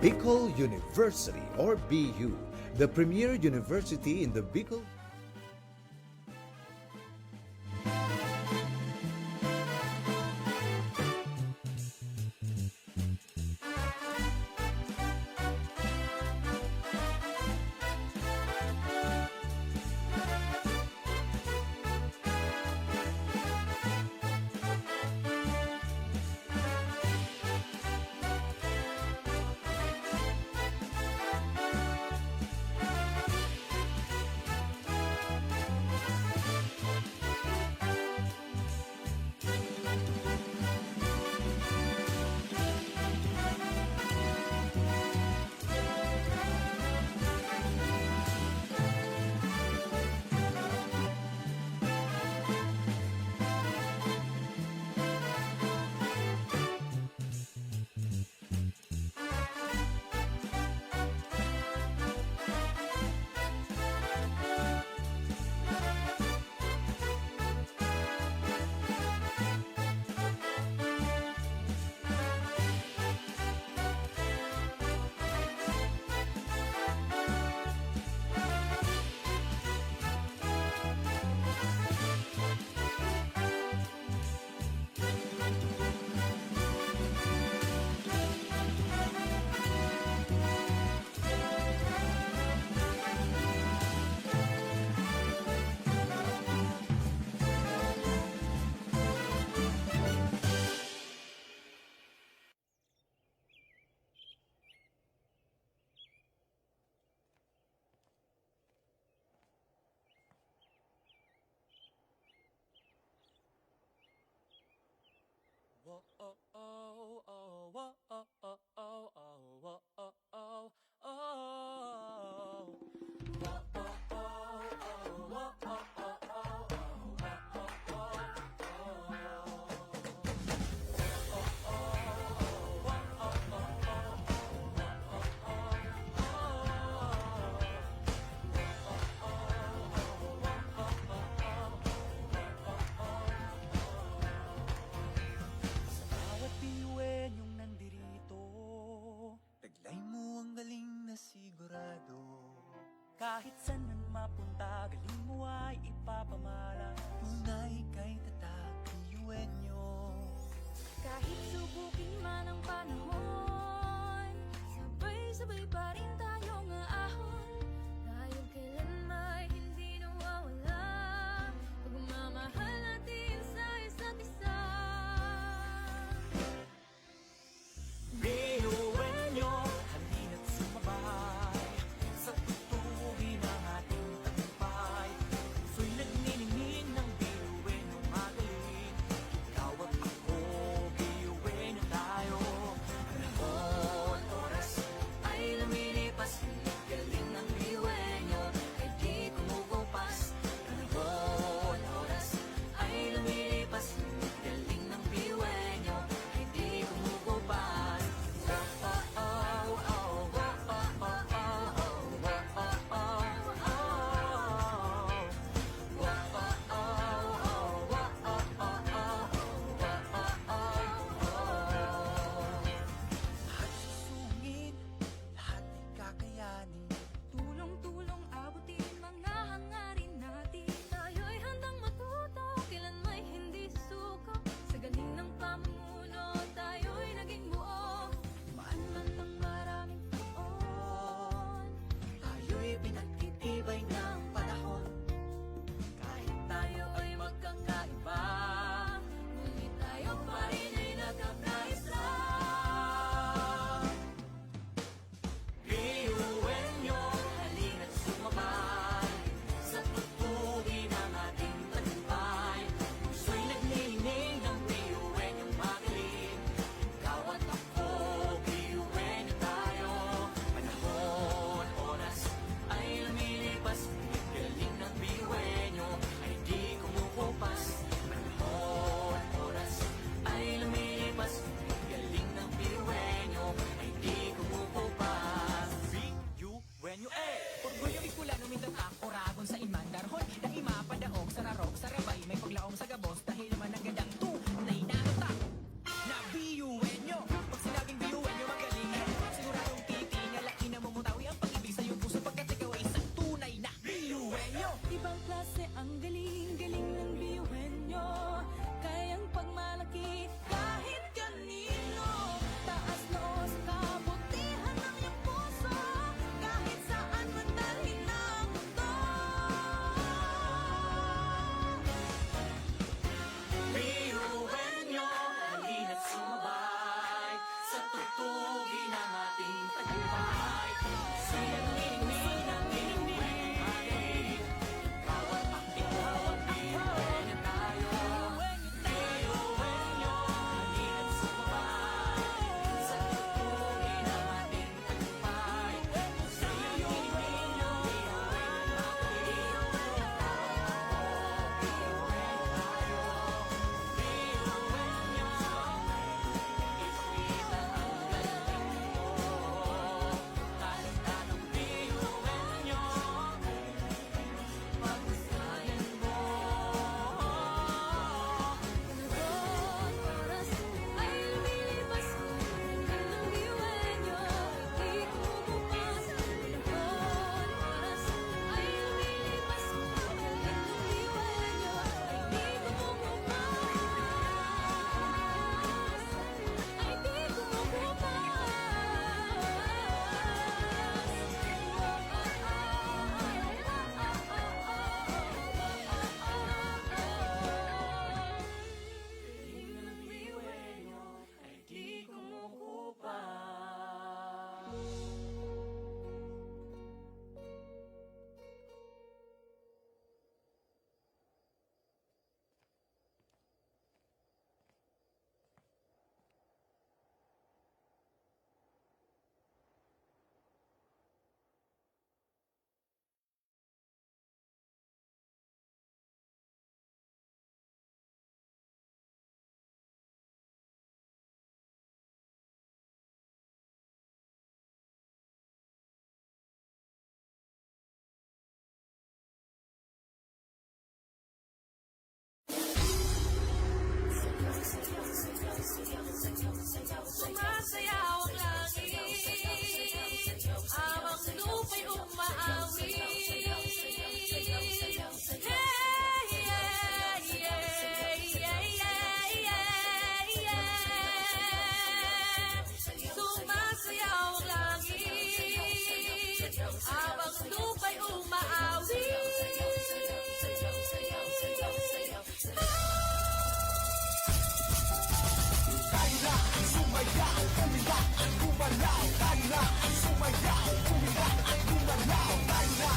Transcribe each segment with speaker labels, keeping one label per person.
Speaker 1: Bicol University or BU, the premier university in the Bicol.
Speaker 2: Bawat bituin yung nandirito, taglay mo ang galing na sigurado. Kahit saan man mapunta, galing mo ay ipapamalas. Tunay kay tatak, biyuenyo.
Speaker 3: Kahit subukin man ang panahon, sabay-sabay pa rin tayong aahon. Dahil kailanman hindi nawawala pagmamahal natin sa isa't isa.
Speaker 2: Biyuenyo, halina't sumabay sa tutuwin ng ating tagumpay. Puso'y nagniningning ng biyuenyo magaling. Ikaw at ako, biyuenyo
Speaker 3: Sumasayaw ang langit, habang lupa'y umaawi. Hey, yeah, yeah, yeah, yeah, yeah, yeah. Sumasayaw ang langit, habang lupa'y umaawi.
Speaker 2: Sumayaw, tayo na, sumayaw, kumila at gumalaw, tayo na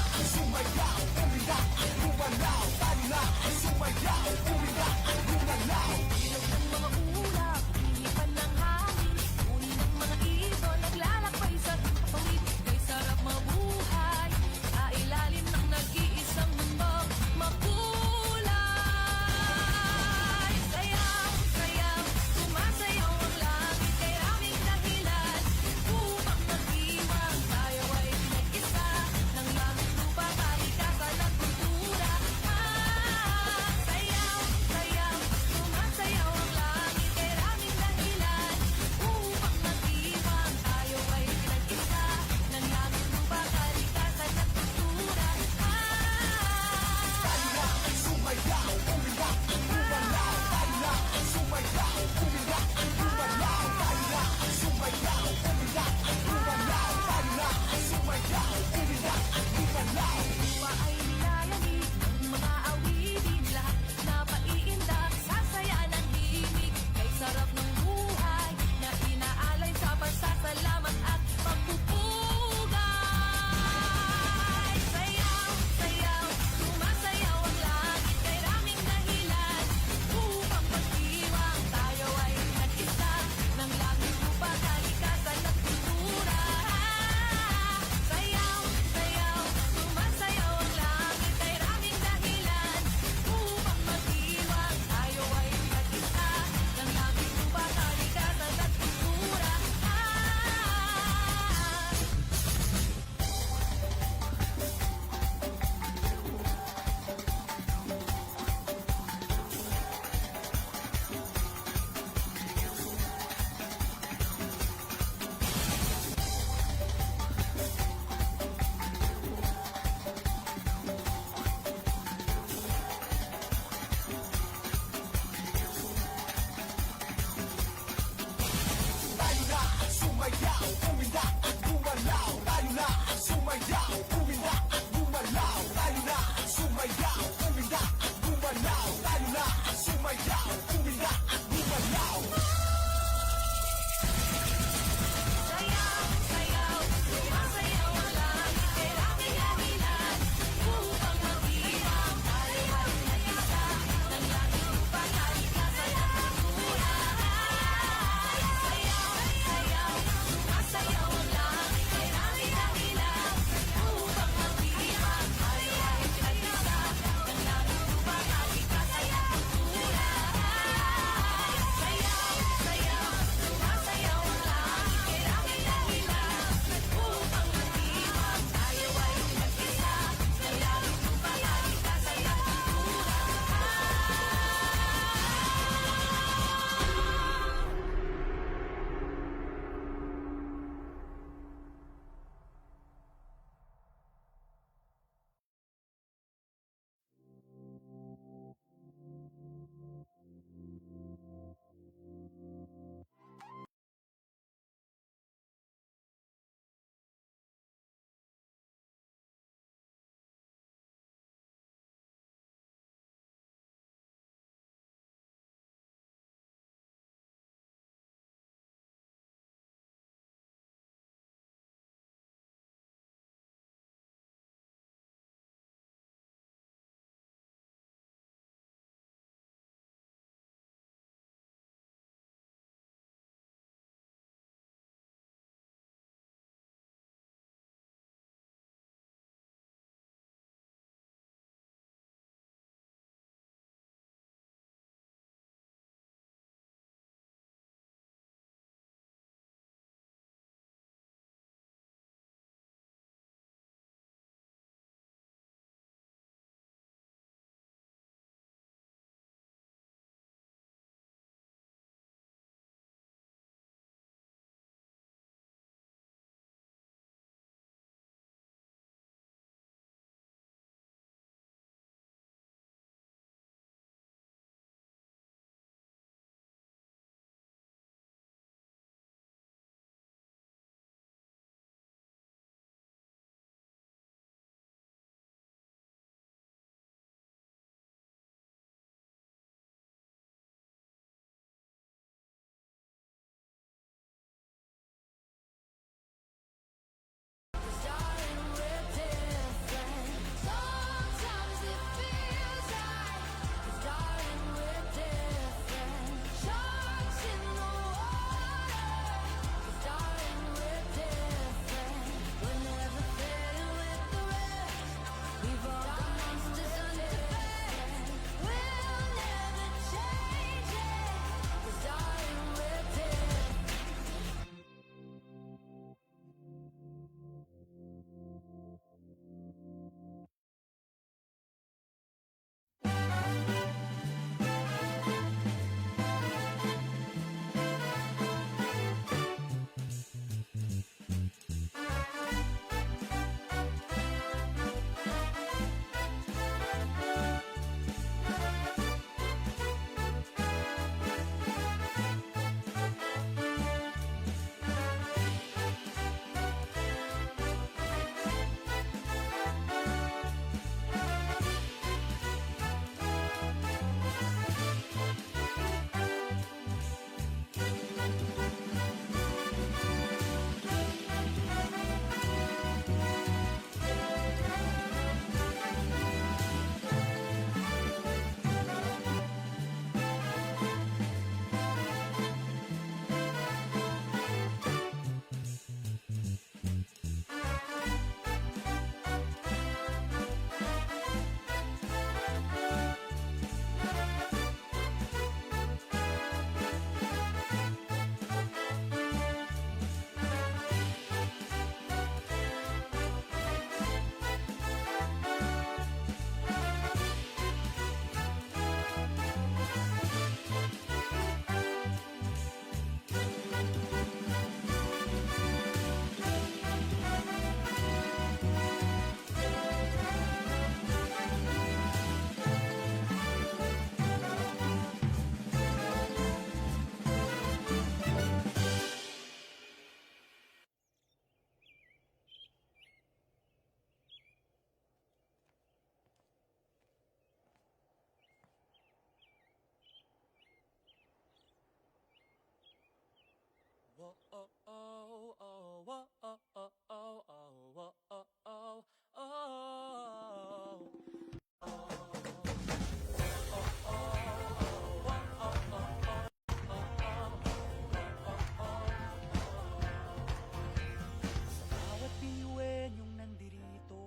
Speaker 2: Bawat biyuwen yung nandirito,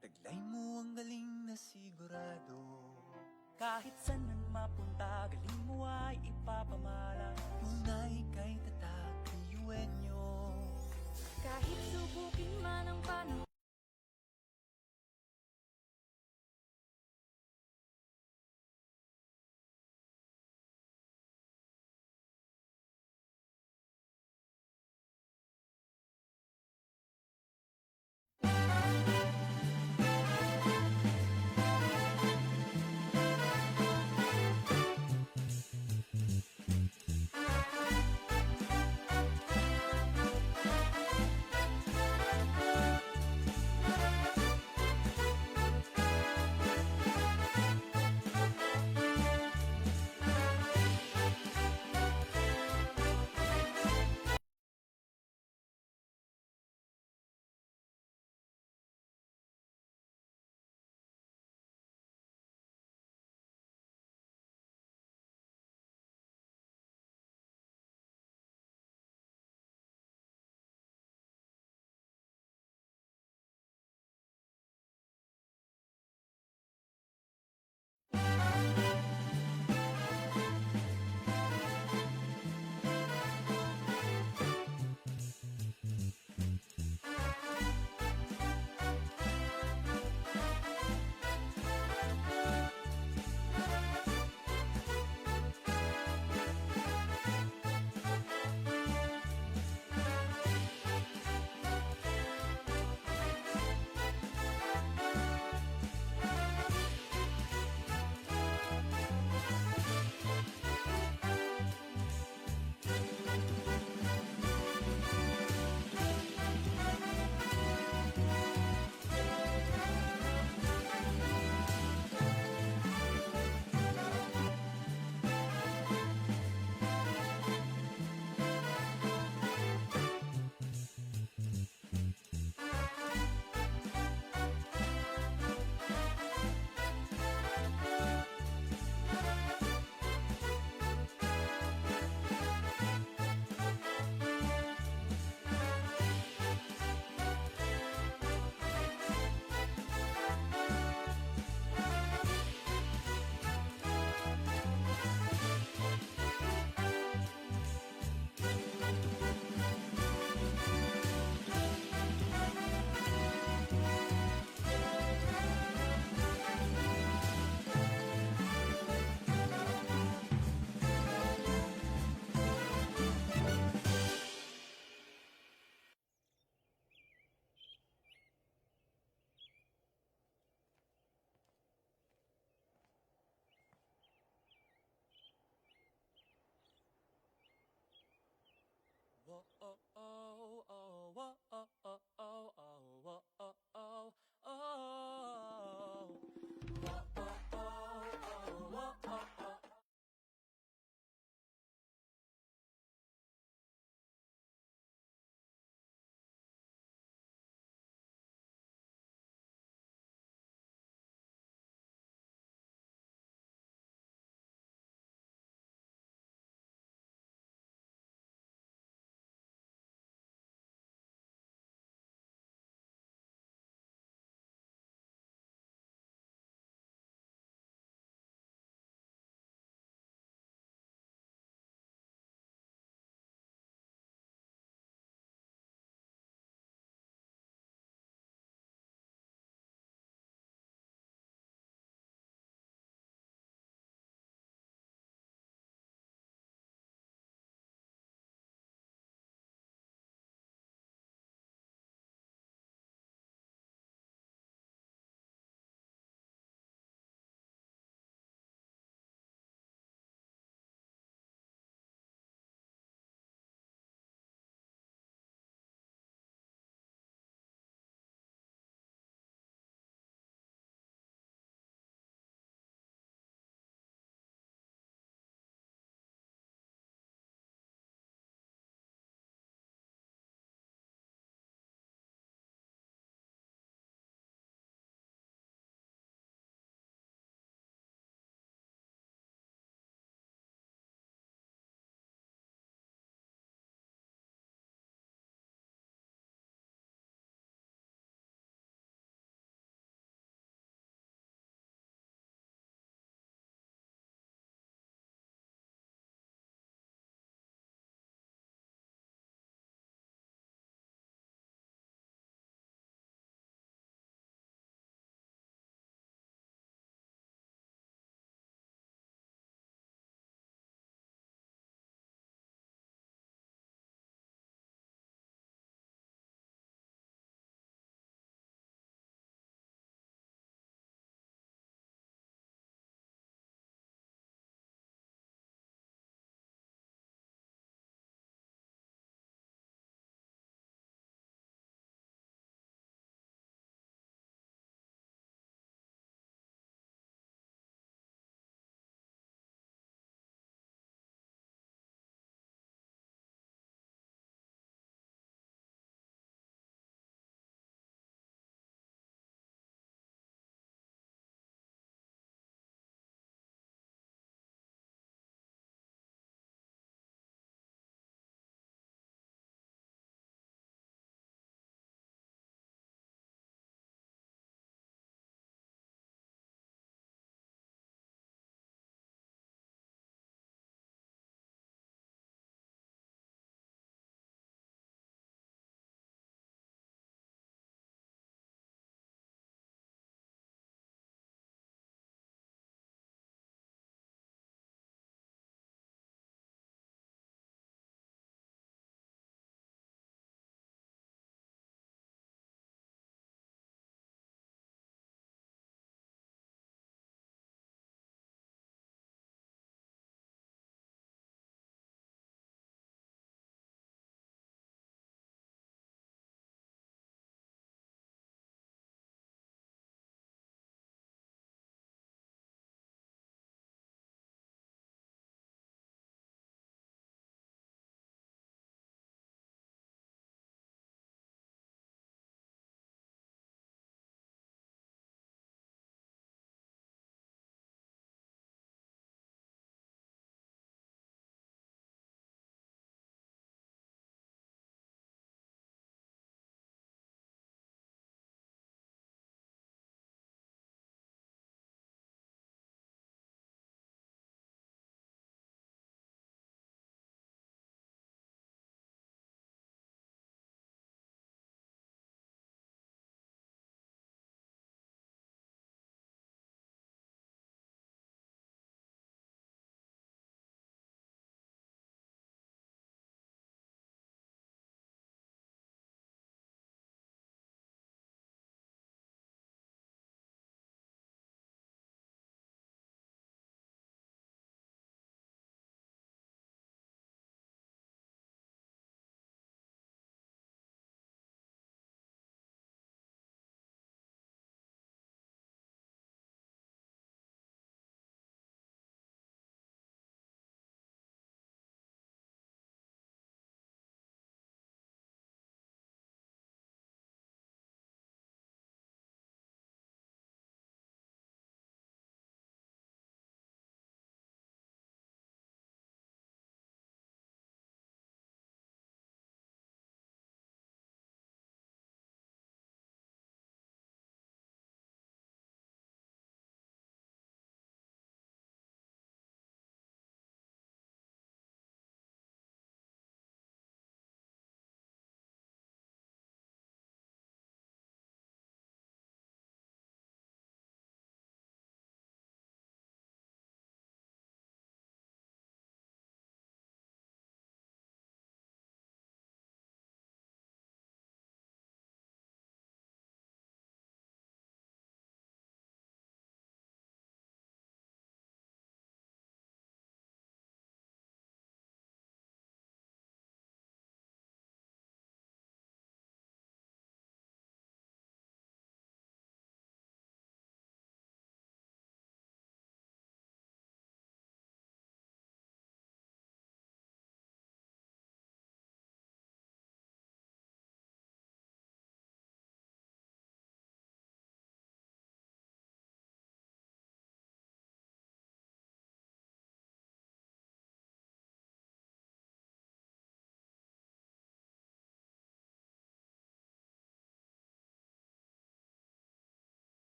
Speaker 2: taglay mo ang galing na sigurado. Kahit saan man mapunta, galing mo ay ipapamala. Tunay kay tatak biyuwen nyo.
Speaker 3: Kahit subukin man ang panahon.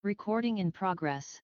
Speaker 4: Recording in progress.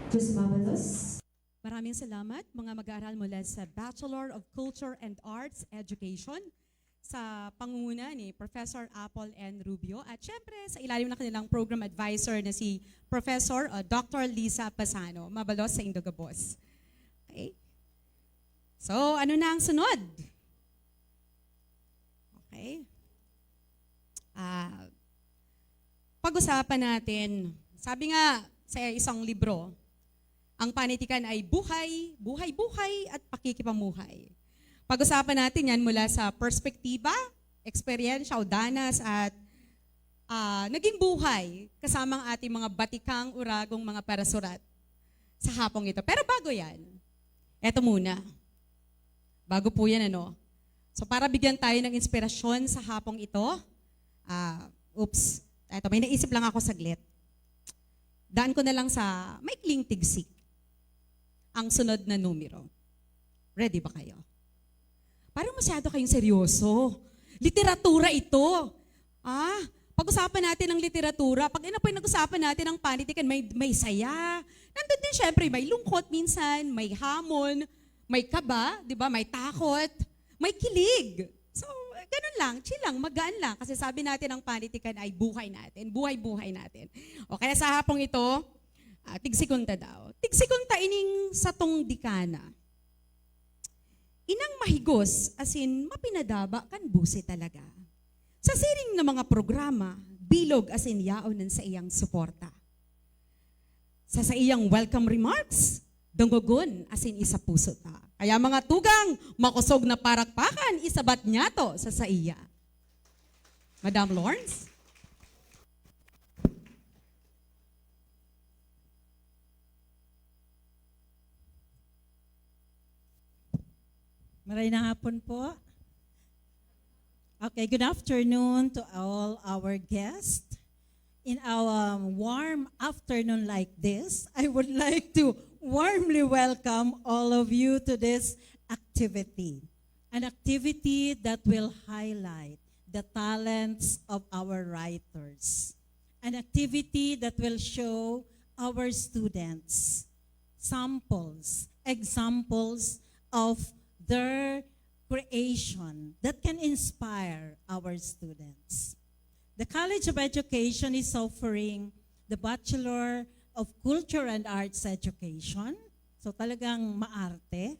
Speaker 5: Chris Mabalos.
Speaker 6: Maraming salamat mga mag-aaral mula sa Bachelor of Culture and Arts Education sa pangunguna ni Professor Apple N. Rubio at syempre sa ilalim ng kanilang program advisor na si Professor Dr. Lisa Pasano. Mabalos sa Indogabos. Okay? So, ano na ang sunod? Okay. Pag-usapan natin, sabi nga sa isang libro, ang panitikan ay buhay, buhay-buhay at pakikipamuhay. Pag-usapan natin yan mula sa perspektiba, eksperyensya o danas at naging buhay kasama ang ating mga batikang uragong mga parasurat sa hapong ito. Pero bago yan, eto muna. Bago po yan, ano? So para bigyan tayo ng inspirasyon sa hapong ito, eto, may naisip lang ako saglit. Daan ko na lang sa maikling tigsik ang sunod na numero. Ready ba kayo? Parang masyado kayong seryoso. Literatura ito. Pag-usapan natin ng literatura, pag pinag-usapan natin ng panitikan, may saya. Nandun din syempre, may lungkot minsan, may hamon, may kaba, di ba? May takot, may kilig. So, ganun lang, chill lang, magaan lang. Kasi sabi natin ang panitikan ay buhay natin, buhay-buhay natin. O kaya sa hapong ito, tigsikunta daw. Tigsikunta ining satong dikana. Inang mahigos, as in, mapinadaba kan busi talaga. Sa siring ng mga programa, bilog as in yaonan sa iyang suporta. Sa iyang welcome remarks, dunggogon as in isa puso ta. Kaya mga tugang, makusog na parakpakan, isabat niya to sa iya. Madam Lawrence?
Speaker 7: Maray na hapon po. Okay, good afternoon to all our guests. In our warm afternoon like this, I would like to warmly welcome all of you to this activity. An activity that will highlight the talents of our writers. An activity that will show our students samples, examples of their creation that can inspire our students. The College of Education is offering the Bachelor of Culture and Arts Education. So talagang maarte.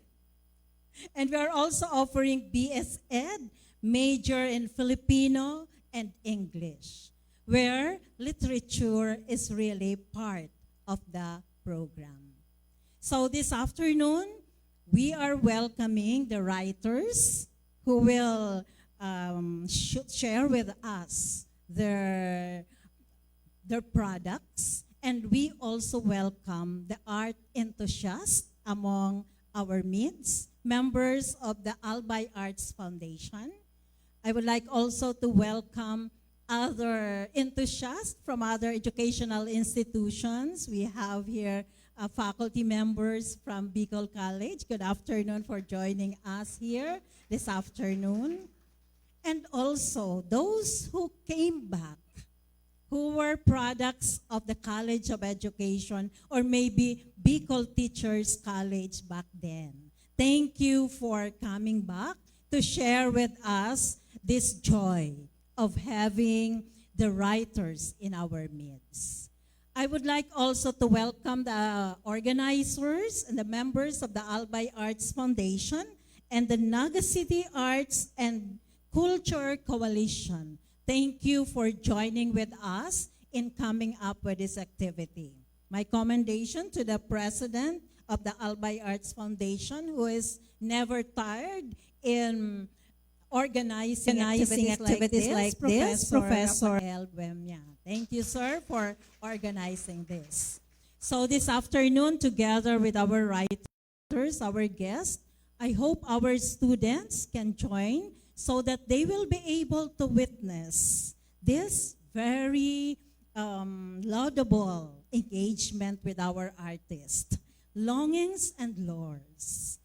Speaker 7: And we are also offering BS Ed, major in Filipino and English, where literature is really part of the program. So this afternoon, we are welcoming the writers who will share with us their products, and we also welcome the art enthusiasts among our midst, members of the Albay Arts Foundation. I would like also to welcome other enthusiasts from other educational institutions. We have here faculty members from Bicol College. Good afternoon for joining us here this afternoon. And also those who came back, who were products of the College of Education or maybe Bicol Teachers College back then. Thank you for coming back to share with us this joy of having the writers in our midst. I would like also to welcome the organizers and the members of the Albay Arts Foundation and the Naga City Arts and Culture Coalition. Thank you for joining with us in coming up with this activity. My commendation to the president of the Albay Arts Foundation, who is never tired in organizing activities like this, Professor Rafael Buemya. Thank you, sir, for organizing this. So this afternoon, together with our writers, our guests, I hope our students can join so that they will be able to witness this very laudable engagement with our artist. Longings and lures,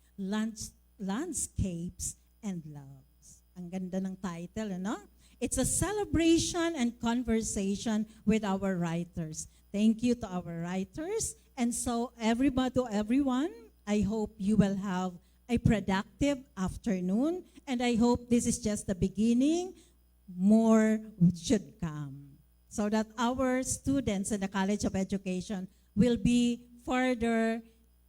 Speaker 7: landscapes and loves. Ang ganda ng title, ano? It's a celebration and conversation with our writers. Thank you to our writers And so everybody, to everyone, I hope you will have a productive afternoon. And I hope this is just the beginning. More should come. So that our students in the College of Education will be further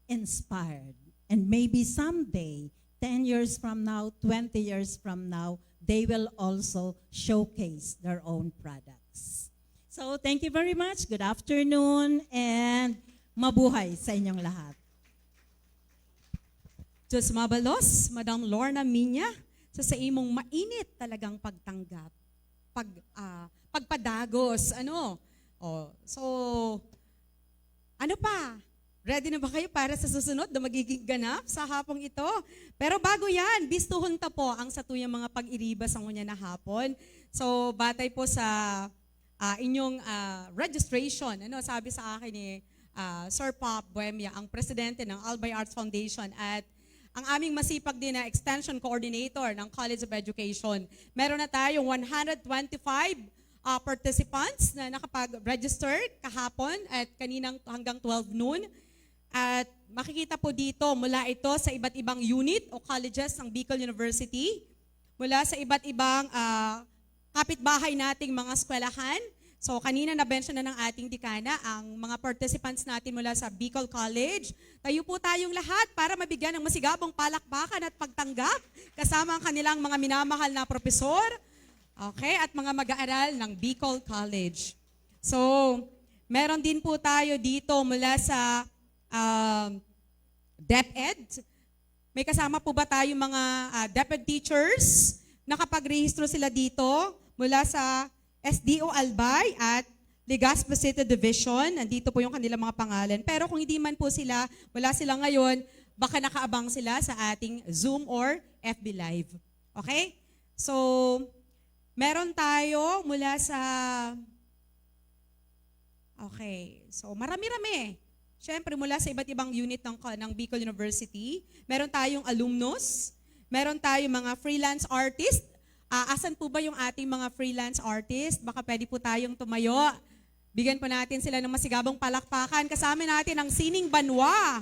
Speaker 7: inspired. And maybe someday, 10 years from now, 20 years from now, they will also showcase their own products. So thank you very much. Good afternoon and mabuhay sa inyong lahat.
Speaker 6: Diyos mabalos, Madam Lorna Minya, sa imong mainit talagang pagtanggap, pagpadagos, ano? Oh, so, ano pa? Ready na ba kayo para sa susunod na magiging ganap sa hapong ito? Pero bago yan, bistuhon ta po ang satuyang mga pag-iribas ang unya na hapon. So, batay po sa inyong registration, ano, sabi sa akin ni Sir Pop Buemia, ang presidente ng Albay Arts Foundation at ang aming masipag din na extension coordinator ng College of Education. Meron na tayong 125 participants na nakapag-register kahapon at kaninang hanggang 12 noon. At makikita po dito mula ito sa iba't ibang unit o colleges ng Bicol University, mula sa iba't ibang kapitbahay nating mga eskwelahan. So kanina na-mention na ng ating dekana ang mga participants natin mula sa Bicol College. Tayo po tayong lahat para mabigyan ng masigabong palakpakan at pagtanggap kasama ang kanilang mga minamahal na propesor, okay, at mga mag-aaral ng Bicol College. So meron din po tayo dito mula sa DepEd. May kasama po ba tayong mga DepEd teachers? Nakapag-rehistro sila dito mula sa SDO Albay at Legazpi City Division. Nandito po yung kanilang mga pangalan. Pero kung hindi man po sila, wala sila ngayon, baka nakaabang sila sa ating Zoom or FB Live. Okay? So, meron tayo mula sa... Okay. So, marami-rami. Siyempre, mula sa iba't ibang unit ng Bicol University. Meron tayong alumnus. Meron tayong mga freelance artist. Asan po ba yung ating mga freelance artist? Baka pwede po tayong tumayo. Bigyan po natin sila ng masigabong palakpakan. Kasama natin ang Sining Banwa.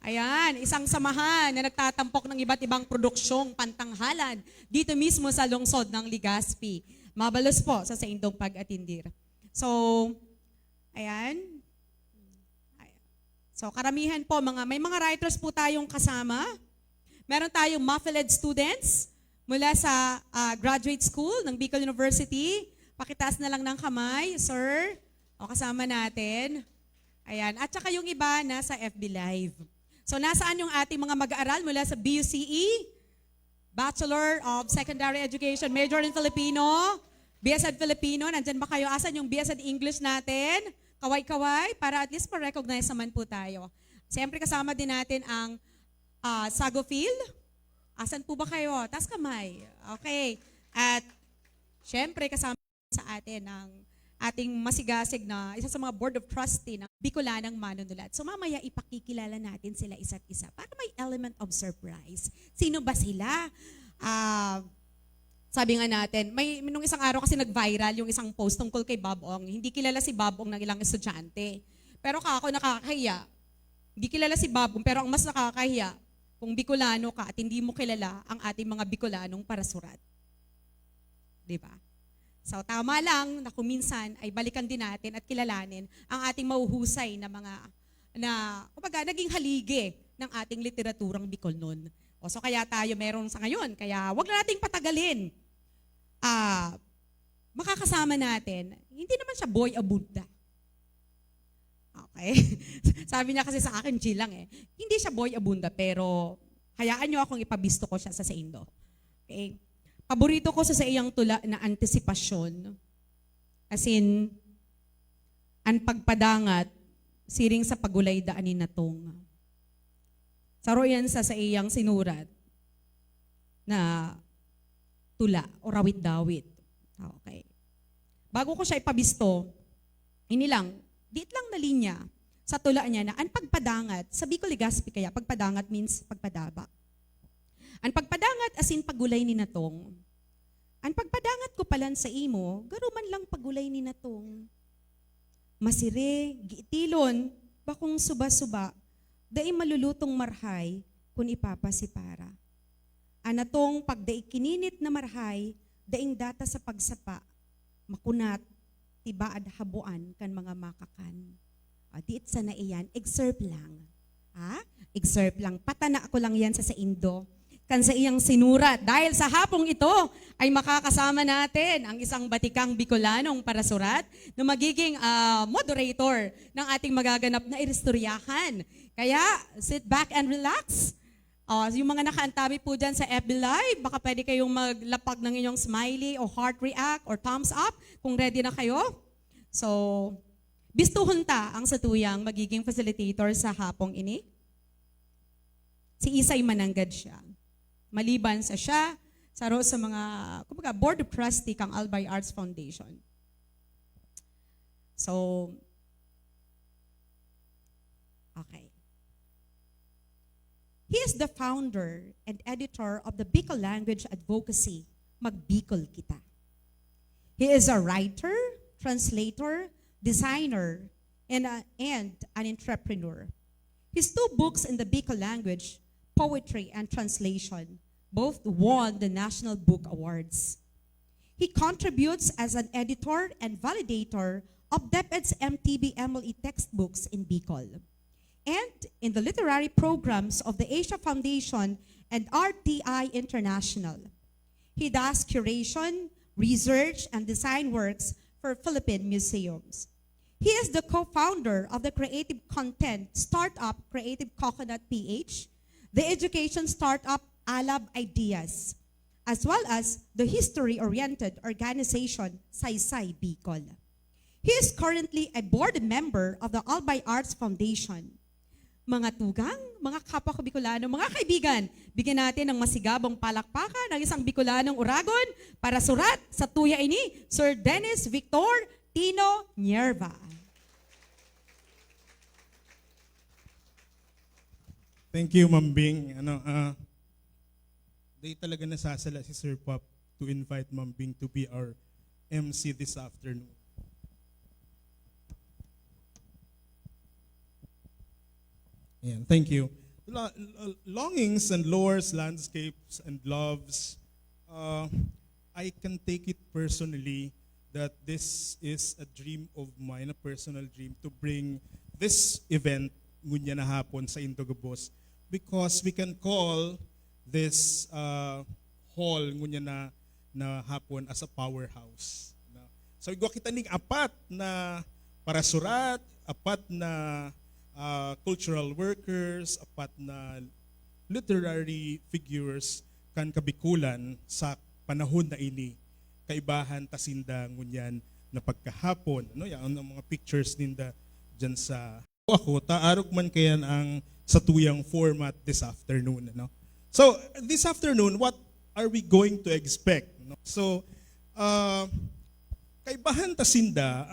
Speaker 6: Ayan, isang samahan na nagtatampok ng iba't ibang produksyong pantanghalan dito mismo sa lungsod ng Legazpi. Mabalos po sa indong pag-atindir. So, ayan. So, karamihan po, may mga writers po tayong kasama. Meron tayong MAFLED students mula sa graduate school ng Bicol University. Pakitaas na lang ng kamay, sir. O, kasama natin. Ayan. At saka yung iba nasa FB Live. So, nasaan yung ating mga mag-aaral mula sa BUCE, Bachelor of Secondary Education, Major in Filipino, BSED Filipino. Nandyan ba kayo? Asan yung BSED English natin? Kaway-kaway, para at least ma-recognize naman po tayo. Siyempre kasama din natin ang Sagofil. Asan po ba kayo? Taas kamay. Okay. At siyempre kasama sa atin ang ating masigasig na isa sa mga Board of Trustee ng Bicolanang Manunulat. So mamaya ipakikilala natin sila isa't isa para may element of surprise. Sino ba sila? Sabi nga natin, nung isang araw kasi nag-viral yung isang post tungkol kay Bob Ong. Hindi kilala si Bob Ong ng ilang estudyante. Pero ako nakakahiya. Hindi kilala si Bob Ong, pero ang mas nakakahiya, kung Bicolano ka at hindi mo kilala ang ating mga Bicolanong parasurat. Diba? So tama lang na kung minsan ay balikan din natin at kilalanin ang ating mahuhusay na kumbaga, naging haligi ng ating literaturang Bicol noon. So kaya tayo meron sa ngayon. Kaya wag na nating patagalin. Makakasama natin, hindi naman siya boy abunda. Okay? Sabi niya kasi sa akin, G lang eh. Hindi siya boy abunda, pero hayaan niyo akong ipabisto ko siya sa Indo. Okay? Paborito ko sa iyang tula na antisipasyon. As in, ang pagpadangat, siring sa pagulay daanin na tong. Saro yan sa iyang sinurat na tula o rawit-dawit. Okay. Bago ko siya ipabisto, diit lang na linya sa tula niya na ang pagpadangat, sa Bicol Legazpi kaya, pagpadangat means pagpadaba. Ang pagpadangat asin pagulay ni natong. Ang pagpadangat ko palan sa imo, garuman lang pagulay ni natong. Masire, giitilon, bakong suba-suba, daing malulutong marhay, kung ipapasipara. Anatong pagdaing kininit na marhay, daing data sa pagsapa, makunat, tibaad habuan kan mga makakan. Diit sa na iyan, excerpt lang. Excerpt lang. Patana ko lang yan sa Indo. Kan sa iyang sinurat. Dahil sa hapong ito ay makakasama natin ang isang batikang Bicolanong parasurat na magiging moderator ng ating magaganap na iristoryahan. Kaya sit back and relax. Yung mga nakaantabi po dyan sa FB Live, baka pwede kayong maglapag ng inyong smiley o heart react or thumbs up kung ready na kayo. So, bistuhon ta ang satuyang magiging facilitator sa hapong ini. Si Isay Mananggad siya. Maliban sa siya, saro sa mga kumbaga, Board of Trustee kang Albay Arts Foundation. So, okay. He is the founder and editor of the Bicol Language Advocacy, Magbicol Kita. He is a writer, translator, designer, and an entrepreneur. His 2 books in the Bicol language, Poetry and Translation, both won the National Book Awards. He contributes as an editor and validator of DepEd's MTB MLE textbooks in Bicol, and in the literary programs of the Asia Foundation and RTI International. He does curation, research, and design works for Philippine museums. He is the co-founder of the creative content startup Creative Coconut PH, the education startup Alab Ideas, as well as the history-oriented organization Saysay Bicol. He is currently a board member of the Albay Arts Foundation. Mga tugang, mga kapwa ko Bicolano, mga kaibigan, bigyan natin ng masigabong palakpakan ng isang Bicolanong Uragon para surat sa tuya ini, Sir Dennis Victor Tino Nierva.
Speaker 5: Thank you, Ma'am Bing. Day talaga nasasala si Sir Pop to invite Ma'am Bing to be our MC this afternoon. Yeah, thank you. Longings and lures, landscapes and loves, I can take it personally that this is a dream of mine, a personal dream, to bring this event ngunya na hapon sa Indogobos, because we can call this hall ngunya na hapon as a powerhouse. So igwa kita ning apat na parasurat, apat na cultural workers, apat na literary figures kan kabikulan sa panahon na ini. Kaibahan tasinda ngunyan na pagkahapon. Yan ang mga pictures ninda dyan sa ako. Taarok man kayan ang satuyang format this afternoon. So, this afternoon, what are we going to expect? So, kaibahan tasinda,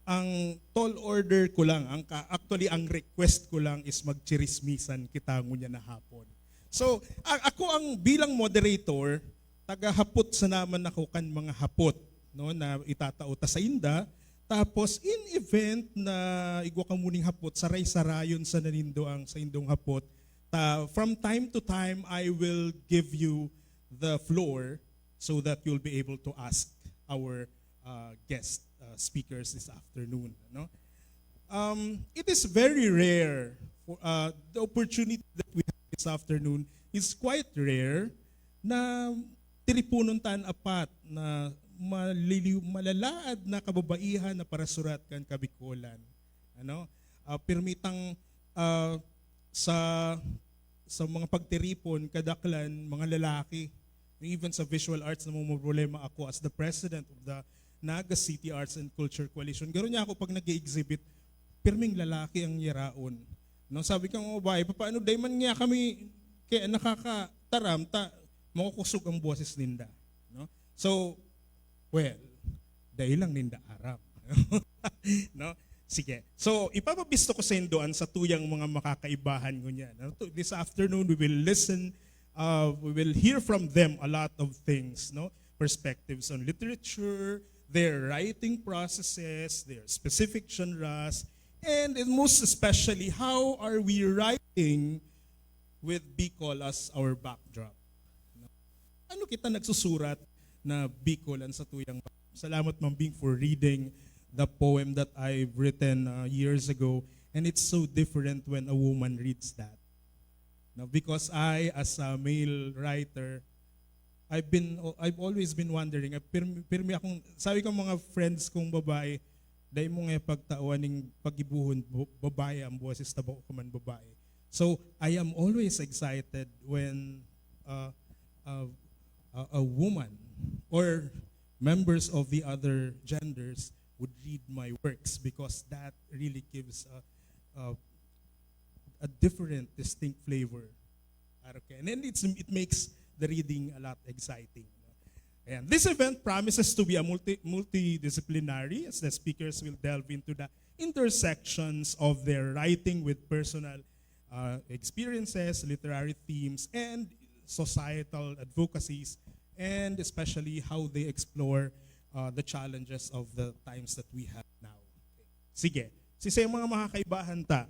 Speaker 5: ang tall order ko lang, actually ang request ko lang is magchirismisan kita ngunya na hapon. So, ako ang bilang moderator, taga-hapot sa naman ako kan mga hapot na itatauta sa inda. Tapos, in event na igwa ka muning hapot, saray-sarayon sa nanindo ang sa indong hapot, from time to time, I will give you the floor so that you'll be able to ask our guest speakers this afternoon. It is very rare. The opportunity that we have this afternoon is quite rare na tiripunon tan apat na malalaad na kababaihan na parasurat kan kabikulan. Permitang sa mga pagtiripon kadaklan mga lalaki, even sa visual arts na mga problema ako as the president of the Naga City Arts and Culture Coalition. Garo niya ako pag nag-exhibit, pirming lalaki ang yaraon. Sabi ko mga babae, paano day man nga kami kaya nakakataram makukusog ang boses ninda. So, well, dahil lang ninda aram. Sige. So, ipapabisto ko sa indoan sa tuyang mga makakaibahan ko niya. This afternoon, we will listen, we will hear from them a lot of things, perspectives on literature, their writing processes, their specific genres, And most especially, how are we writing with Bicol as our backdrop? Ano kita nagsusurat na Bicolan sa tuyang backdrop? Salamat, Ma'am Bing, for reading the poem that I've written years ago. And it's so different when a woman reads that. Now, because I, as a male writer, I've always been wondering, pirmi akong, sabi ko mga friends kong babae, dahil mo nga pagtauan ng pagibuhon, babae ang boses, tabo ko man babae. So, I am always excited when a woman or members of the other genders would read my works, because that really gives a different, distinct flavor. Okay. And then it makes the reading a lot exciting. And this event promises to be a multidisciplinary, as the speakers will delve into the intersections of their writing with personal experiences, literary themes, and societal advocacies, and especially how they explore the challenges of the times that we have now. Okay. Sige, sa mga makakaibahan ta,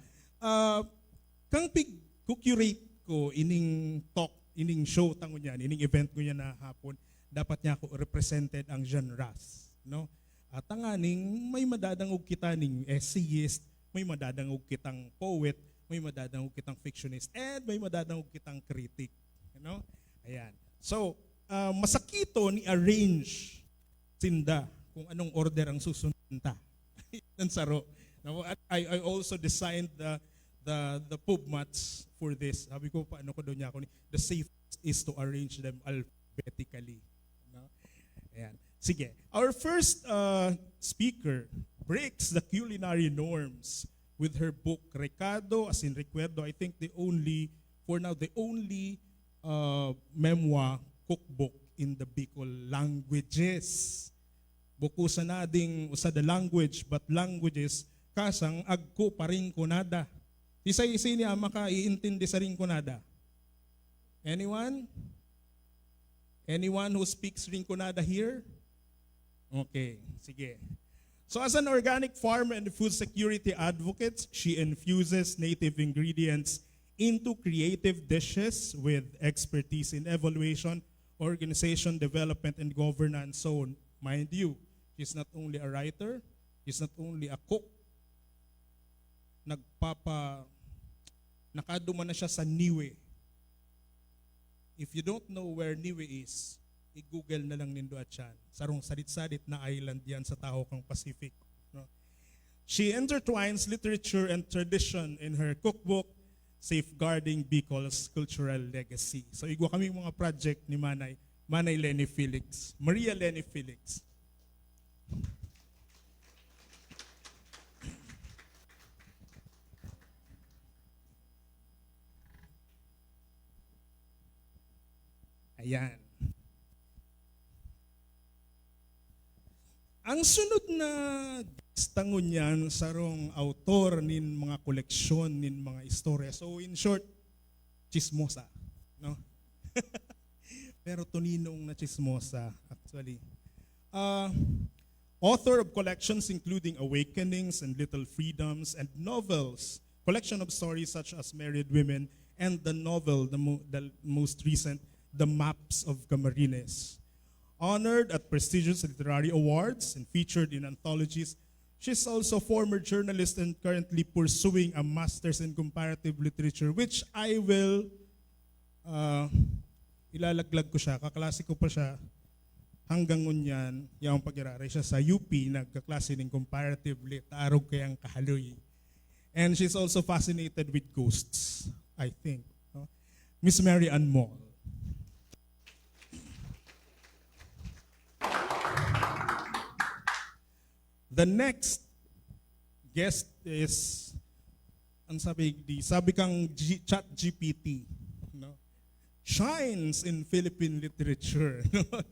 Speaker 5: kang pig-curate ko ining talk, ining show tango niyan, ining event ko niyan na hapon, dapat niya ako represented ang genres, no? At tanganing may madadangog kita ning essayist, may madadangog kitang poet, may madadangog kitang fictionist, and may madadangog kitang critic, you know? Ayan. So, masakito ni arrange sinda kung anong order ang susundan ta. Yan saro. Now, I also designed the pub mats for this. Sabi ko, paano ko doon niya ako ni, the safest is to arrange them alphabetically. No? Ayan. Sige. Our first speaker breaks the culinary norms with her book, Recado, as in Recuerdo. I think for now, the only memoir cookbook in the Bicol languages. Bukusan na ding usa the language, but languages, kasang agko pa rin kunada. Isa-isa niya maka-iintindi sa rin kunada. Anyone? Anyone who speaks Rinconada here? Okay, sige. So as an organic farm and food security advocate, she infuses native ingredients into creative dishes with expertise in evaluation, organization, development, and governance. So, mind you, she's not only a writer, she's not only a cook, nakaduma na siya sa Niue. If you don't know where Niue is, i-google na lang nindo at yan. Sarong salit-salit na island yan sa Tahokang Pacific. No? She intertwines literature and tradition in her cookbook, Safeguarding Bicol's Cultural Legacy. So igwa kami mga project ni Manay Lenny Felix, Maria Lenny Felix. Ayan. Ang sunod na tangon niyan sarong autor nin mga koleksyon nin mga istorya. So in short, chismosa, no? Pero tuninong na chismosa actually. Author of collections including Awakenings and Little Freedoms, and novels, collection of stories such as Married Women, and the novel, the most recent, The Maps of Camarines. Honored at prestigious literary awards and featured in anthologies, she's also a former journalist and currently pursuing a master's in comparative literature, which I will ilalaglag ko siya, kaklase ko pa siya hanggang ngunyan, yung pag-iraray siya sa UP, nagkaklase ng comparative lit, arog kayang kahaloy. And she's also fascinated with ghosts, I think. No? Miss Mary Ann Moll. The next guest is, ang sabi kang Chat GPT, no? Shines in Philippine literature. No?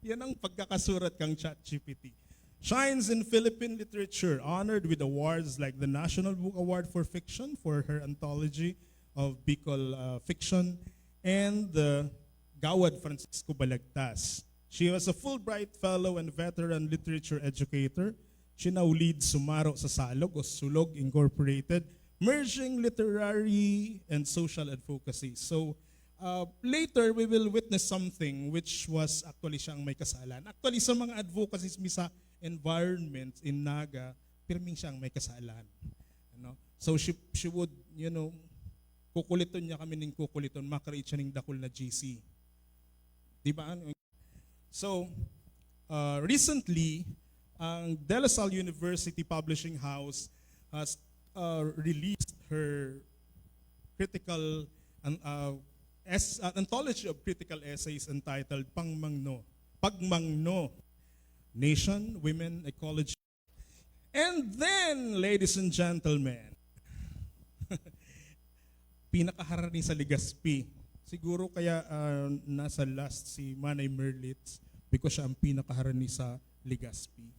Speaker 5: yan ang pagkakasurat kang Chat GPT. Shines in Philippine literature, honored with awards like the National Book Award for Fiction for her anthology of Bicol fiction, and the Gawad Francisco Balagtas. She was a Fulbright Fellow and veteran literature educator, She now leads Sumaro sa Salog o Sulog Incorporated, merging literary and social advocacy. So later, we will witness something which was actually siyang may kasalan. Actually, sa mga advocacies mi sa environment in Naga, pirming siyang may kasalan. Ano? So she would, kukuliton niya kami ng kukuliton, makreate siya ng dakol na GC. Di ba? So, recently, ang De La Salle University Publishing House has released her critical anthology of critical essays entitled Pagmangno, Nation, Women, Ecology. And then, ladies and gentlemen, pinakaharani sa Legazpi. Siguro kaya nasa last si Manay Merlitz because siya ang pinakaharani sa Legazpi.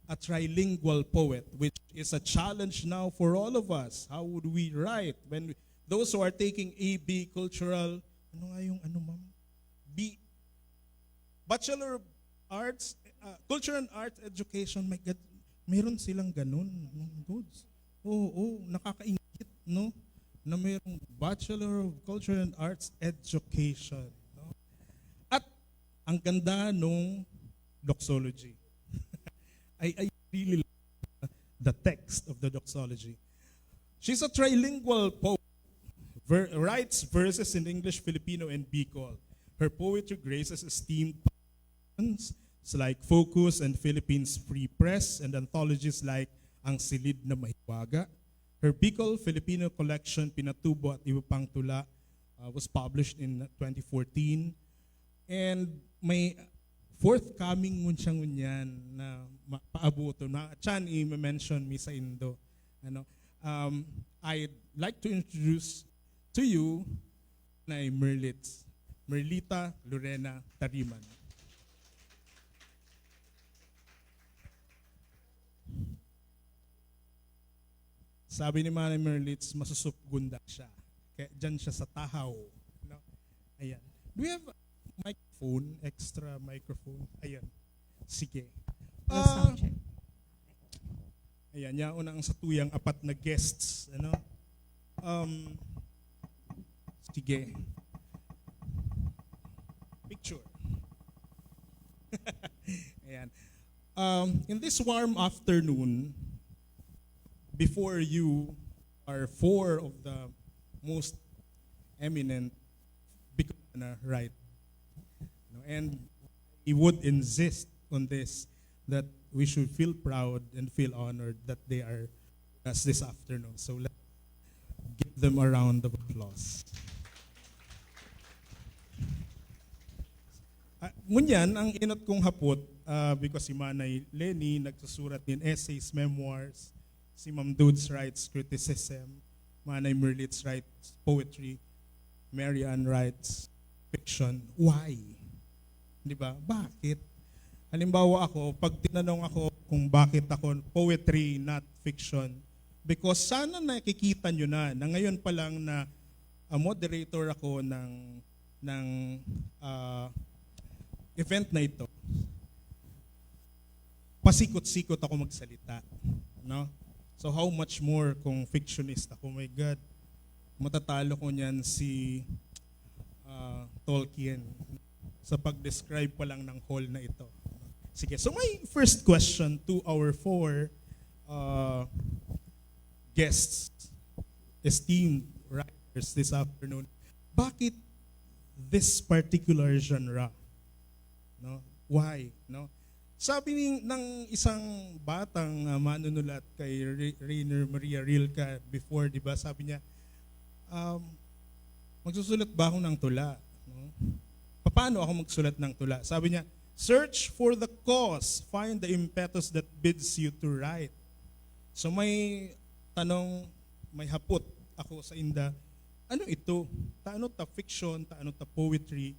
Speaker 5: A trilingual poet, which is a challenge now for all of us. How would we write when those who are taking AB Cultural, ma'am? B, Bachelor of Arts, Culture and Arts Education, my God, meron silang ganun. Goods. Oo, nakakaingit, no? Na mayroong Bachelor of Culture and Arts Education. No? At ang ganda nung doxology. I really like the text of the doxology. She's a trilingual poet, writes verses in English, Filipino, and Bicol. Her poetry graces esteemed publications like Focus and Philippines Free Press and anthologies like Ang Silid na Mahiwaga. Her Bicol Filipino collection, Pinatubo at Iba Pang Tula, was published in 2014. And may forthcoming ngun siya ngunyan na paabuto na chan i-mention mi sa Indo. I'd like to introduce to you na Merlita Lorena Tariman. Sabi ni Manay Merlitz, masusupgunda siya. Kaya dyan siya sa tahaw. No? Ayan. Do we have a microphone, extra microphone? Ayan. Sige.
Speaker 6: Sound check.
Speaker 5: Ayan, yaon ang satuyang apat na guests. Sige. Picture. Ayan. In this warm afternoon, before you are four of the most eminent Bicolana writers. And he would insist on this, that we should feel proud and feel honored that they are with us this afternoon. So let's give them a round of applause. Ngunyan, ang inot kong hapot, because si Manay Lenny nagsusurat din essays, memoirs, si Ma'am Dudes writes criticism, Manay Merlitz writes poetry, Mary Ann writes fiction. Why? Di ba? Bakit? Halimbawa ako, pag tinanong ako kung bakit ako poetry, not fiction, because sana nakikita nyo na ngayon pa lang na moderator ako ng event na ito, pasikot-sikot ako magsalita. No? So how much more kung fictionist ako? My God, matatalo ko niyan si Tolkien sa pag-describe pa lang ng hall na ito. Sige, so my first question to our four guests, esteemed writers this afternoon, bakit this particular genre? No? Why? No? Sabi ng isang batang manunulat kay Rainer Maria Rilke before, di ba? Sabi niya, magsusulat ba ako ng tula? No? Paano ako magsulat ng tula? Sabi niya, search for the cause, find the impetus that bids you to write. So may tanong, may hapot ako sa inda, ano ito? Taano ta fiction, taano ta poetry,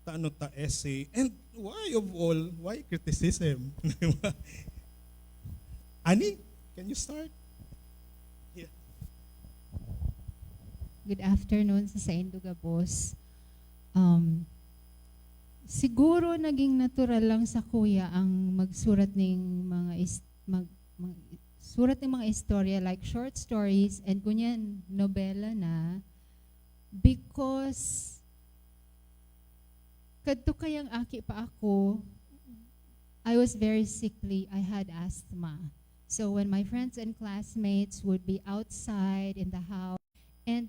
Speaker 5: taano ta essay, and why of all, why criticism? Ani, can you start? Yeah.
Speaker 8: Good afternoon sa Induga Boss. Siguro naging natural lang sa kuya ang magsurat ng mga surat ng mga istorya like short stories and kunyan nobela na because kadto kayang aki pa ako, I was very sickly. I had asthma. So when my friends and classmates would be outside in the house and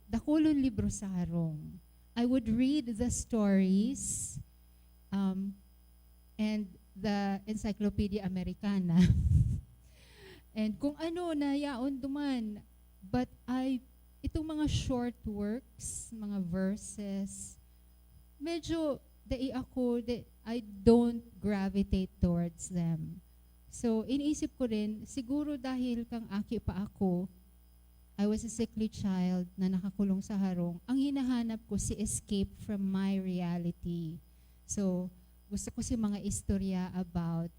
Speaker 8: dakulon libro sa harong, I would read the stories and the Encyclopedia Americana and kung ano na yaon duman. But itong mga short works, mga verses, medyo I don't gravitate towards them. So, iniisip ko rin, siguro dahil kang aki pa ako, I was a sickly child na nakakulong sa harong, ang hinahanap ko si escape from my reality. So, gusto ko si mga istorya about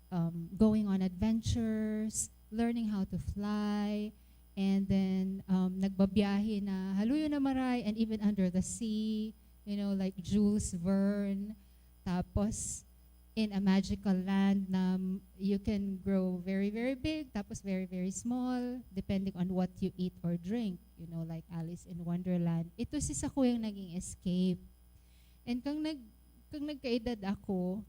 Speaker 8: going on adventures, learning how to fly, and then nagbabiyahe na haluyo na maray and even under the sea, like Jules Verne. Tapos, in a magical land na you can grow very, very big, tapos very, very small, depending on what you eat or drink, like Alice in Wonderland. Ito si Sako yung naging escape. And kung nagkaedad ako,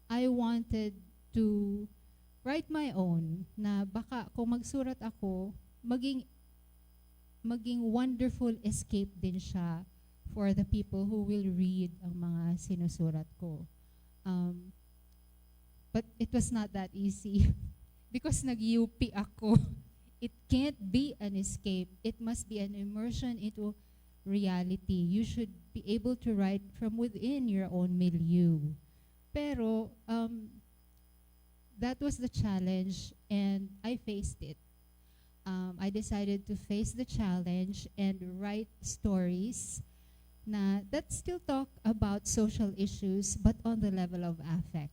Speaker 8: I wanted to write my own, na baka kung magsurat ako, maging wonderful escape din siya for the people who will read ang mga sinusurat ko. But it was not that easy because nag-UP ako. It can't be an escape. It must be an immersion into reality. You should be able to write from within your own milieu. Pero that was the challenge and I faced it. I decided to face the challenge and write stories that still talk about social issues but on the level of affect.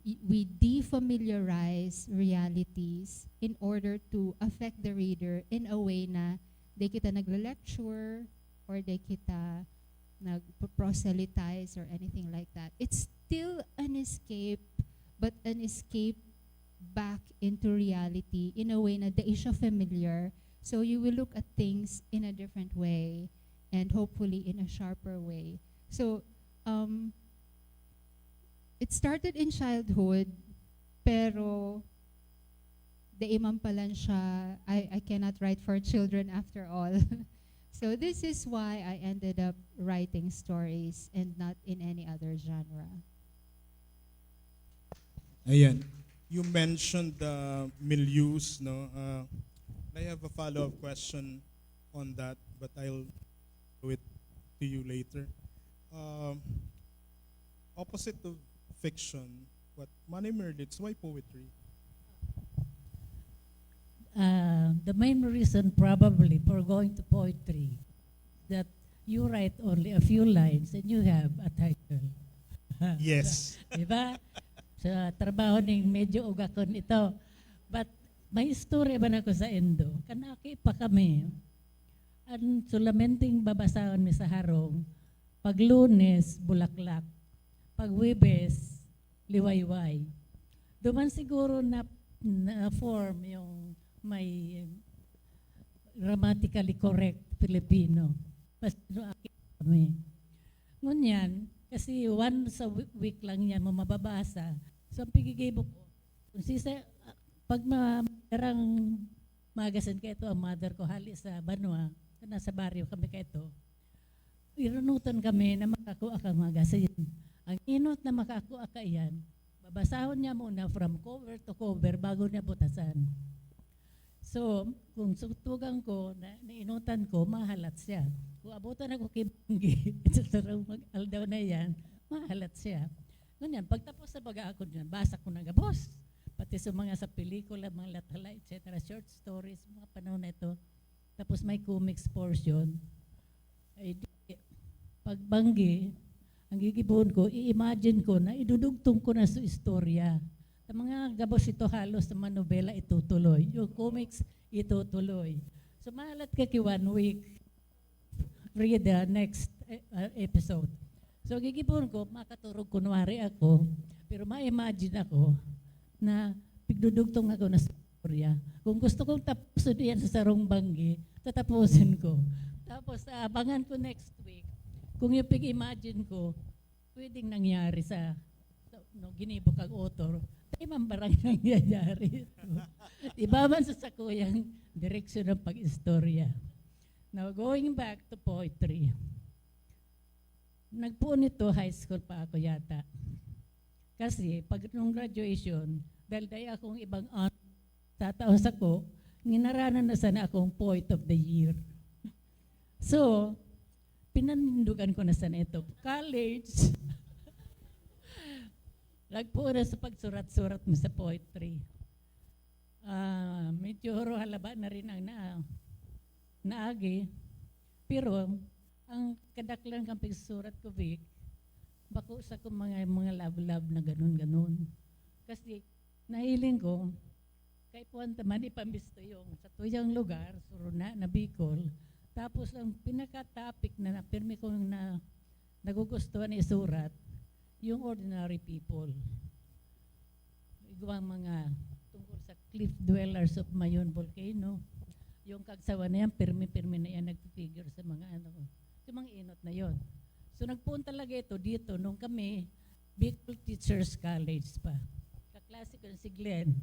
Speaker 8: We defamiliarize realities in order to affect the reader in a way na di kita nagle-lecture or di kita nag-proselytize or anything like that. It's still an escape, but an escape back into reality in a way na di siya familiar. So you will look at things in a different way and hopefully in a sharper way. So, it started in childhood, pero imam palan siya, I cannot write for children after all. So this is why I ended up writing stories and not in any other genre.
Speaker 5: Ayan. You mentioned the milieus, no? I have a follow-up question on that, but I'll do it to you later. Opposite of fiction, what Manny Merlitz, why poetry?
Speaker 9: The main reason probably for going to poetry that you write only a few lines and you have a title.
Speaker 5: Yes.
Speaker 9: Diba? Sa trabaho ning medyo ugakon ito. But may story ba na ko sa Endo? Kanaki pa kami. Ang sulamenting babasahon mi sa harong, pag Lunes, Bulaklak. Pag Webes, Liwayway. Duman siguro na form yung may grammatically correct Filipino. Mas kami. Ngunyan, kasi once a week lang yan mo mababasa. So ang pigigibok ko, kung pag marang magasin ka ito, ang mother ko hali sa Banwa, nasa baryo kami ka ito, irunutan kami na makakuha ka magasin. Ang inot na makakuha ka yan, babasahon niya muna from cover to cover bago niya butasan. So, kung sutugan ko, nainutan ko, mahalat siya. Kung abutan ako kay Banggi, mag-aldaw na yan, mahalat siya. Ganyan, pagtapos sa pag-aakon niya, basa ko na gabos. Pati sa mga sa pelikula, mga lathala, etc., short stories, mga panahon na ito. Tapos may comics portion. Ay, pag Banggi, ang gigibuhon ko, i-imagine ko na idudugtong ko na sa istorya. Sa mga gabos ito halos sa mga nobela itutuloy. Yung comics itutuloy. So mahalat ka ki 1 week, read the next episode. So gigibon ko, makaturog kunwari ako, pero ma-imagine ako na pigdudugtong ako na storya. Kung gusto kong tapusin yan sa Sarong Banggi, tatapusin ko. Tapos abangan ko next week. Kung yung pig-imagine ko, pwedeng nangyari sa no, ginibok ang author, tayo man barang nangyayari. Iba man sa sakuyang direksyon ng pag-istorya. Now, going back to poetry. Nagpuon nito, high school pa ako yata. Kasi pag nung graduation, dahil akong ibang tataos ako, nginaranan na sana akong poet of the year. So, pinanindugan ko na sana ito. College, nagpuon na sa pagsurat-surat mo sa poetry. Medyo halaba na rin ang naagi. Pero, ang kadaklan kang pagsurat ko, Vic, bako sa ko mga love-love na ganun-ganun. Kasi, nahiling ko, kay puwan taman ipambisto yung sa tuyang lugar, Suruna, na Bicol. Tapos, ang pinaka-topic na napirmi ko na nagugustuhan isurat, yung ordinary people. Igawang mga tungkol sa cliff dwellers of Mayon Volcano. Yung kagsawa na yan, pirmi-pirmi na yan nag-figure sa mga sa mga inot na yon. So nagpuon talaga ito dito nung kami, Bicol Teachers College pa. Kaklase ko si Glenn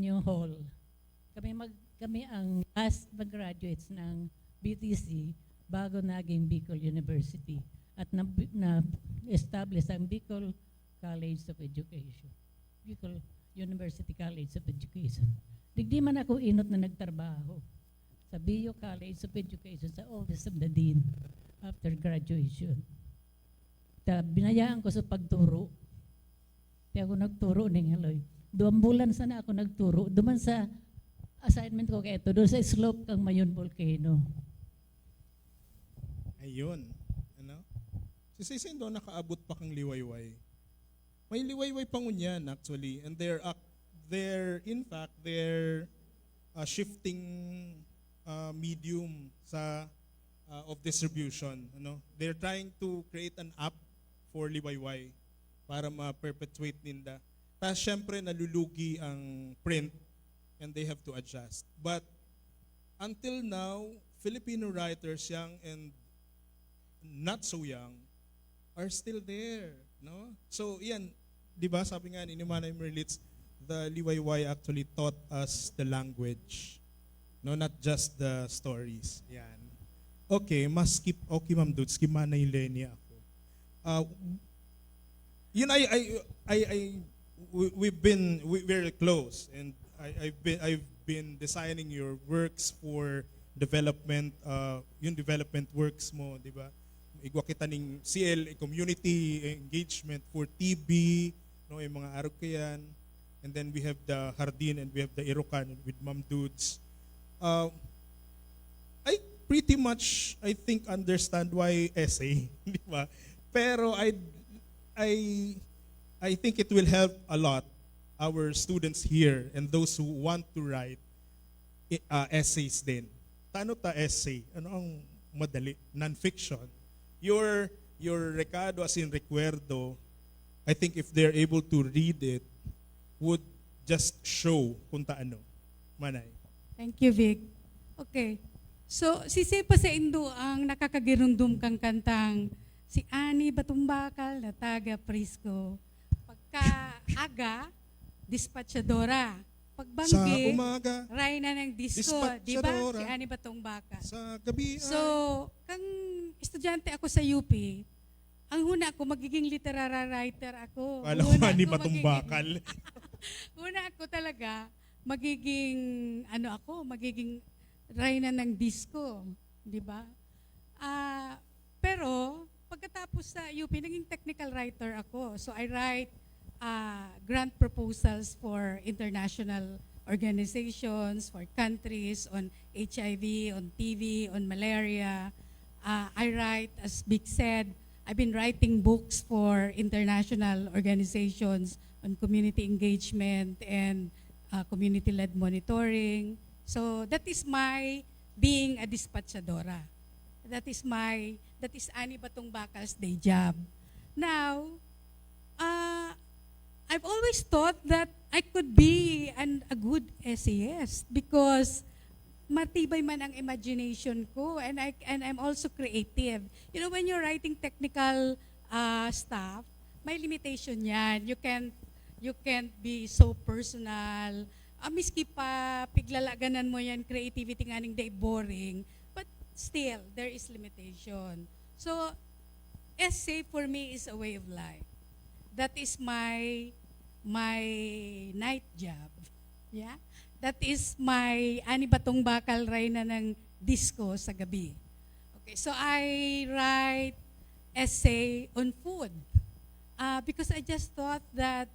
Speaker 9: New Hall. Kami ang last mag-graduates ng BTC bago naging Bicol University at na-establish ang Bicol College of Education. Bicol University College of Education. Digdi man ako inot na nagtrabaho sa BU College of Education sa Office of the Dean after graduation. Binayaan ko sa pagturo. Kaya ako nagturo ng Eloy. 2 bulan sana ako nagturo. Duman sa assignment ko kaya ito, doon sa slope kang Mayon Volcano.
Speaker 5: Ayun. Ano? Si Sisin doon nakaabot pa kang liwayway. May liwayway pa ngunyan actually. And they're in fact, they're shifting medium sa of distribution. Ano? They're trying to create an app for liwayway para ma-perpetuate ninda. Tapos syempre nalulugi ang print and they have to adjust. But until now, Filipino writers, young and not so young, are still there. No? So yan, di ba sabi nga ni Manay Merlitz, the liwayway actually taught us the language. No, not just the stories. Yan. Okay, skip okay Ma'am Dudes, Manay Lenny ako. Yun we're very close and I've been designing your works for development, yung development works mo, di ba? Igwa kita ning CL, community engagement for TB, no, yung mga arog kayan. And then we have the Hardin and we have the Irokan with Ma'am Dudes. I pretty much, I think, understand why essay, di ba? Pero I think it will help a lot our students here and those who want to write essays din. Tano ta essay? Ano ang madali? Non-fiction. Your recado as in recuerdo, I think if they're able to read it, would just show kung taano. Manay.
Speaker 10: Thank you, Vic. Okay. So, si Sepa sa Indo ang nakakagirundum kang kantang si Ani Batumbakal na taga Prisco. Pagka-aga, dispatchadora. Pagbanggi,
Speaker 5: Sa umaga,
Speaker 10: Rayna ng disco. Di ba? Si Ani Batumbakal.
Speaker 5: sa gabi,
Speaker 10: So, kang estudyante ako sa UP, ang huna ako, magiging literary writer ako.
Speaker 5: wala ko Ani Batumbakal.
Speaker 10: Una ako talaga, magiging Rayna ng disco, di ba? Pero pagkatapos sa UP, naging technical writer ako. So I write grant proposals for international organizations, for countries on HIV, on TB, on malaria. I write, as Vic said, I've been writing books for international organizations on community engagement and community-led monitoring. So that is my being a dispatchadora. That is Ani Batumbakal's day job. Now, I've always thought that I could be a good essayist because matibay man ang imagination ko, and I'm also creative. You know, when you're writing technical stuff, may limitation yan. You can't be so personal. Miski pa piglalaganan mo yan, creativity nga ning day boring, but still there is limitation. So essay for me is a way of life. That is my night job. Yeah? That is my ani batong bakal ray na ng disco sa gabi. Okay, so I write essay on food because I just thought that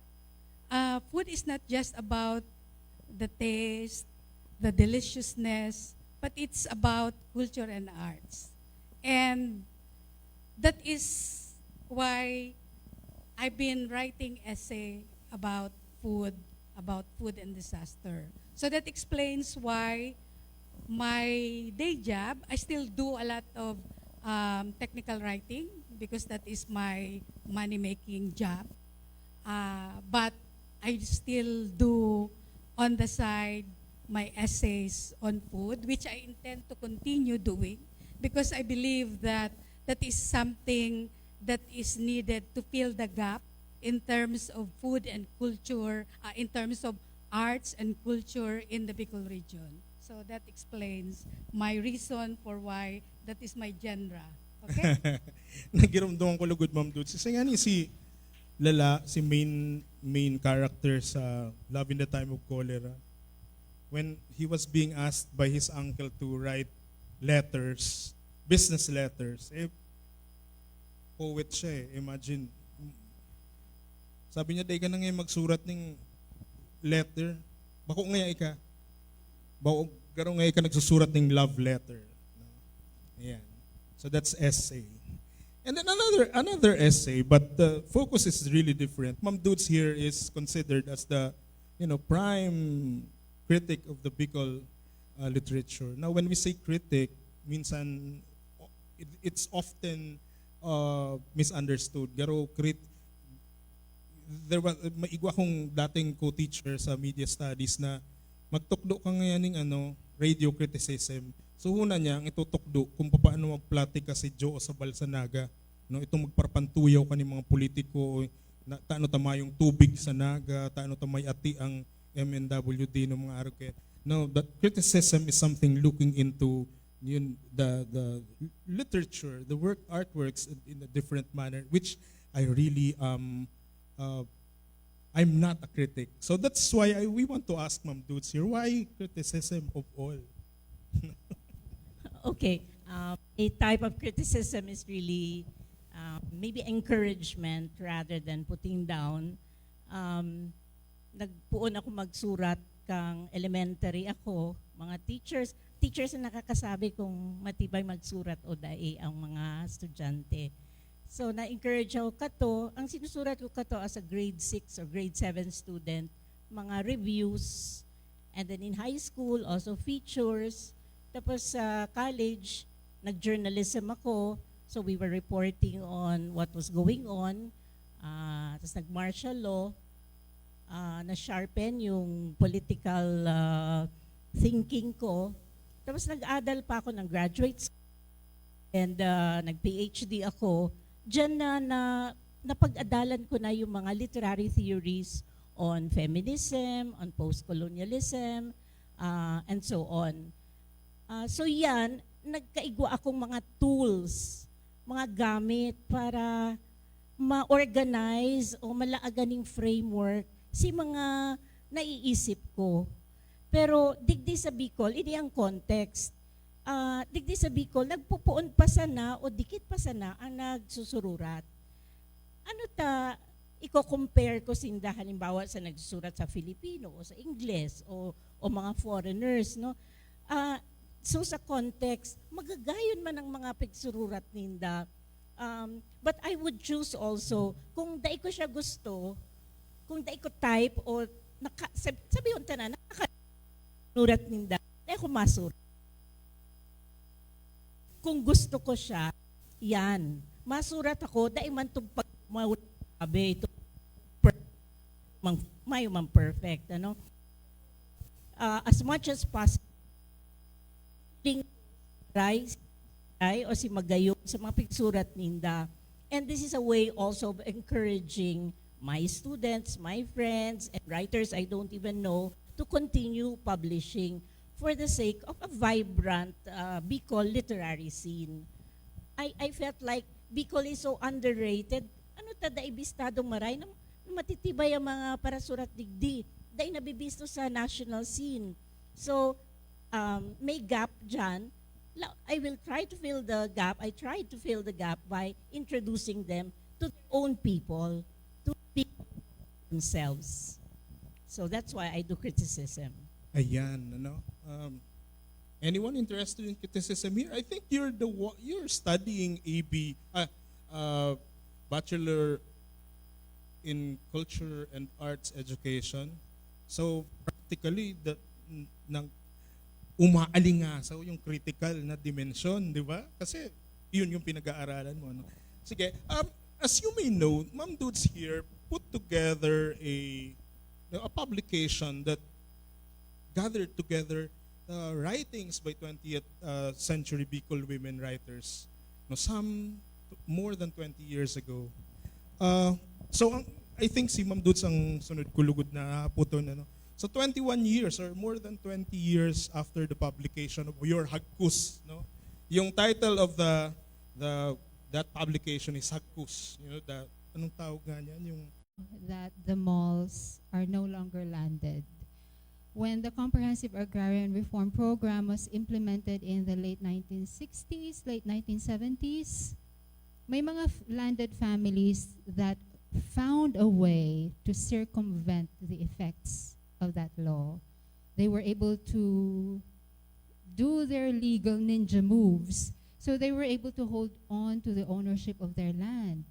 Speaker 10: food is not just about the taste, the deliciousness, but it's about culture and arts. And that is why I've been writing essay about food and disaster. So that explains why my day job, I still do a lot of technical writing because that is my money-making job. But I still do on the side my essays on food, which I intend to continue doing because I believe that that is something that is needed to fill the gap in terms of food and culture, in terms of arts and culture in the Bicol region. So that explains my reason for why that is my genre. Okay?
Speaker 5: Nagiramdaman ko lugod, Ma'am Dudes. Kasi nga ni si Lala, si main character sa Love in the Time of Cholera, when he was being asked by his uncle to write letters, business letters, poet siya eh. Imagine. Sabi niya, day ka na ngayon magsurat ng letter. Bako ngayon ka. Bako garo ngayon ka nagsusurat ng love letter. Ayan. So that's essay. And then another essay, but the focus is really different. Ma'am Dudes here is considered as the prime critic of the Bicol literature. Now, when we say critic, minsan it's often misunderstood. Garo there was maigwa akong dating co-teacher sa media studies na magtukdo ka ngayon ng radio criticism. So una niya ang itutukdo kung paano magplatik ka si Joe sa Balsanaga, itong magparpantuyaw ka ni mga politiko, taano tamayong tubig sa Naga, taano tamay ati ang MNWD ng mga Aroquet. No, that criticism is something looking into the literature, the artworks in a different manner, which I really I'm not a critic. So that's why we want to ask Ma'am Dudes here, why criticism of all?
Speaker 9: Okay, a type of criticism is really maybe encouragement rather than putting down. Nagpuon ako magsurat kang elementary ako, mga teachers na nakakasabi kung matibay magsurat o dai ang mga estudyante. So na-encourage ako kato, ang sinusurat ko kato as a grade 6 or grade 7 student, mga reviews, and then in high school also features. Tapos sa college, nag-journalism ako, so we were reporting on what was going on. Tapos nag-martial law, na-sharpen yung political thinking ko. Tapos nag-adal pa ako ng graduate school and nag-PhD ako. Diyan na napag-adalan ko na yung mga literary theories on feminism, on post-colonialism, and so on. So yan, nagkaigwa akong mga tools, mga gamit para ma-organize o malaaganing framework si mga naiisip ko. Pero digdi sa Bicol, ini ang context. Digdi sa Bicol, nagpupuon pa sana o dikit pa sana ang nagsusururat. Ano i-compare ko sinda halimbawa sa nagsusurat sa Filipino o sa Ingles o mga foreigners, no? So sa context, magagayon man ang mga pagsururat ninda. But I would choose also, kung dai ko siya gusto, kung dai ko type o sabihin ta na, nakasurat ninda, dai ko masurat. Kung gusto ko siya, yan. Masurat ako, dai man itong pagmawabi, mayo man perfect, ano? As much as possible, rise, o si Magayo sa mga pigsurat ninda. And this is a way also of encouraging my students, my friends, and writers I don't even know to continue publishing for the sake of a vibrant Bicol literary scene. I felt like Bicol is so underrated. Ano tada ibistadong maray na matitibay ang mga parasurat digdi. Dahil nabibisto sa national scene. So, may gap dyan. I will try to fill the gap. I tried to fill the gap by introducing them to their own people, to speak themselves. So that's why I do criticism.
Speaker 5: Ayan, ano? Anyone interested in criticism here? I think you're studying Bachelor in Culture and Arts Education. So practically umaalingasaw yung critical na dimension, di ba? Kasi yun yung pinag-aaralan mo. No? Sige, as you may know, Ma'am Dudes here put together a publication that gathered together writings by 20th century Bicol women writers. No, some more than 20 years ago. I think si Ma'am Dudes ang sunod kulugod na puton. Ano? So 21 years or more than 20 years after the publication of your Hagkus, no? Yung title of that publication is Hagkus. You know, anong tawag nga niyan? Yung
Speaker 8: that the malls are no longer landed. When the Comprehensive Agrarian Reform Program was implemented in the late 1960s, late 1970s, may mga landed families that found a way to circumvent the effects of that law. They were able to do their legal ninja moves, so they were able to hold on to the ownership of their land.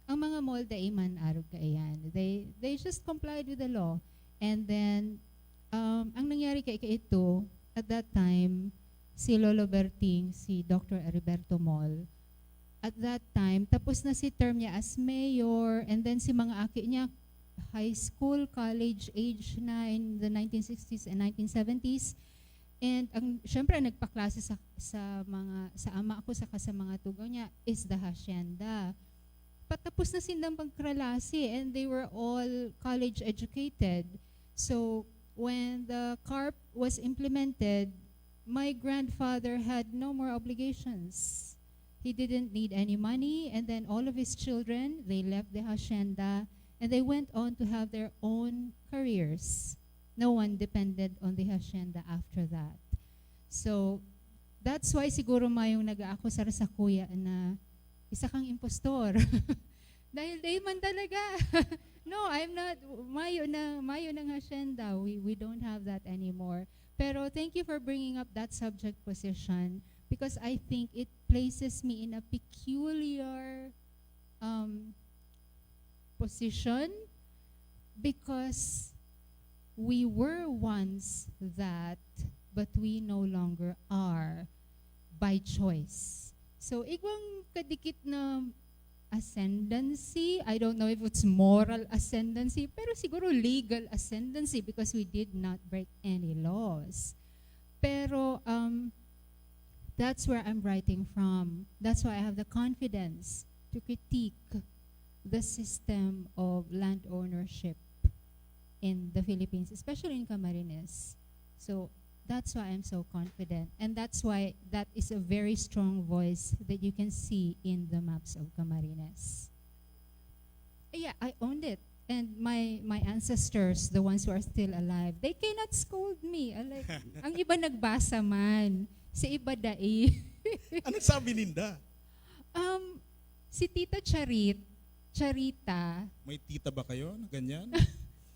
Speaker 8: Ang mga mall daiman arog kaayan, they just complied with the law. And then ang nangyari kay ito at that time, si Lolo Berting, si Dr. Heriberto Moll, at that time tapos na si term niya as mayor, and then si mga aki niya high school, college age na in the 1960s and 1970s. And syempre nagpaklase sa ama ako sa mga tugaw niya is the hacienda. Patapos na silang pagkralase and they were all college educated. So when the CARP was implemented, my grandfather had no more obligations. He didn't need any money, and then all of his children, they left the hacienda and they went on to have their own careers. No one depended on the hacienda after that. So, that's why siguro mayong nag-aakusar sa kuya na isa kang impostor. Dahil man talaga. No, I'm not. Mayo ng hacienda. We don't have that anymore. Pero thank you for bringing up that subject position because I think it places me in a peculiar position because we were once that, but we no longer are by choice. So, igwang kadikit na ascendancy, I don't know if it's moral ascendancy, pero siguro legal ascendancy because we did not break any laws. Pero that's where I'm writing from. That's why I have the confidence to critique the system of land ownership in the Philippines, especially in Camarines. So that's why I'm so confident. And that's why that is a very strong voice that you can see in the maps of Camarines. Yeah, I owned it. And my ancestors, the ones who are still alive, they cannot scold me. Like, ang iba nagbasa man. Si iba dai.
Speaker 5: ano sabi ninda?
Speaker 8: Si Tita Charita.
Speaker 5: May tita ba kayo na ganyan?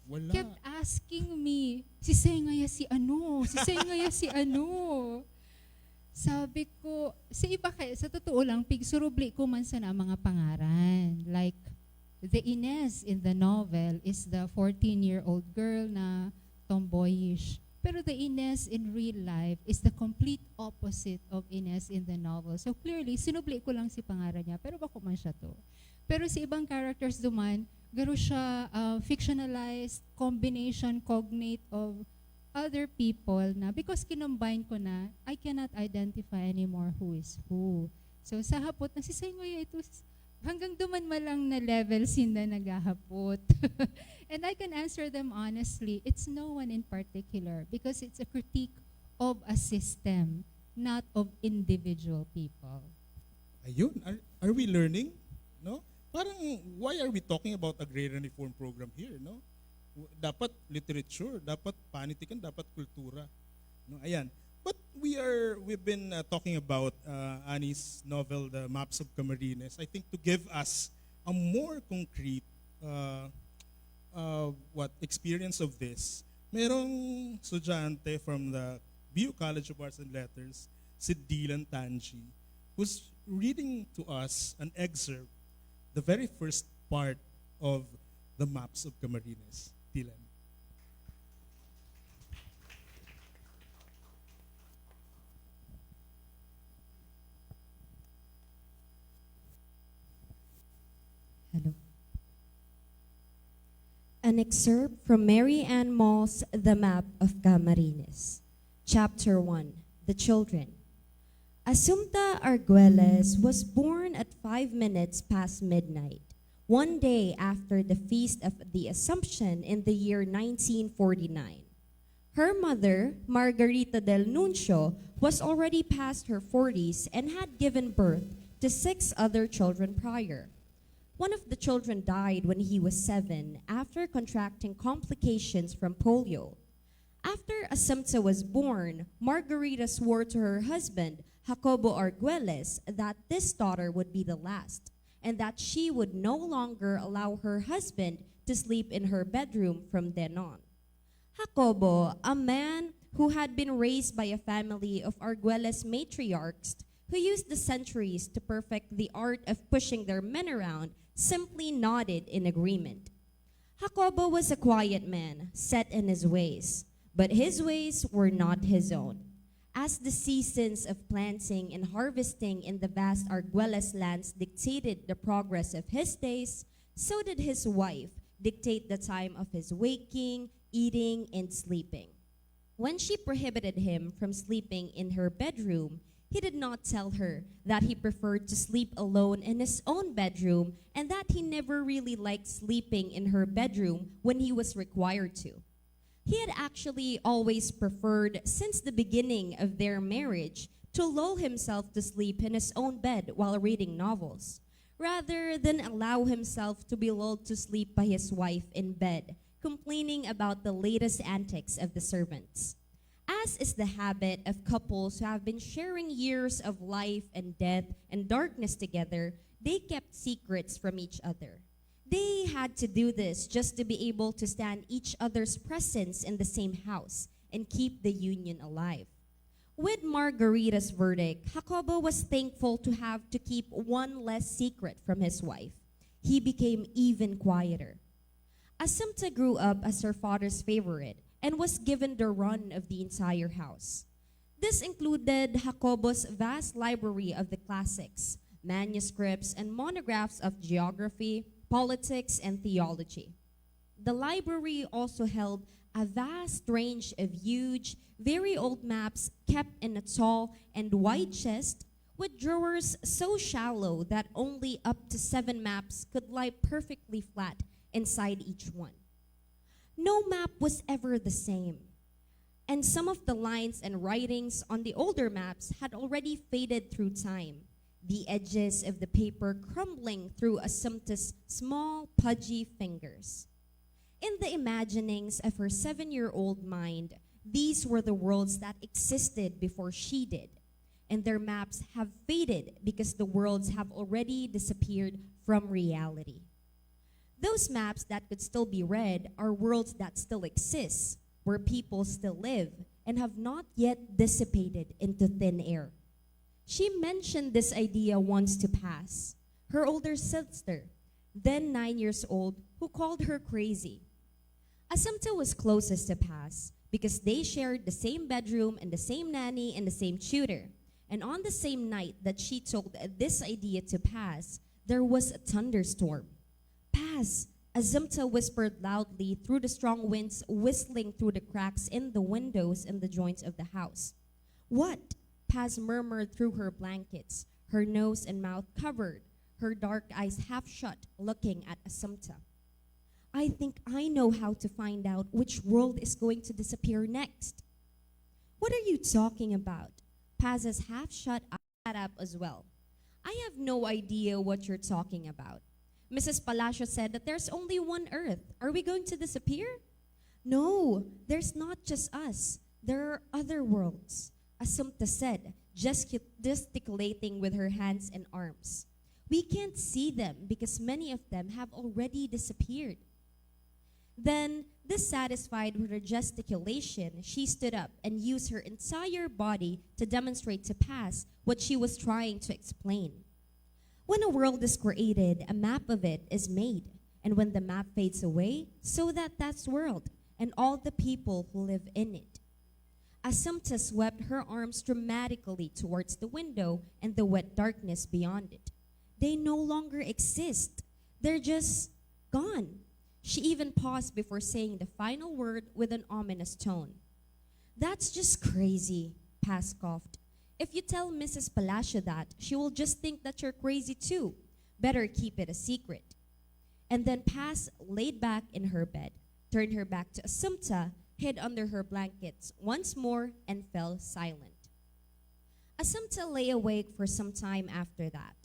Speaker 5: Wala.
Speaker 8: Kept asking me, si Sengaya si ano? Si Sengaya si ano? Sabi ko, sa iba kayo, sa totoo lang, pigsurubli ko man sa na mga pangaran. Like, the Inez in the novel is the 14-year-old girl na tomboyish. Pero the Inez in real life is the complete opposite of Inez in the novel. So clearly, sinubli ko lang si pangaran niya, pero bako man siya to. Pero sa ibang characters duman, garo siya fictionalized combination cognate of other people na because kinombine ko na, I cannot identify anymore who is who. So sa hapot, nasisay mo ito, hanggang duman malang na level sinda naghahapot. And I can answer them honestly, it's no one in particular because it's a critique of a system, not of individual people.
Speaker 5: Ayun, are we learning? No? Parang, why are we talking about agrarian reform program here, no? Dapat literature, dapat panitikan, dapat kultura. No, ayan. But we've been talking about Annie's novel, The Maps of Camarines. I think to give us a more concrete experience of this, merong estudyante from the BU College of Arts and Letters, si Dylan Tanji, who's reading to us an excerpt, the very first part of The Maps of Camarines. Dylan.
Speaker 11: Hello. An excerpt from Mary Ann Moll's The Map of Camarines. Chapter 1, The Children. Assumpta Arguelles was born at 5 minutes past midnight, one day after the Feast of the Assumption in the year 1949. Her mother, Margarita del Nuncio, was already past her 40s and had given birth to 6 other children prior. One of the children died when he was 7 after contracting complications from polio. After Assumpta was born, Margarita swore to her husband, Jacobo Arguelles, that this daughter would be the last, and that she would no longer allow her husband to sleep in her bedroom from then on. Jacobo, a man who had been raised by a family of Arguelles matriarchs who used the centuries to perfect the art of pushing their men around, simply nodded in agreement. Jacobo was a quiet man, set in his ways, but his ways were not his own. As the seasons of planting and harvesting in the vast Arguelles lands dictated the progress of his days, so did his wife dictate the time of his waking, eating, and sleeping. When she prohibited him from sleeping in her bedroom, he did not tell her that he preferred to sleep alone in his own bedroom and that he never really liked sleeping in her bedroom when he was required to. He had actually always preferred, since the beginning of their marriage, to lull himself to sleep in his own bed while reading novels, rather than allow himself to be lulled to sleep by his wife in bed, complaining about the latest antics of the servants. As is the habit of couples who have been sharing years of life and death and darkness together, they kept secrets from each other. They had to do this just to be able to stand each other's presence in the same house and keep the union alive. With Margarita's verdict, Jacobo was thankful to have to keep one less secret from his wife. He became even quieter. Assumpta grew up as her father's favorite and was given the run of the entire house. This included Jacobo's vast library of the classics, manuscripts, and monographs of geography, politics, and theology. The library also held a vast range of huge, very old maps kept in a tall and wide chest with drawers so shallow that only up to 7 maps could lie perfectly flat inside each one. No map was ever the same, and some of the lines and writings on the older maps had already faded through time, the edges of the paper crumbling through Assumpta's small, pudgy fingers. In the imaginings of her 7-year-old mind, these were the worlds that existed before she did, and their maps have faded because the worlds have already disappeared from reality. Those maps that could still be read are worlds that still exist, where people still live, and have not yet dissipated into thin air. She mentioned this idea once to Paz, her older sister, then 9 years old, who called her crazy. Assumpta was closest to Paz because they shared the same bedroom and the same nanny and the same tutor. And on the same night that she told this idea to Paz, there was a thunderstorm. Paz, Azumta whispered loudly through the strong winds whistling through the cracks in the windows and the joints of the house. What? Paz murmured through her blankets, her nose and mouth covered, her dark eyes half shut, looking at Assumpta. I think I know how to find out which world is going to disappear next. What are you talking about? Paz's half shut eye sat up as well. I have no idea what you're talking about. Mrs. Palacio said that there's only one Earth. Are we going to disappear? No, there's not just us. There are other worlds, Assumpta said, gesticulating with her hands and arms. We can't see them because many of them have already disappeared. Then, dissatisfied with her gesticulation, she stood up and used her entire body to demonstrate to Paz what she was trying to explain. When a world is created, a map of it is made. And when the map fades away, so that's world and all the people who live in it. Assumpta swept her arms dramatically towards the window and the wet darkness beyond it. They no longer exist. They're just gone. She even paused before saying the final word with an ominous tone. That's just crazy, Paz coughed. If you tell Mrs. Palacio that, she will just think that you're crazy too. Better keep it a secret. And then Paz laid back in her bed, turned her back to Assumpta, hid under her blankets once more, and fell silent. Assumpta lay awake for some time after that,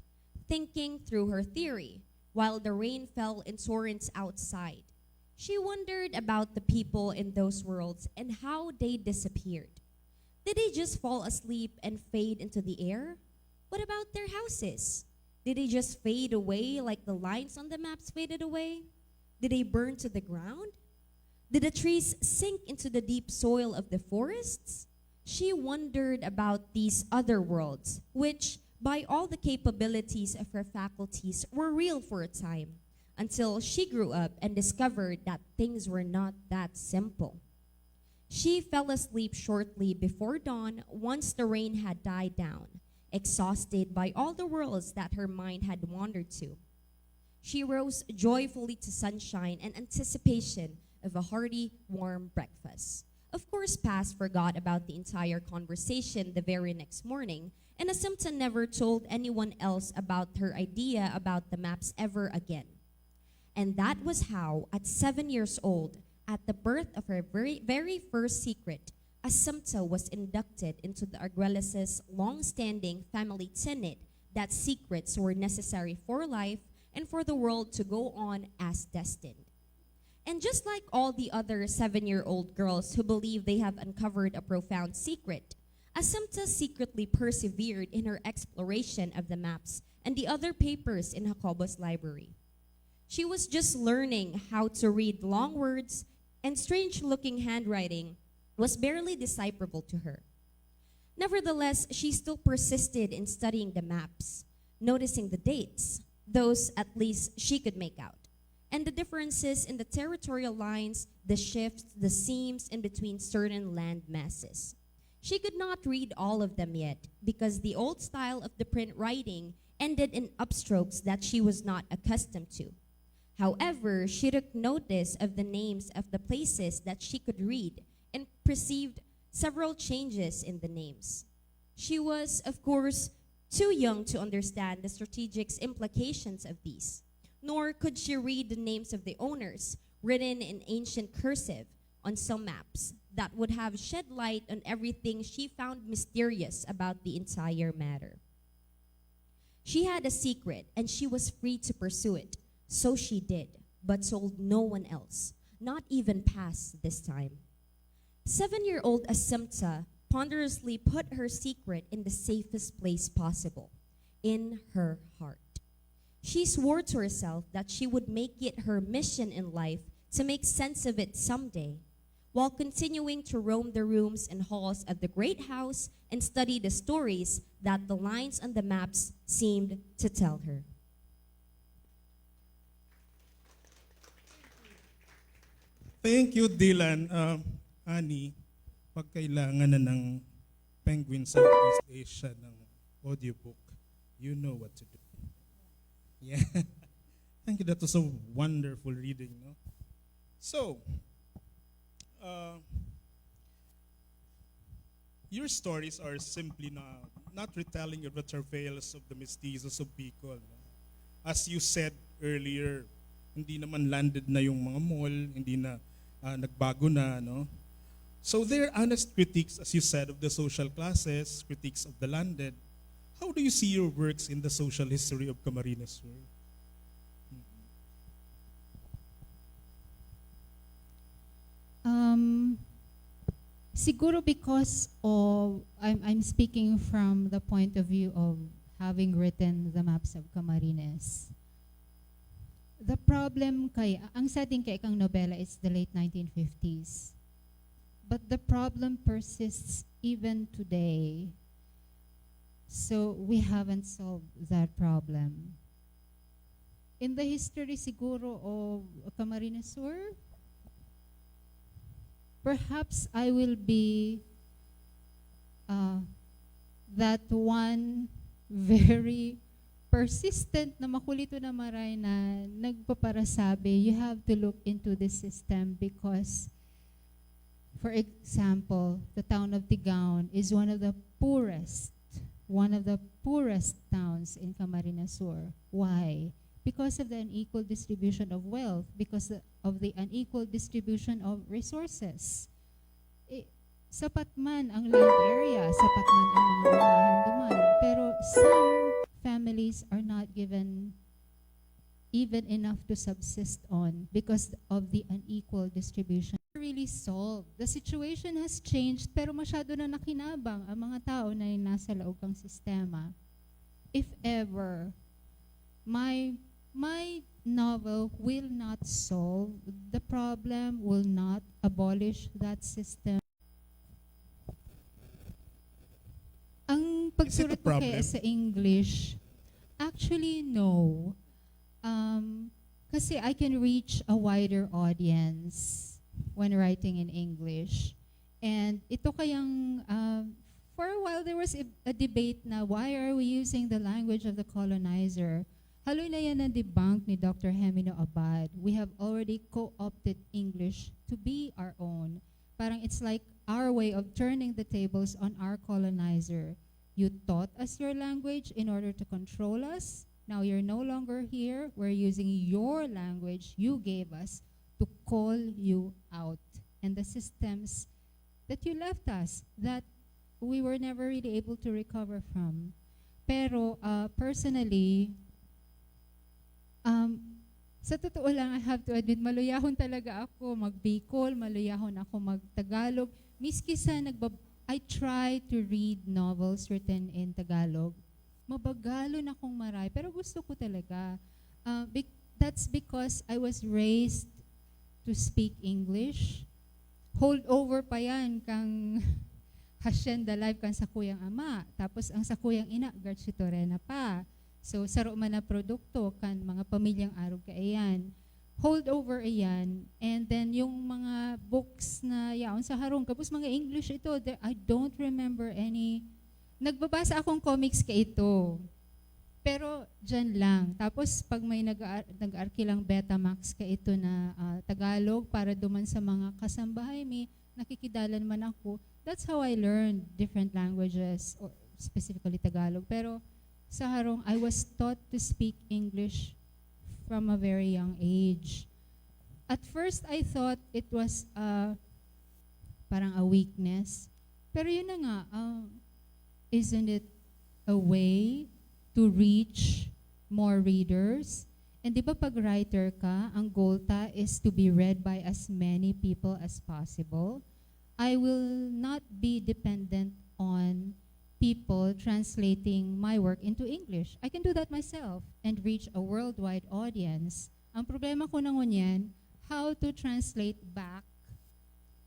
Speaker 11: thinking through her theory, while the rain fell in torrents outside. She wondered about the people in those worlds and how they disappeared. Did they just fall asleep and fade into the air? What about their houses? Did they just fade away like the lines on the maps faded away? Did they burn to the ground? Did the trees sink into the deep soil of the forests? She wondered about these other worlds, which, by all the capabilities of her faculties, were real for a time, until she grew up and discovered that things were not that simple. She fell asleep shortly before dawn once the rain had died down, exhausted by all the worlds that her mind had wandered to. She rose joyfully to sunshine and anticipation of a hearty, warm breakfast. Of course, Paz forgot about the entire conversation the very next morning, and Assumpta never told anyone else about her idea about the maps ever again. And that was how, at 7 years old, at the birth of her very first secret, Assumpta was inducted into the Arguelles' long-standing family tenet that secrets were necessary for life and for the world to go on as destined. And just like all the other 7-year-old girls who believe they have uncovered a profound secret, Assumpta secretly persevered in her exploration of the maps and the other papers in Jacobo's library. She was just learning how to read long words, and strange-looking handwriting was barely decipherable to her. Nevertheless, she still persisted in studying the maps, noticing the dates, those at least she could make out, and the differences in the territorial lines, the shifts, the seams in between certain land masses. She could not read all of them yet because the old style of the print writing ended in upstrokes that she was not accustomed to. However, she took notice of the names of the places that she could read and perceived several changes in the names. She was, of course, too young to understand the strategic implications of these, nor could she read the names of the owners, written in ancient cursive, on some maps that would have shed light on everything she found mysterious about the entire matter. She had a secret, and she was free to pursue it. So she did, but told no one else, not even Paz this time. 7-year-old Assumpta ponderously put her secret in the safest place possible, in her heart. She swore to herself that she would make it her mission in life to make sense of it someday, while continuing to roam the rooms and halls of the great house and study the stories that the lines on the maps seemed to tell her.
Speaker 5: Thank you, Dylan. Annie, pag kailangan na ng Penguin Southeast Asia ng audiobook, you know what to do. Yeah. Thank you. That was a wonderful reading. No? So, your stories are simply not retelling of the travails of the mestizos of Bicol. No? As you said earlier, hindi naman landed na yung mga mall, hindi na nagbago na, no? So they're honest critiques, as you said, of the social classes, critiques of the landed. How do you see your works in the social history of Camarines Sur?
Speaker 8: Siguro because of, I'm speaking from the point of view of having written the maps of Camarines. The problem kay, ang setting kay ikang nobela is the late 1950s. But the problem persists even today. So we haven't solved that problem. In the history siguro of Camarines Sur, perhaps I will be that one very persistent na makulito na maray na nagpaparasabi, you have to look into this system because, for example, the town of Tigaon is one of the poorest towns in Camarines Sur. Why? Because of the unequal distribution of wealth, because of the unequal distribution of resources. Sapat man ang land area, sapat man ang mga unahan duman, pero some families are not given even enough to subsist on because of the unequal distribution. Really solved. The situation has changed, pero masyado na nakinabang ang mga tao na nasa loob ng sistema. If ever, my novel will not solve the problem, will not abolish that system. Ang pagsulat ko kaya sa English, actually no. Kasi I can reach a wider audience when writing in English. And ito kayang, for a while there was a debate na why are we using the language of the colonizer? Haloy na yan na debunk ni Dr. Hemino Abad. We have already co-opted English to be our own. Parang it's like our way of turning the tables on our colonizer. You taught us your language in order to control us. Now you're no longer here. We're using your language you gave us to call you out. And the systems that you left us, that we were never really able to recover from. Pero personally, sa totoo lang, I have to admit, maluyahon talaga ako mag-Bicol, maluyahon ako mag-Tagalog. Miski sa I try to read novels written in Tagalog. Mabagalon akong maray, pero gusto ko talaga. That's because I was raised to speak English. Hold over pa yan kang hasyenda live kang sa kuyang ama. Tapos ang sa kuyang ina, Garchitorena pa. So, saro man na produkto kan mga pamilyang arog ka ayan. Hold over ayan. And then, yung mga books na yaon sa harong, kapos mga English ito, I don't remember any. Nagbabasa akong comics ka ito. Pero, dyan lang. Tapos, pag may nag-arkilang Betamax ka ito na Tagalog, para duman sa mga kasambahay, may nakikidalan man ako. That's how I learned different languages, or specifically Tagalog. Pero, sa harong, I was taught to speak English from a very young age. At first, I thought it was parang a weakness. Pero yun na nga, isn't it a way to reach more readers? And di ba pag writer ka, ang goal ta is to be read by as many people as possible. I will not be dependent on people translating my work into English. I can do that myself and reach a worldwide audience. Ang problema ko na ngunyan, how to translate back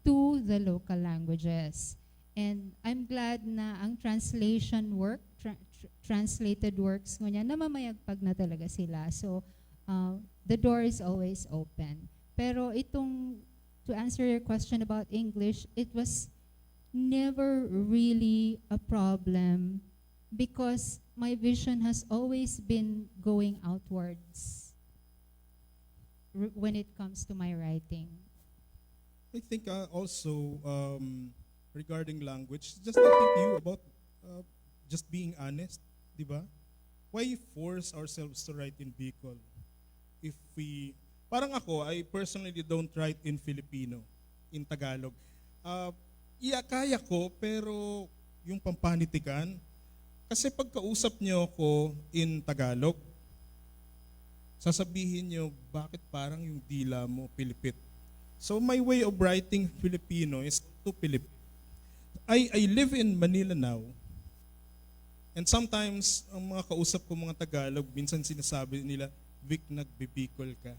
Speaker 8: to the local languages. And I'm glad na ang translation work, translated works ngunyan, namamayagpag na talaga sila. So, the door is always open. Pero itong, to answer your question about English, it was never really a problem because my vision has always been going outwards when it comes to my writing.
Speaker 5: I think also regarding language, just like you about just being honest, di ba? Why force ourselves to write in Bicol? If we, parang ako, I personally don't write in Filipino, in Tagalog. Yeah, kaya ko, pero yung pampanitikan, kasi pagkausap nyo ako in Tagalog, sasabihin nyo, bakit parang yung dila mo Pilipit? So my way of writing Filipino is to Pilipit. I live in Manila now, and sometimes ang mga kausap ko mga Tagalog, minsan sinasabi nila, Vic, nagbibicol ka.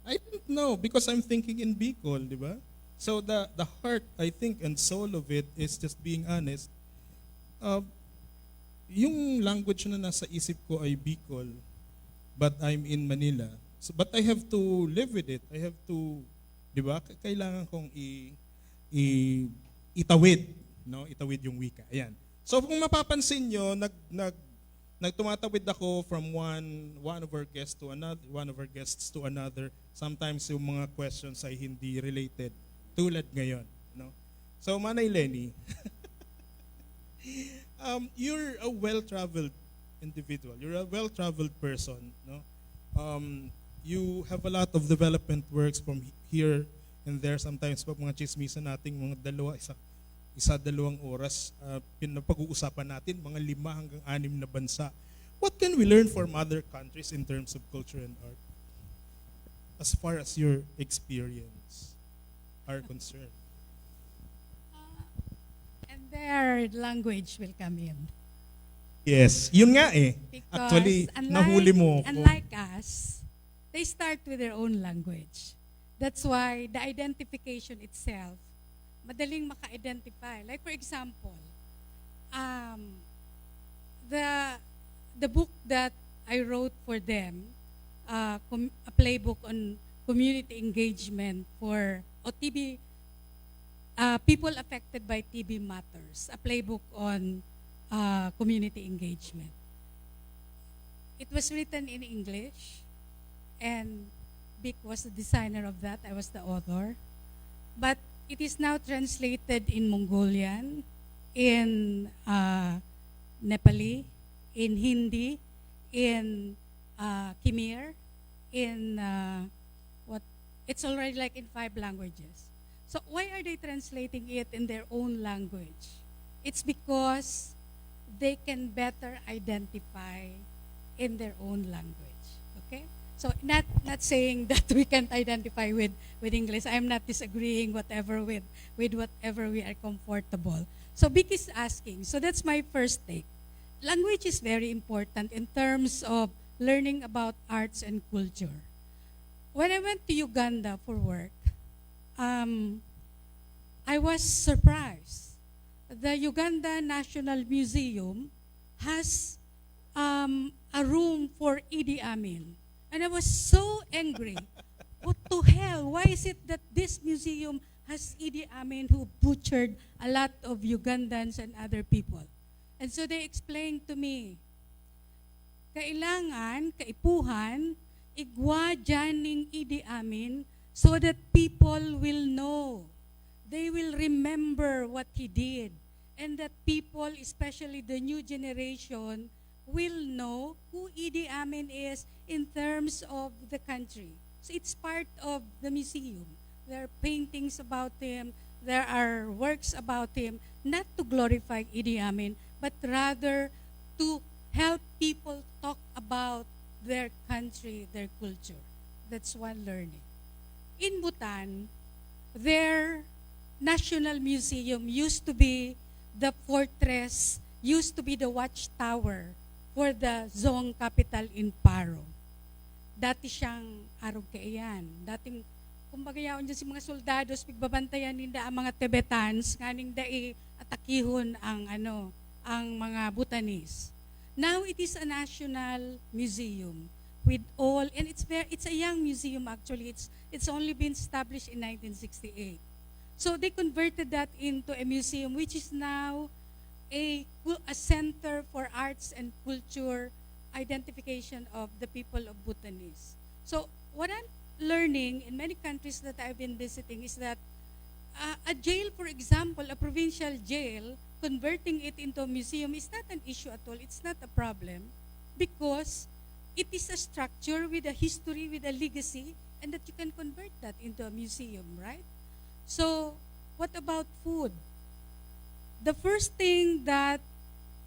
Speaker 5: I don't know, because I'm thinking in Bicol, di ba? So the heart, I think, and soul of it is just being honest. Yung language na nasa isip ko ay Bicol, but I'm in Manila. So, but I have to live with it. I have to, di ba? Kailangan kong itawid, no? Itawid yung wika. Ayan. So kung mapapansin nyo, nagtumatawid ako from one of our guests to another. Sometimes yung mga questions ay hindi related, tulad ngayon, no? So Manay Lenny, you're a well-traveled individual. You're a well-traveled person, no? You have a lot of development works from here and there. Sometimes pag mga chismisan nating mga dalawang oras, pinapag-uusapan natin mga 5 hanggang 6 na bansa. What can we learn from other countries in terms of culture and art, as far as your experience are concerned?
Speaker 10: And their language will come in.
Speaker 5: Yes, yun nga eh.
Speaker 10: Because
Speaker 5: Actually, nahuli mo ako.
Speaker 10: unlike us, they start with their own language. That's why the identification itself, madaling maka-identify. Like for example, the book that I wrote for them, a playbook on community engagement for TB, people affected by TB Matters, a playbook on community engagement. It was written in English, and Vic was the designer of that. I was the author. But it is now translated in Mongolian, in Nepali, in Hindi, in Khmer, in it's already like in 5 languages. So why are they translating it in their own language? It's because they can better identify in their own language. Okay? So not saying that we can't identify with English. I'm not disagreeing with whatever we are comfortable. So Vic is asking, so that's my first take. Language is very important in terms of learning about arts and culture. When I went to Uganda for work, I was surprised. The Uganda National Museum has a room for Idi Amin. And I was so angry. What the hell? Why is it that this museum has Idi Amin, who butchered a lot of Ugandans and other people? And so they explained to me, kailangan, kaipuhan, igwa dyaning Idi Amin so that people will know. They will remember what he did. And that people, especially the new generation, will know who Idi Amin is in terms of the country. So it's part of the museum. There are paintings about him, there are works about him, not to glorify Idi Amin, but rather to help people talk about their country, their culture. That's one learning. In Bhutan, their National Museum used to be the fortress, used to be the watchtower for the Zong capital in Paro. Dati siyang arog-kaiyan. Dating, kumbaga yaon dyan si mga soldados, pigbabantayan ninda ang mga Tibetans, nganing dai atakihon ang mga Bhutanese. Now it is a national museum with all, and it's a young museum actually. It's only been established in 1968. So they converted that into a museum which is now a center for arts and culture identification of the people of Bhutanese. So what I'm learning in many countries that I've been visiting is that a jail, for example, a provincial jail, converting it into a museum is not an issue at all. It's not a problem because it is a structure with a history, with a legacy, and that you can convert that into a museum, right? So what about food? The first thing that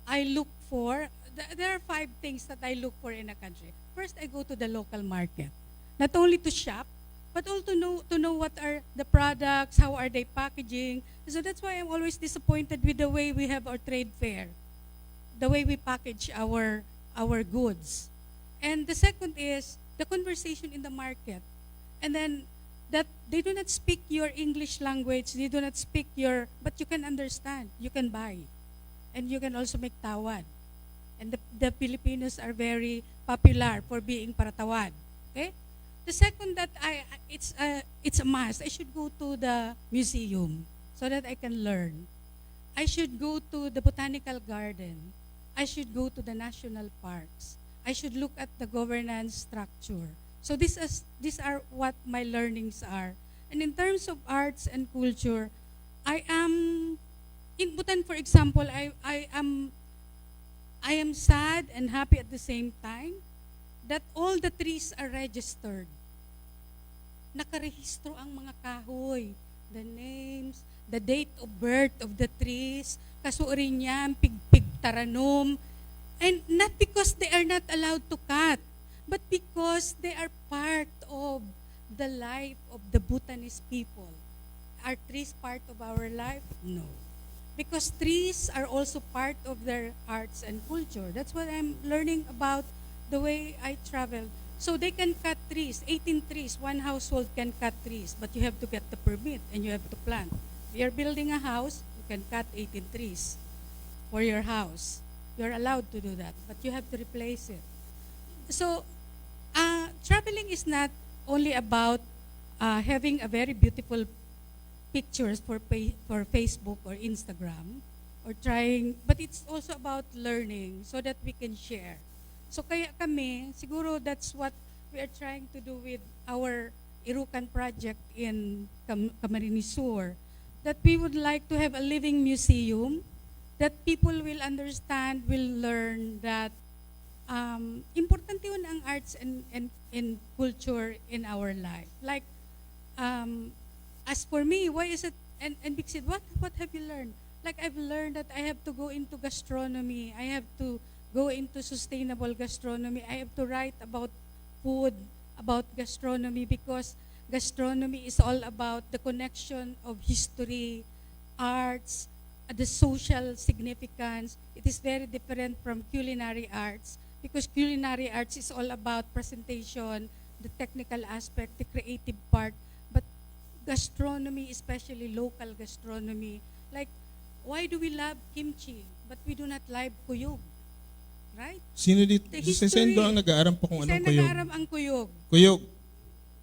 Speaker 10: I look for, there are 5 things that I look for in a country. First, I go to the local market, not only to shop, but also to know what are the products, how are they packaging. So that's why I'm always disappointed with the way we have our trade fair, the way we package our goods. And the second is the conversation in the market. And then that they do not speak your English language, they do not speak but you can understand, you can buy. And you can also make tawad. And the Filipinos are very popular for being paratawad. Okay? The second that it's a must. I should go to the museum so that I can learn. I should go to the botanical garden. I should go to the national parks. I should look at the governance structure. So these are what my learnings are. And in terms of arts and culture, I am in Bhutan, for example. I am sad and happy at the same time that all the trees are registered. Nakarehistro ang mga kahoy, the names, the date of birth of the trees, kasuori niya, pigpig taranom, and not because they are not allowed to cut, but because they are part of the life of the Bhutanese people. Are trees part of our life? No. Because trees are also part of their arts and culture. That's what I'm learning about the way I travel. So they can cut trees, 18 trees. One household can cut trees, but you have to get the permit and you have to plant. If you're building a house, you can cut 18 trees for your house. You're allowed to do that, but you have to replace it. So traveling is not only about having a very beautiful pictures for Facebook or Instagram, or trying, but it's also about learning so that we can share. So kaya kami, siguro that's what we are trying to do with our Irukan project in Camarines Sur, that we would like to have a living museum that people will understand, will learn that importante yun ang arts and culture in our life. Like, as for me, why is it, and Big Sid, what have you learned? Like, I've learned that I have to go into gastronomy. I have to go into sustainable gastronomy. I have to write about food, about gastronomy, because gastronomy is all about the connection of history, arts, the social significance. It is very different from culinary arts, because culinary arts is all about presentation, the technical aspect, the creative part. But gastronomy, especially local gastronomy, like, why do we love kimchi but we do not love kuyog? Right?
Speaker 5: Sino dito?
Speaker 10: The
Speaker 5: Si
Speaker 10: history.
Speaker 5: Sendo ang nag-aaram po kung anong kuyog.
Speaker 10: nag-aaram ang kuyog.
Speaker 5: Kuyog.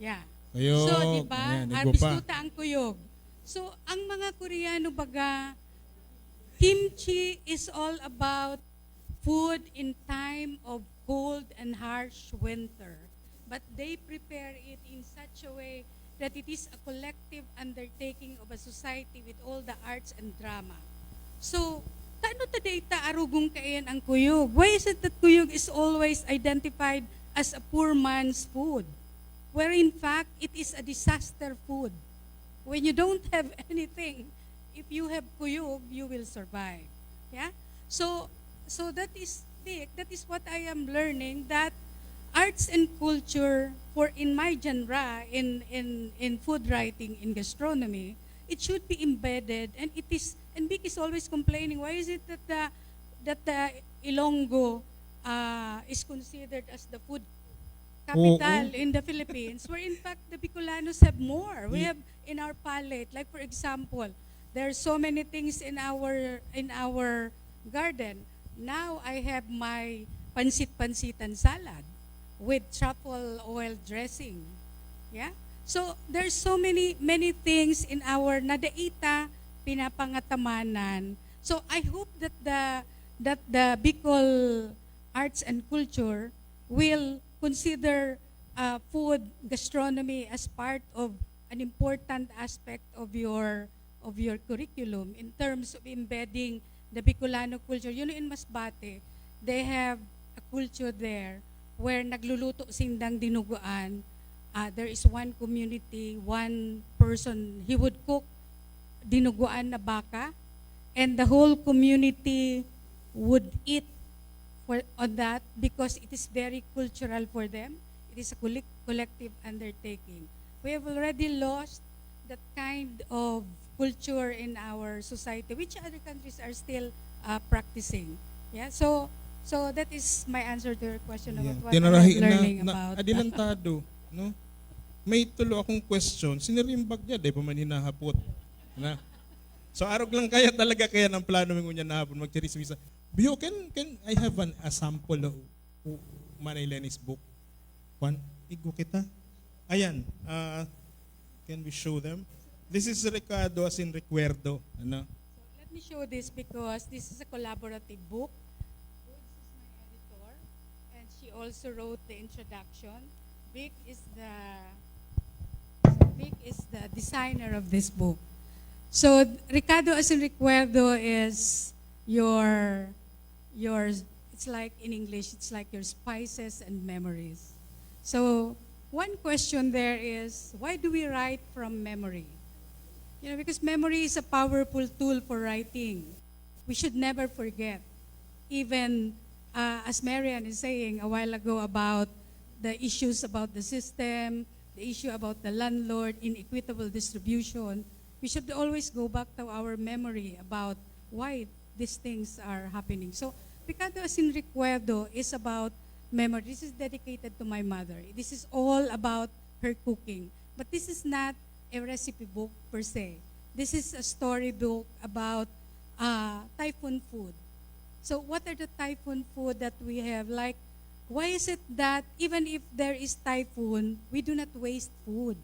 Speaker 10: Yeah.
Speaker 5: Kuyog.
Speaker 10: So, di ba?
Speaker 5: Ayan, igo pa.
Speaker 10: Arbiskuta ang kuyog. So, ang mga Koreano baga, kimchi is all about food in time of cold and harsh winter. But they prepare it in such a way that it is a collective undertaking of a society with all the arts and drama. So, taano ta data arugong kayan ang kuyog? Why is it that kuyog is always identified as a poor man's food? Where in fact, it is a disaster food. When you don't have anything, if you have kuyog, you will survive. Yeah? So that is big. That is what I am learning, that arts and culture for in my genre, in food writing, in gastronomy, it should be embedded, and it is, and Vic is always complaining, why is it that the Ilonggo is considered as the food capital in the Philippines, where in fact the Bicolanos have more. We have in our palate, like for example, there are so many things in our garden. Now I have my pansit-pansitan salad with truffle oil dressing. Yeah? So there's so many things in our nadaita pinapangatamanan So I hope that the Bicol Arts and Culture will consider food gastronomy as part of an important aspect of your curriculum in terms of embedding the Bicolano culture. You know, in Masbate, they have a culture there where nagluluto sindang dinuguan. There is one community, one person, he would cook dinuguan na baka, and the whole community would eat on that because it is very cultural for them. It is a collective undertaking. We have already lost that kind of culture in our society, which other countries are still practicing. Yeah, so that is my answer to your question about what I'm learning about.
Speaker 5: Adilantado, no? May tulo akong question. Sinirimbag niya, di pa man hinahapot. Na? So arog lang kaya talaga kaya ng plano mo niya nahapon magchirismisa. Bio, can I have a sample of Manay Lenny's book? Juan, igo kita. Ayan, can we show them? This is Ricardo as in Recuerdo. Ano?
Speaker 10: So let me show this because this is a collaborative book. Woods is my editor, and she also wrote the introduction. Vic is the designer of this book. So Ricardo as in Recuerdo is your it's like in English, it's like your spices and memories. So one question there is, why do we write from memory? You know, because memory is a powerful tool for writing. We should never forget. Even as Marian is saying a while ago about the issues about the system, the issue about the landlord, inequitable distribution, we should always go back to our memory about why these things are happening. So, Picado as in Recuerdo is about memory. This is dedicated to my mother. This is all about her cooking. But this is not a recipe book per se. This is a story book about typhoon food. So what are the typhoon food that we have? Like, why is it that even if there is typhoon, we do not waste food?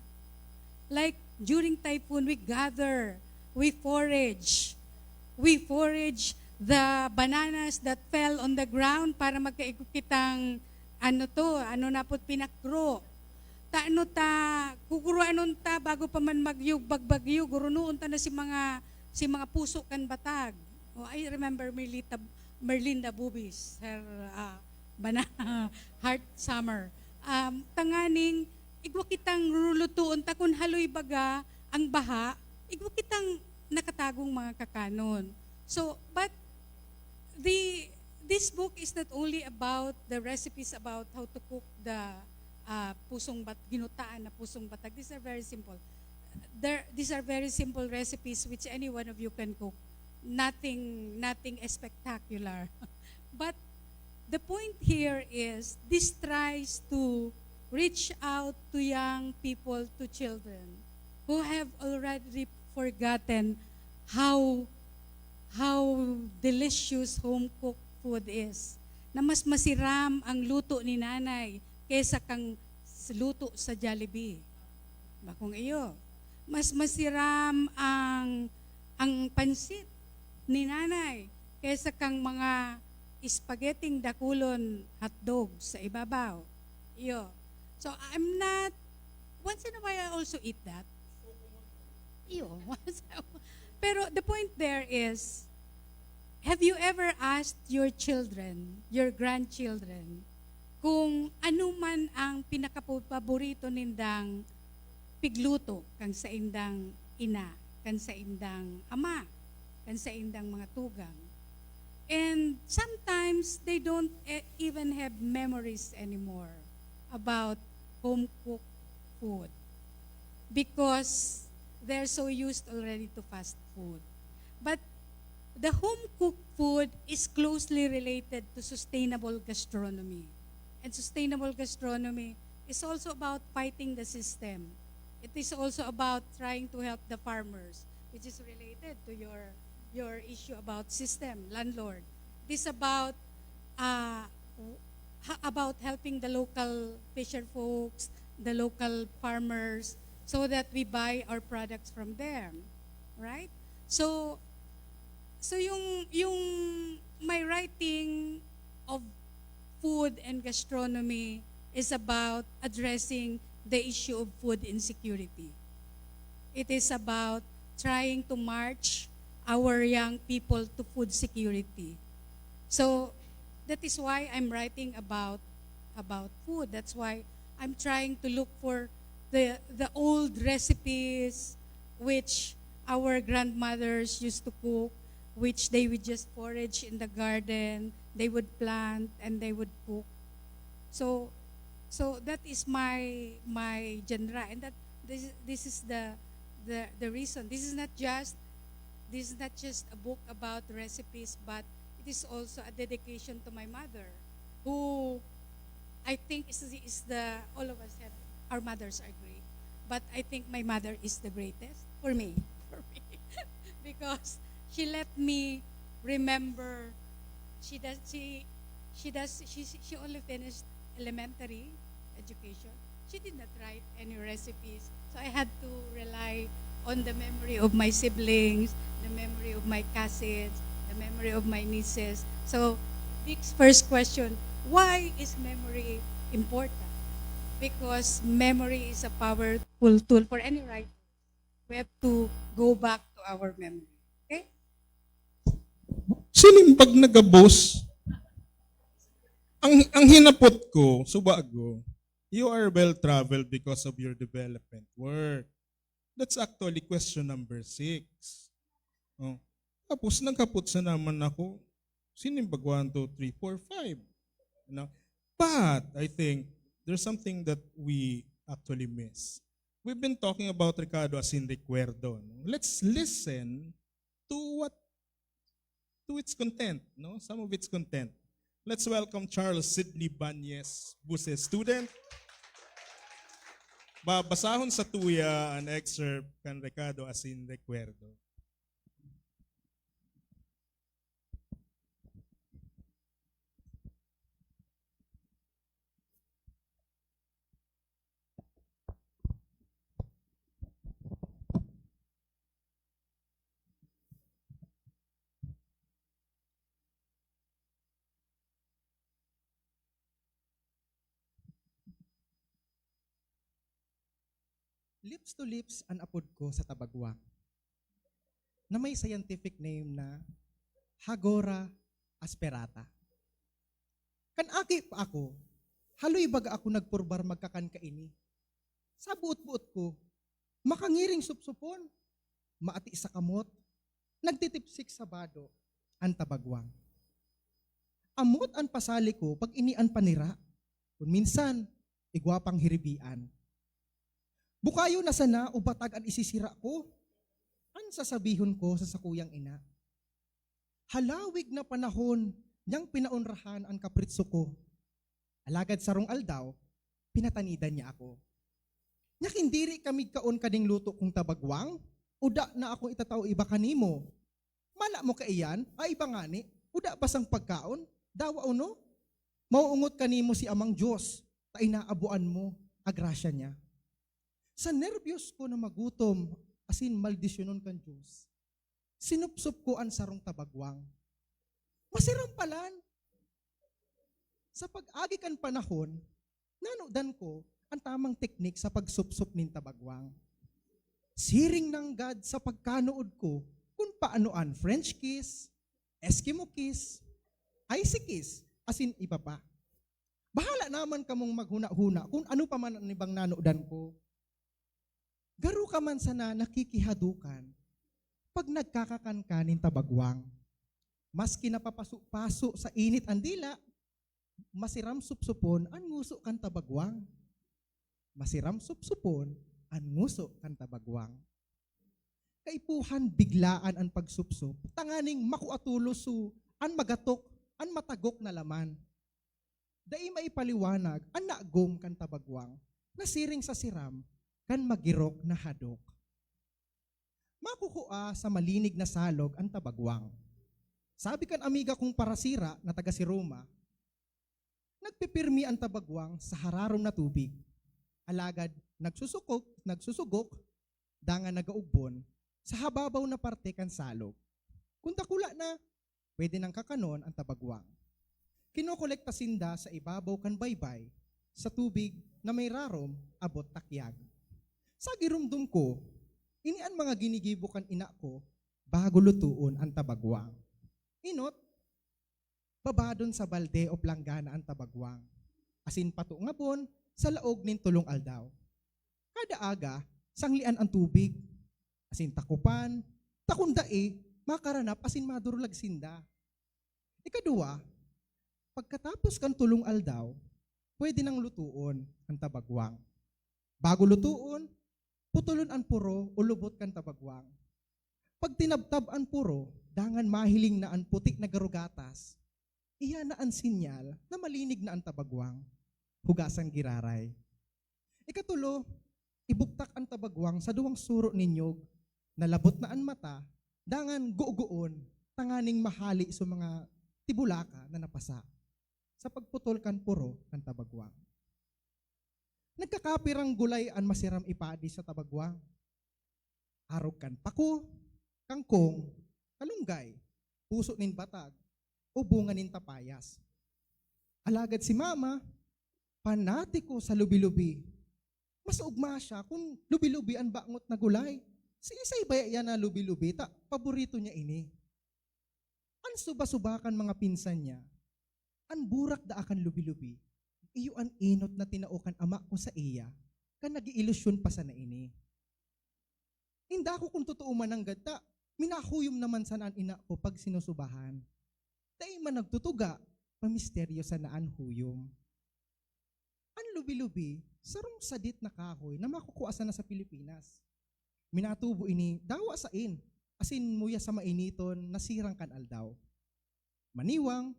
Speaker 10: Like, during typhoon, we gather, we forage the bananas that fell on the ground para magkaigok kitang ano na po pinakro. Kukuruanon ta bago pa man magyug bagbagyo, gurunoon ta na si mga puso kan batag. Oh, I remember Merlinda Bubis, her banana heart summer. Tanganing igwa kitang rulutuon ta kun haloy baga ang baha, igwa kitang nakatagong mga kakanon. So, but this book is not only about the recipes about how to cook the ginutaan na pusong batag. These are very simple. These are very simple recipes which any one of you can cook. Nothing spectacular. But the point here is this tries to reach out to young people, to children who have already forgotten how delicious home-cooked food is. Na mas masiram ang luto ni nanay kaysa kang luto sa Jollibee. Bakong iyo. Mas masiram ang pansit ni nanay kaysa kang mga spaghetting dakulon hotdog sa ibabaw. Iyo. So I'm not, once in a while I also eat that. Iyo. Pero the point there is, have you ever asked your children, your grandchildren, kung ano man ang pinakapaborito nindang pigluto kang sa indang ina, kang sa indang ama, kang sa indang mga tugang? And sometimes they don't even have memories anymore about home-cooked food because they're so used already to fast food. But the home-cooked food is closely related to sustainable gastronomy. And sustainable gastronomy is also about fighting the system. It is also about trying to help the farmers, which is related to your issue about system, landlord. It is about helping the local fisher folks, the local farmers, so that we buy our products from them, right? So So yung my writing of food and gastronomy is about addressing the issue of food insecurity. It is about trying to march our young people to food security. So that is why I'm writing about food. That's why I'm trying to look for the old recipes which our grandmothers used to cook, which they would just forage in the garden, they would plant and they would cook. So that is my genre, and that this is the reason. This is not just a book about recipes, but it is also a dedication to my mother, who I think is the all of us have, our mothers are great, but I think my mother is the greatest for me because she let me remember. She only finished elementary education. She did not write any recipes, so I had to rely on the memory of my siblings, the memory of my cousins, the memory of my nieces. So Dick's first question, why is memory important? Because memory is a powerful tool for any writer. We have to go back to our memory. Okay?
Speaker 5: Sinimbag na gabos. Ang hinapot ko, subago, you are well-traveled because of your development work. That's actually question number 6. Oh. Tapos nagkapot sa naman ako, sinimbag 1, 2, 3, 4, 5. But I think there's something that we actually miss. We've been talking about Ricardo as in recuerdo. Let's listen to its content, no? Some of its content. Let's welcome Charles Sidney Banyes Buse, student. Babasahon sa tuya an excerpt kan Ricardo as in recuerdo.
Speaker 12: Lips to lips ang apod ko sa Tabagwang, na may scientific name na Hagora asperata. Kanaki pa ako, haloy baga ako nagpurbar magkakan kaini. Sa buot-buot ko, makangiring supsupon, maati sa kamot, nagtitipsik sa bado, ang Tabagwang. Amot ang pasali ko pag inian panira, kung minsan, igwapang hiribian. Bukayo na sana o batag ang isisira ko. An sasabihon ko sa sakuyang ina. Halawig na panahon niyang pinaunrahan ang kapritso ko. Alagad sarong aldaw, pinatanidan niya ako. Nyakindiri kami kaon kading luto kong Tabagwang, uda na akong itataw iba kanimo. Mala mo kaiyan, ay iba ngani, uda pasang pagkaon, dawa no? Mauungot kanimo si Amang Diyos, ta inaabuan mo, agrasya niya. Sa nervyos ko na magutom, asin maldisyonon kan Diyos, sinupsup ko ang sarong Tabagwang. Masirang palan. Sa pag-agi kan panahon, nanudan ko ang tamang teknik sa pagsupsup nin Tabagwang. Siring ng God sa pagkanood ko kung paanoan French kiss, Eskimo kiss, icy kiss, asin iba pa. Bahala naman kamong maghuna-huna kung ano pa man ang ibang nanudan ko. Garo ka man sana nakikihadukan pag nagkakakan ka nin Tabagwang. Mas kinapapaso-paso sa init ang dila, masiram supsupon ang nguso kan Tabagwang. Masiram supsupon ang nguso kan Tabagwang. Kaipuhan biglaan ang pagsupsup, tanganing makuatuloso ang magatok, ang matagok na laman. Dai maipaliwanag ang naagom kan Tabagwang, nasiring sa siram, kan magirok na hadok. Makukua sa malinig na salog ang Tabagwang. Sabi kan amiga kong parasira na taga si Roma, nagpipirmi ang Tabagwang sa hararom na tubig. Alagad nagsusugok, dangan nagaugbon sa hababaw na parte kan salog. Kung dakula na, pwede nang kakanon ang tabagwang. Kinokolekta sinda sa ibabaw kan baybay, sa tubig na may rarom abot takyag. Sa girumdum ko, inian mga ginigibo kan ina ko, bago lutuon ang tabagwang. Inot, babadon sa balde o planggana ang tabagwang. Asin pato nga pon, sa laog nin tulong aldaw. Kada aga, sanglian ang tubig. Asin takupan, takundae, makaranap asin madurulag sinda. Ikadua, pagkatapos kan tulong aldaw, pwede nang lutuon ang tabagwang. Bago lutuon, putulon ang puro o lubot kan tabagwang. Pag tinabtab ang puro, dangan mahiling na ang putik na garugatas, iya na ang sinyal na malinig na ang tabagwang. Hugasan giraray. Ikatulo, ibuktak ang tabagwang sa duwang suro ninyog, nalabot na ang mata, dangan guugoon, tanganing mahali sa mga tibulaka na napasa sa pagputol kan puro kan tabagwang. Nagkakapirang gulay ang masiram ipadi sa tabagwang. Arog kan pako, kangkong, kalunggay, puso nin batag, o bunga nin tapayas. Alagad si mama, panatiko sa lubi-lubi. Mas ugma siya kung lubi-lubi ang bangot na gulay. Si isay baya yan na lubi-lubi, paborito niya ini. An suba-subakan mga pinsan niya, an burak da akan lubi-lubi, iyo an inot na tinaukan ama ko sa iya, kan nag-iilusyon pa sa na ini. Inda ko kung totoo man ang gata, minahuyom naman sa naan ina ko pag sinusubahan. Dahil man nagtutuga, pamisteryo sa naan huyom. Ang lubi-lubi, sarong sadit na kahoy na makukuasa na sa Pilipinas. Minatubo ini, dawa sa in, asin muya sa mainiton, nasirang kan aldaw. Maniwang,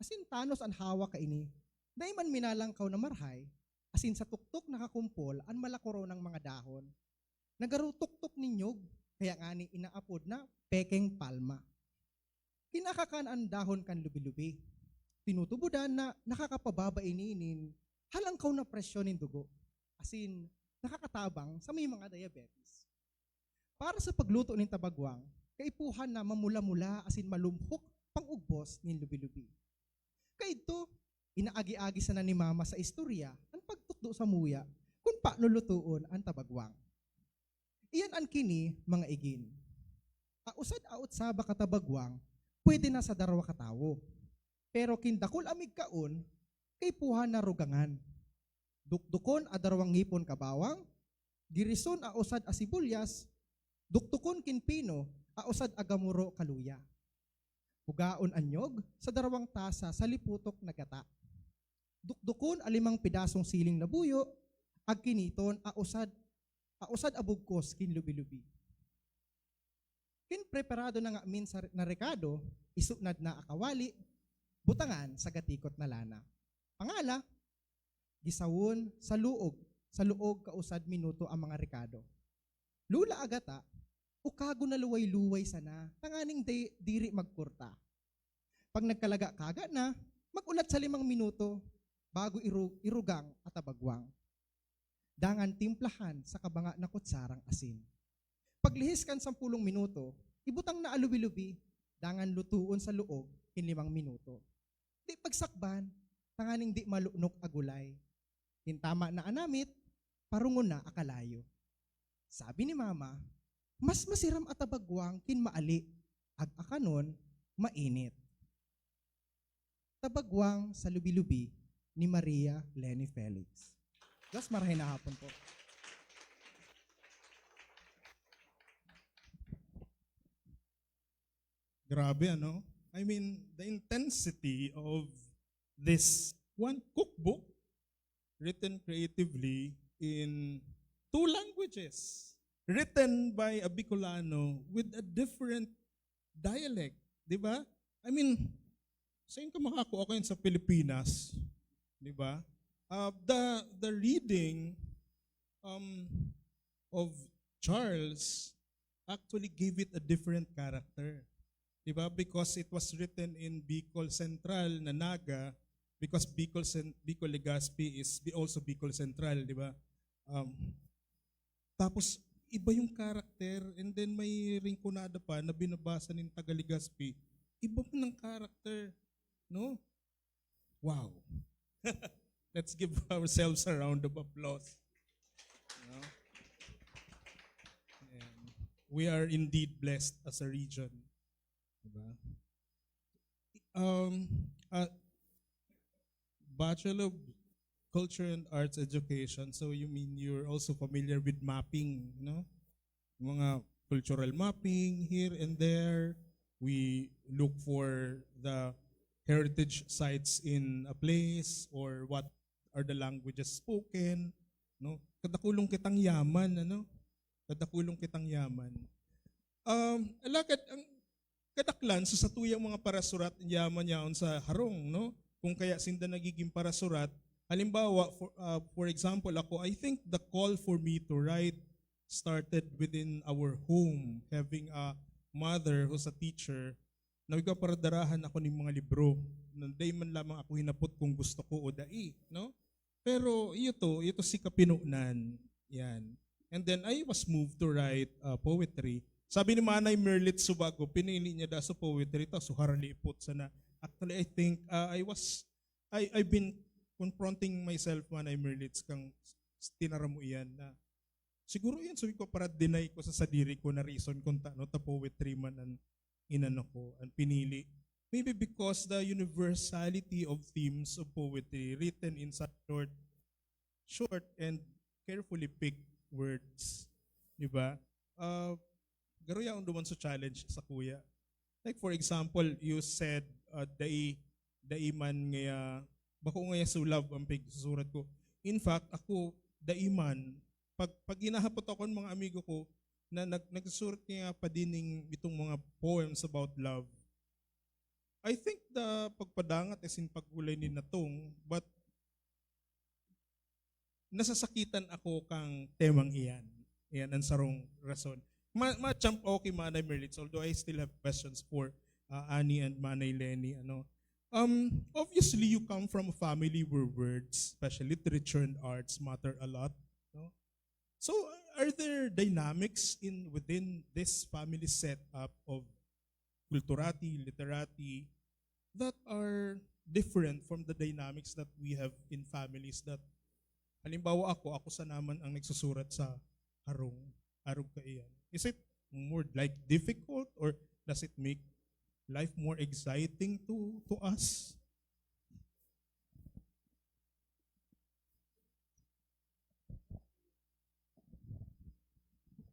Speaker 12: asin tanos ang hawa ka ini, dahil man minalangkaw na marhay, asin sa tuktok nakakumpol, ang malakoro ng mga dahon. Nagarutuktok ninyog, kaya nga ni inaapod na pekeng palma. Kinakakan ang dahon kan lubi-lubi. Tinutubudan na nakakapababa ininin, halangkaw na presyon ng dugo. Asin, nakakatabang sa may mga diabetes. Para sa pagluto ng tabagwang, kaipuhan na mamula-mula asin malumhok pangugbos ng lubi-lubi. Kaito, inaagi-agi sana ni mama sa istorya ang pagtukdo sa muya kung paano lutuon ang tabagwang. Iyan ang kini, mga igin. Ausad-aot sa bakatabagwang, pwede na sa darawa katawo. Pero kindakol amig kaon, kaipuhan na rugangan. Dukdukon a darawang ngipon kabawang, girison a usad a sibulyas, duktukon kinpino a usad a gamuro kaluya. Hugaon anyog sa darawang tasa sa liputok na gata. Dukdukon a 5 pidasong siling na buyo, ag kiniton a usad abugkos kin lubi-lubi. Kin preparado na nga min na rekado, isuknad na akawali, butangan sa gatikot na lana. Pangala, gisawon sa luog kausad minuto ang mga rekado. Lula agata, ukago na luway-luway sana, tanganing diri magkurta. Pag nagkalaga kaga na, magulat sa 5 minuto bago irugang at abagwang. Dangan timplahan sa kabanga na kutsarang asin. Paglihis kan 10 minuto, ibutang na alubi-lubi, dangan lutuon sa luog in 5 minuto. Di pagsakban, tanganing di malunok agulay. Hintama na anamit, parungon na akalayo. Sabi ni mama, mas masiram at tabagwang kin maali, ag akanon, mainit. Tabagwang sa lubi-lubi ni Maria Lenny Felix. Diyos, marahin na hapon po.
Speaker 5: Grabe, ano? I mean, the intensity of this one cookbook written creatively in 2 languages, written by a Bicolano with a different dialect, di ba? I mean, saan ka makakuha ko yun sa Pilipinas? Di ba? The reading of Charles actually gave it a different character. Diba? Because it was written in Bicol Central na Naga, because Bicol Legazpi is also Bicol Central, diba? Tapos iba yung karakter, and then may ringkunada pa na binabasa ng Tagaligaspi, iba pa ng karakter, no? Wow. Let's give ourselves a round of applause. No? And we are indeed blessed as a region. Diba? Bachelor of Culture and Arts Education. So you mean you're also familiar with mapping, no? Mga cultural mapping here and there. We look for the heritage sites in a place or what are the languages spoken, no? Kadakulong kitang yaman, ano? Kadakulong kitang yaman. Alakad ang kadaklan so sa tuyang mga parasurat yaman yaon sa harong, no? Kung kaya sinda nagiging parasurat. Halimbawa, for example, ako, I think the call for me to write started within our home, having a mother who's a teacher, na ikaparadarahan ako ng mga libro. Day man lamang ako hinapot kung gusto ko o dai, no? Pero ito si kapinunan. Yan. And then I was moved to write poetry. Sabi ni Manay Merlit Subago, pinili niya sa poetry, tapos haralipot sana. Actually, I think I've been confronting myself when I merlits kang tinara mo iyan na siguro yan sabi ko para deny ko sa sadiri ko na reason kung ta poetry man ang inano ko ang pinili. Maybe because the universality of themes of poetry written in such short and carefully picked words. Diba? Garo yaon duman sa challenge sa kuya. Like for example, you said daiman ngaya bako ngaya sulab ang pagsusurat ko. In fact, ako daiman pag ginahapot ako ng mga amigo ko na nagsusurat niya pa dining itong mga poems about love. I think the pagpadangat is in pagulay ni natong, but nasasakitan ako kang temang iyan. Iyan ang sarong rason. Ma-jump okay Manay Merlitz, although I still have questions for Annie and Manay Lenny. Obviously, you come from a family where words, especially literature and arts, matter a lot. No? So, are there dynamics within this family setup of culturati, literati, that are different from the dynamics that we have in families that, halimbawa ako sa naman ang nagsusurat sa harong kaiyan. Is it more like difficult or does it make life more exciting to us?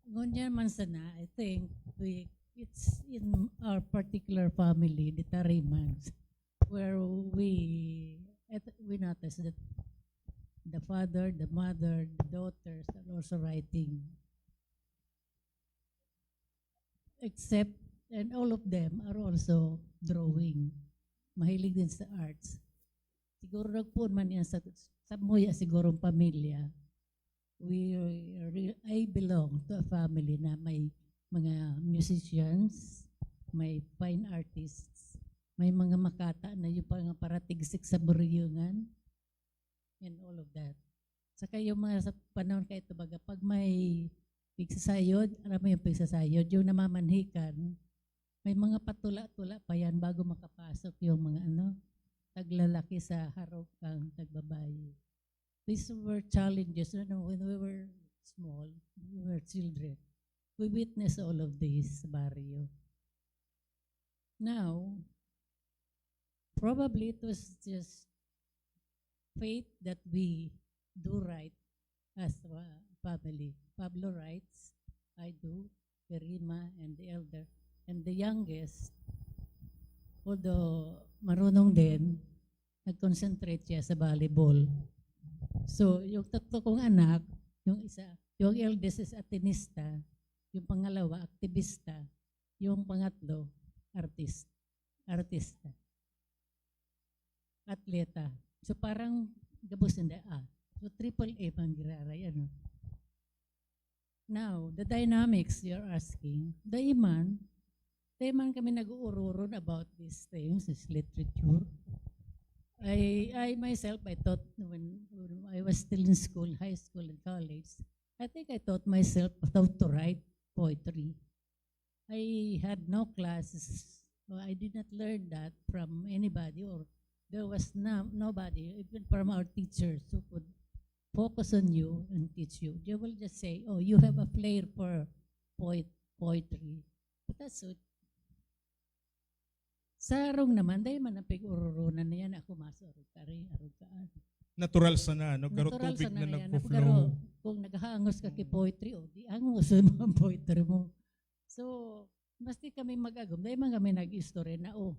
Speaker 9: Ngunyan man sana, I think it's in our particular family, the Tarimans, where we notice that the father, the mother, the daughters are also writing. Except, and all of them are also drawing. Mahilig din sa arts. Siguro nagpuan man yan sa muya sigurong pamilya. I belong to a family na may mga musicians, may fine artists, may mga makata na yung paratigsik sa buryungan, and all of that. Saka yung mga sa panahon kayo ito baga, pag may pigsasayod, alam mo yung pigsasayod, yung namamanhikan, may mga patula-tula pa yan bago makapasok yung mga taglalaki sa harap kang tagbabayi. These were challenges. When we were small, we were children. We witnessed all of this sa barrio. Now, probably it was just fate that we do right as a family. Pablo writes, I do, Perima, and the elder. And the youngest, although marunong din, nag-concentrate siya sa volleyball. So, yung tatlo kong anak, yung eldest is atenista, yung pangalawa, aktivista, yung pangatlo, artista, atleta. So, parang gabos na So, triple A pang giraray, Now, the dynamics you're asking, daiman kami nag-uururon about these things, this literature. I myself, I thought when I was still in school, high school and college, I think I taught myself how to write poetry. I had no classes. Well, I did not learn that from anybody, or there was nobody, even from our teachers, who could focus on you and teach you. They will just say, oh, you have a flair for poetry. But that's it. Sa arong naman, dahil man ang pig-ururunan na yan, ako masarog kari, arugaan.
Speaker 5: Natural sana, no? Garo
Speaker 9: Natural
Speaker 5: tubig
Speaker 9: sana
Speaker 5: na
Speaker 9: yan.
Speaker 5: nagpo-flow.
Speaker 9: Kung naghahangos ka kay poetry, o di angos mo ang poetry mo. So, basti kami mag-agom. Dahil man kami nag-story na, oh,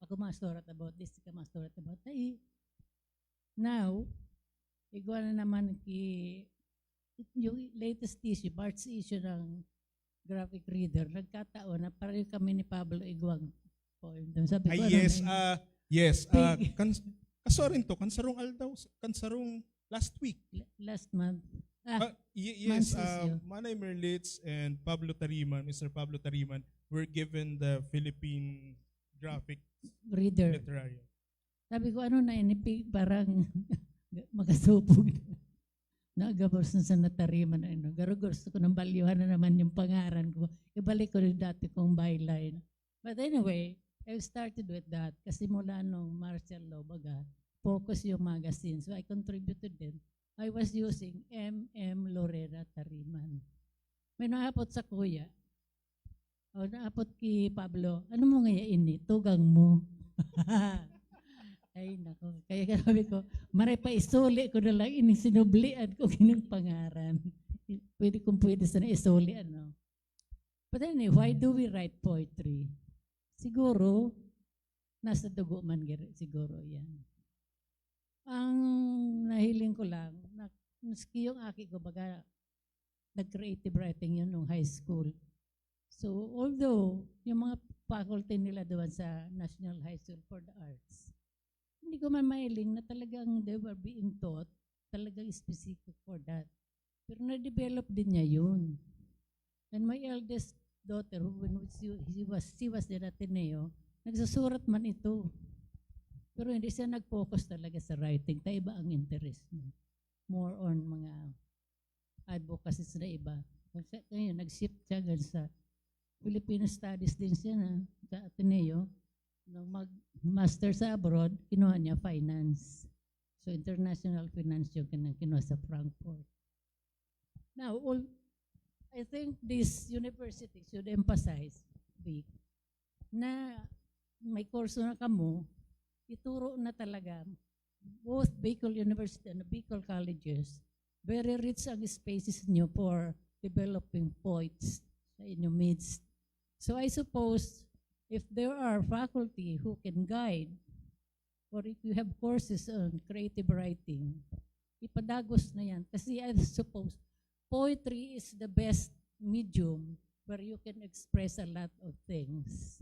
Speaker 9: ako mastorat about this, ka mastorat about that. Now, igwa na naman yung latest issue, March issue ng graphic reader, nagkataon na pareho kami ni Pablo Igwang poem. Sabi ko,
Speaker 5: yes. Kasorin to, kansarong aldaw, kansarong last week.
Speaker 9: Last month.
Speaker 5: Yes, Manay Merlitz and Pablo Tariman, Mr. Pablo Tariman, were given the Philippine Graphic
Speaker 9: Reader.
Speaker 5: Literarian.
Speaker 9: Sabi ko, ano na inipig, parang makasupog na. Nagabos na sa natariman na ino. Gusto ko ng balyuhan na naman yung pangaran ko. Ibalik ko rin dati kong byline. But anyway, I started with that kasi mula nung martial law, baga, focus yung magazine. So I contributed din. I was using M.M. Lorena Tariman. May naapot sa kuya. O naapot kay Pablo, ano mo ngayon ini? Tugang mo. Ay, nako. Kaya sabi ko, maray pa isuli ko na lang, sinubli ko kinang pangaran. Pwede sana isuli, ano. But anyway, why do we write poetry? Siguro, nasa dugo man siguro yan. Ang nahiling ko lang, maski yung aki ko, baga, nag-creative writing yun nung high school. So, although, yung mga faculty nila doon sa National High School for the Arts, hindi ko man mailing na talagang they were being taught, talagang specific for that. Pero na-develop din niya yun. And my eldest daughter, when she was in Ateneo, nagsusurat man ito. Pero hindi siya nag-focus talaga sa writing. Ta iba ang interest niya. More on mga advocacies na iba. Ngayon, nag-shift siya sa Filipino Studies din siya sa Ateneo. Nung mag-master sa abroad, kinuha niya finance. So, international finance yung kinuha sa Frankfurt. Now, I think this university should emphasize, Vic, na may kurso na kamo, ituro na talaga, both Bicol University and Bicol colleges, very rich ang spaces niyo for developing poets sa inyong midst. So, I suppose, if there are faculty who can guide, or if you have courses on creative writing, ipadagos na yan. Kasi I suppose, poetry is the best medium where you can express a lot of things.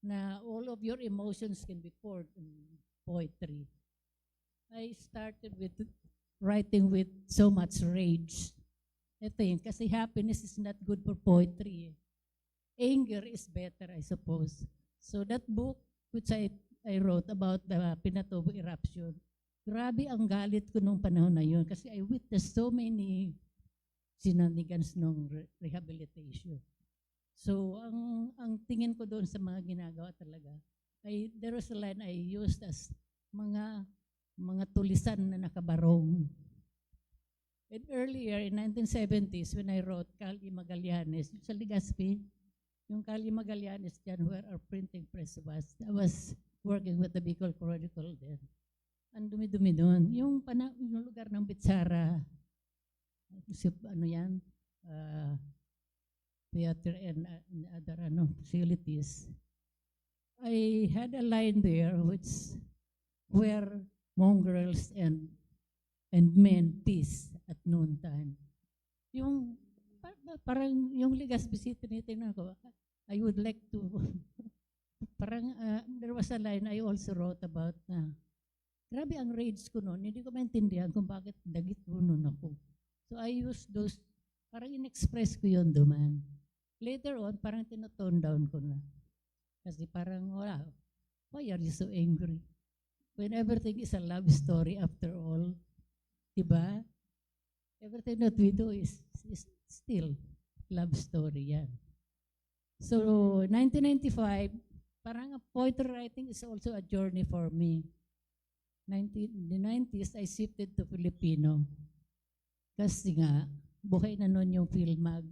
Speaker 9: Na all of your emotions can be poured in poetry. I started with writing with so much rage. I think, kasi happiness is not good for poetry. Anger is better, I suppose. So that book, which I wrote about the Pinatubo eruption, grabe ang galit ko nung panahon na yun kasi I witnessed so many sinanigans nung rehabilitation. So, ang tingin ko doon sa mga ginagawa talaga, there was a line I used as mga tulisan na nakabarong. And earlier, in 1970s, when I wrote Calye Magallanes, sa Legazpi, yung Calye Magallanes dyan where our printing press was, I was working with the Bicol Chronicle then. Ang dumi-dumi doon. Yung lugar ng Bitsara, ano yan, theater and other facilities. I had a line there where mongrels and men peace at noontime. Yung parang yung Legazpi City tinitingnan ko, I would like to, parang there was a line I also wrote about na, grabe ang rage ko noon, hindi ko maintindihan kung bakit dagit mo noon ako. So I used those, parang in-express ko yun duman. Later on, parang tinotone down ko na. Kasi parang, wala, why are you so angry? When everything is a love story after all, diba? Everything that we do is still love story yan. So, 1995, parang poetry writing is also a journey for me. In the 90s, I shifted to Filipino. Kasi nga, buhay na noon yung Philmag.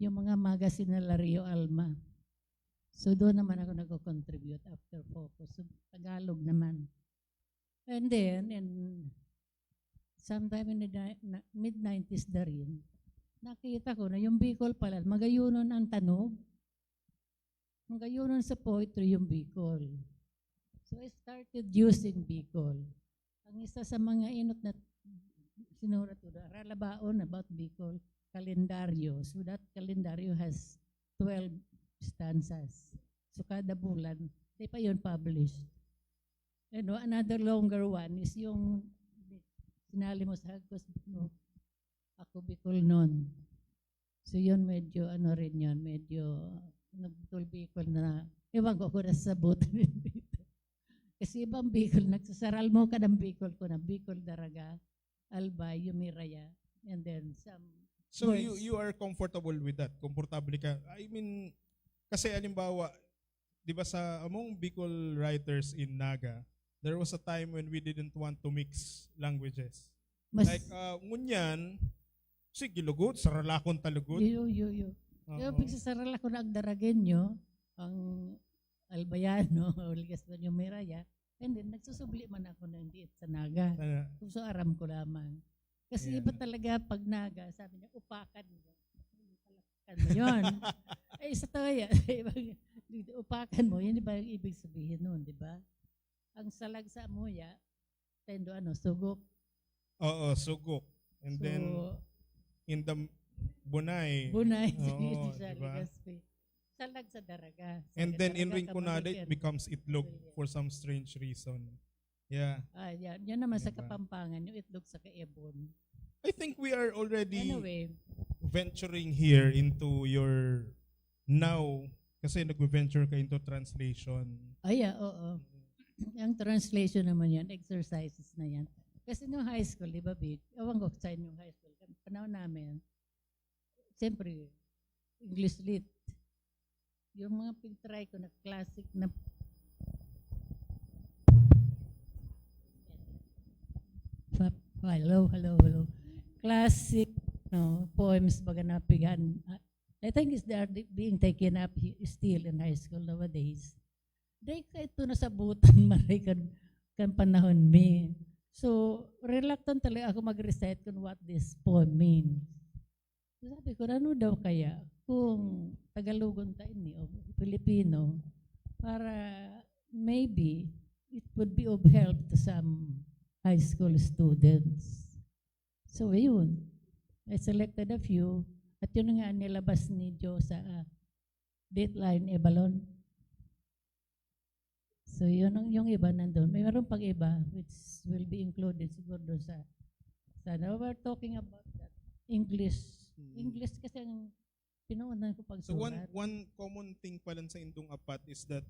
Speaker 9: Yung mga magazine na Lario Alma. So doon naman ako nag-contribute after Focus. So, Tagalog naman. And then, sometime in the mid-90s na rin, nakita ko na yung Bicol pala, magayunon ang tanog. Magayunon sa poetry yung Bicol. So I started using Bicol. Ang isa sa mga inot na sinurat ko, Ralabaon about Bicol, kalendaryo. So that kalendaryo has 12 stanzas. So kada bulan, di pa yun published. And another longer one is yung sinali mo sa Hagkos, no? Ako Bicol noon. So yun medyo ano rin yun, medyo nag-Bicol na, ewan ko kung nasabot dito. Kasi ibang Bicol, nagsasaral mo ka ng Bicol ko na Bicol Daraga, Albay, Yumiraya, and then some
Speaker 5: So
Speaker 9: words.
Speaker 5: you are comfortable with that? Komportable ka? I mean, kasi alimbawa, di ba sa among Bicol writers in Naga, there was a time when we didn't want to mix languages. Like, ngunyan, sige lugot, saralakon talugot.
Speaker 9: Yo. Yung pigsasarala ko na ang Daragenyo, ang Albayano, o ligas na yung Miraya, and then nagsusubli man ako na hindi sa Naga. So aram ko lamang. Kasi iba talaga pag Naga, sabi niya, upakan mo. Upakan mo yun. Ay, sa toya, upakan mo, yun ba yung ibig sabihin nun, di ba? Ang salag sa amuya, tendo sugok.
Speaker 5: Oo, sugok. And
Speaker 9: So,
Speaker 5: then, in the Bunay.
Speaker 9: Bunay,
Speaker 5: Oo,
Speaker 9: sa
Speaker 5: diba?
Speaker 9: Legazpi. Salag sa Daraga.
Speaker 5: And then in
Speaker 9: Daraga,
Speaker 5: Rinconada, it
Speaker 9: Kamalikan.
Speaker 5: becomes itlog for some strange reason. Yeah.
Speaker 9: Yan naman sa
Speaker 5: Diba?
Speaker 9: Kapampangan, yung itlog sa Kaebon.
Speaker 5: I think we are already
Speaker 9: Anyway,
Speaker 5: venturing here into your now, kasi nag-venture ka into translation.
Speaker 9: oo. Ang translation naman yan, exercises na yan. Kasi nung high school, di ba, Big? Ewan ko sa inyong high school. Panahon namin, siyempre, English lit. Yung mga pag-try ko na classic na hello. Classic poems baga napigan. I think they are being taken up still in high school nowadays. Dahil ka ito nasabutan maray kan panahon me. So, reluctant talaga ako mag-recite kung what this poem means. So, sabi ko, ano daw kaya kung Tagalogon tayo ni o Filipino para maybe it would be of help to some high school students. So, yun. I selected a few at yun nga nilabas ni Joe sa Dateline Ebalon. So, yun yung iba nandun. May meron pang iba which will be included siguro doon sa now we're talking about that. English kasi ang pinuunan ko pagsulat.
Speaker 5: So one common thing pala sa Indong Apat is that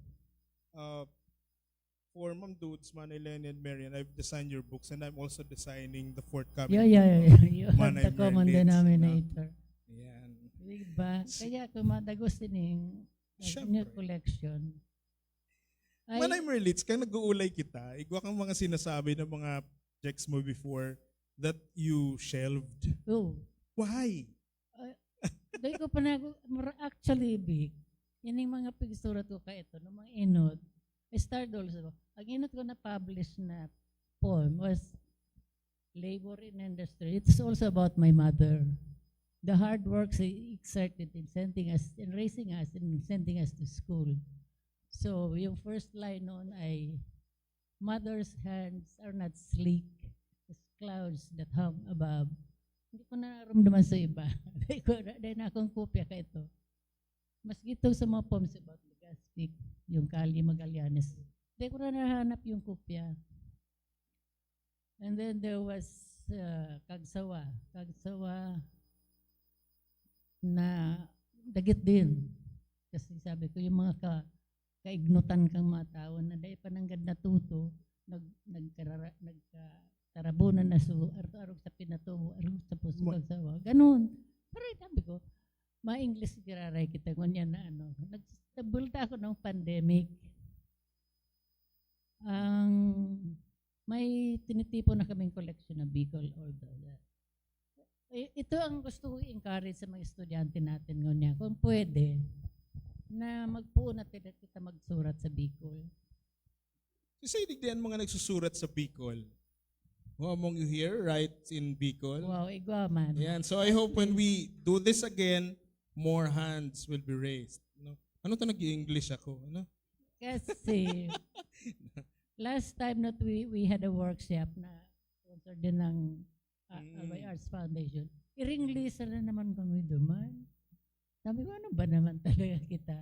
Speaker 5: for Ma'am Dudes, Manay Lenny and Marian, I've designed your books and I'm also designing the forthcoming
Speaker 9: You have
Speaker 5: Manay
Speaker 9: the common
Speaker 5: Merlins,
Speaker 9: denominator.
Speaker 5: Yan.
Speaker 9: Diba? Kaya kumadagos din yung new collection.
Speaker 5: Manay Merlits, kaya nag-uulay kita, igwa kang mga sinasabi ng mga checks mo before that you shelved.
Speaker 9: Oh.
Speaker 5: Why?
Speaker 9: Dahil ko pa actually, Big, yan yung mga pagsurat ko ka ito, ng mga inod. I started also, ang inod ko na publish na poem was Labor in Industry. It's also about my mother. The hard work she exerted in sending us, in raising us, and sending us to school. So, yung first line noon ay, mother's hands are not sleek as clouds that hung above. Hindi ko nararamdaman sa iba. Dahil na akong kopya ka ito. Mas gito sa mga poems about Legazpi, yung Kali Magallanes. Hindi ko na nahanap yung kopya. And then there was Kagsawa. Kagsawa na dagit din. Kasi sabi ko, yung mga kaignutan kang mga tao na dahil pananggad natuto, nagtarabunan na arog sa pinatubo, arog sa may tinitipon na kaming collection na Bicol, although that. Ito ang gusto ko i-encourage sa mga estudyante natin ngayon. Kung pwede, na magpuo na kita magsurat sa Bicol.
Speaker 5: Kasi digdihan mga nagsusurat sa Bicol. Who among you here writes in Bicol?
Speaker 9: Wow, igwaman.
Speaker 5: Yan. So I hope when we do this again, more hands will be raised. No? Ano to nag-i-English ako? Ano?
Speaker 9: Kasi, last time that we had a workshop na sponsor din ng Albay Arts Foundation, i-English na naman kami duman. Sabi ko, ano ba naman talaga kita?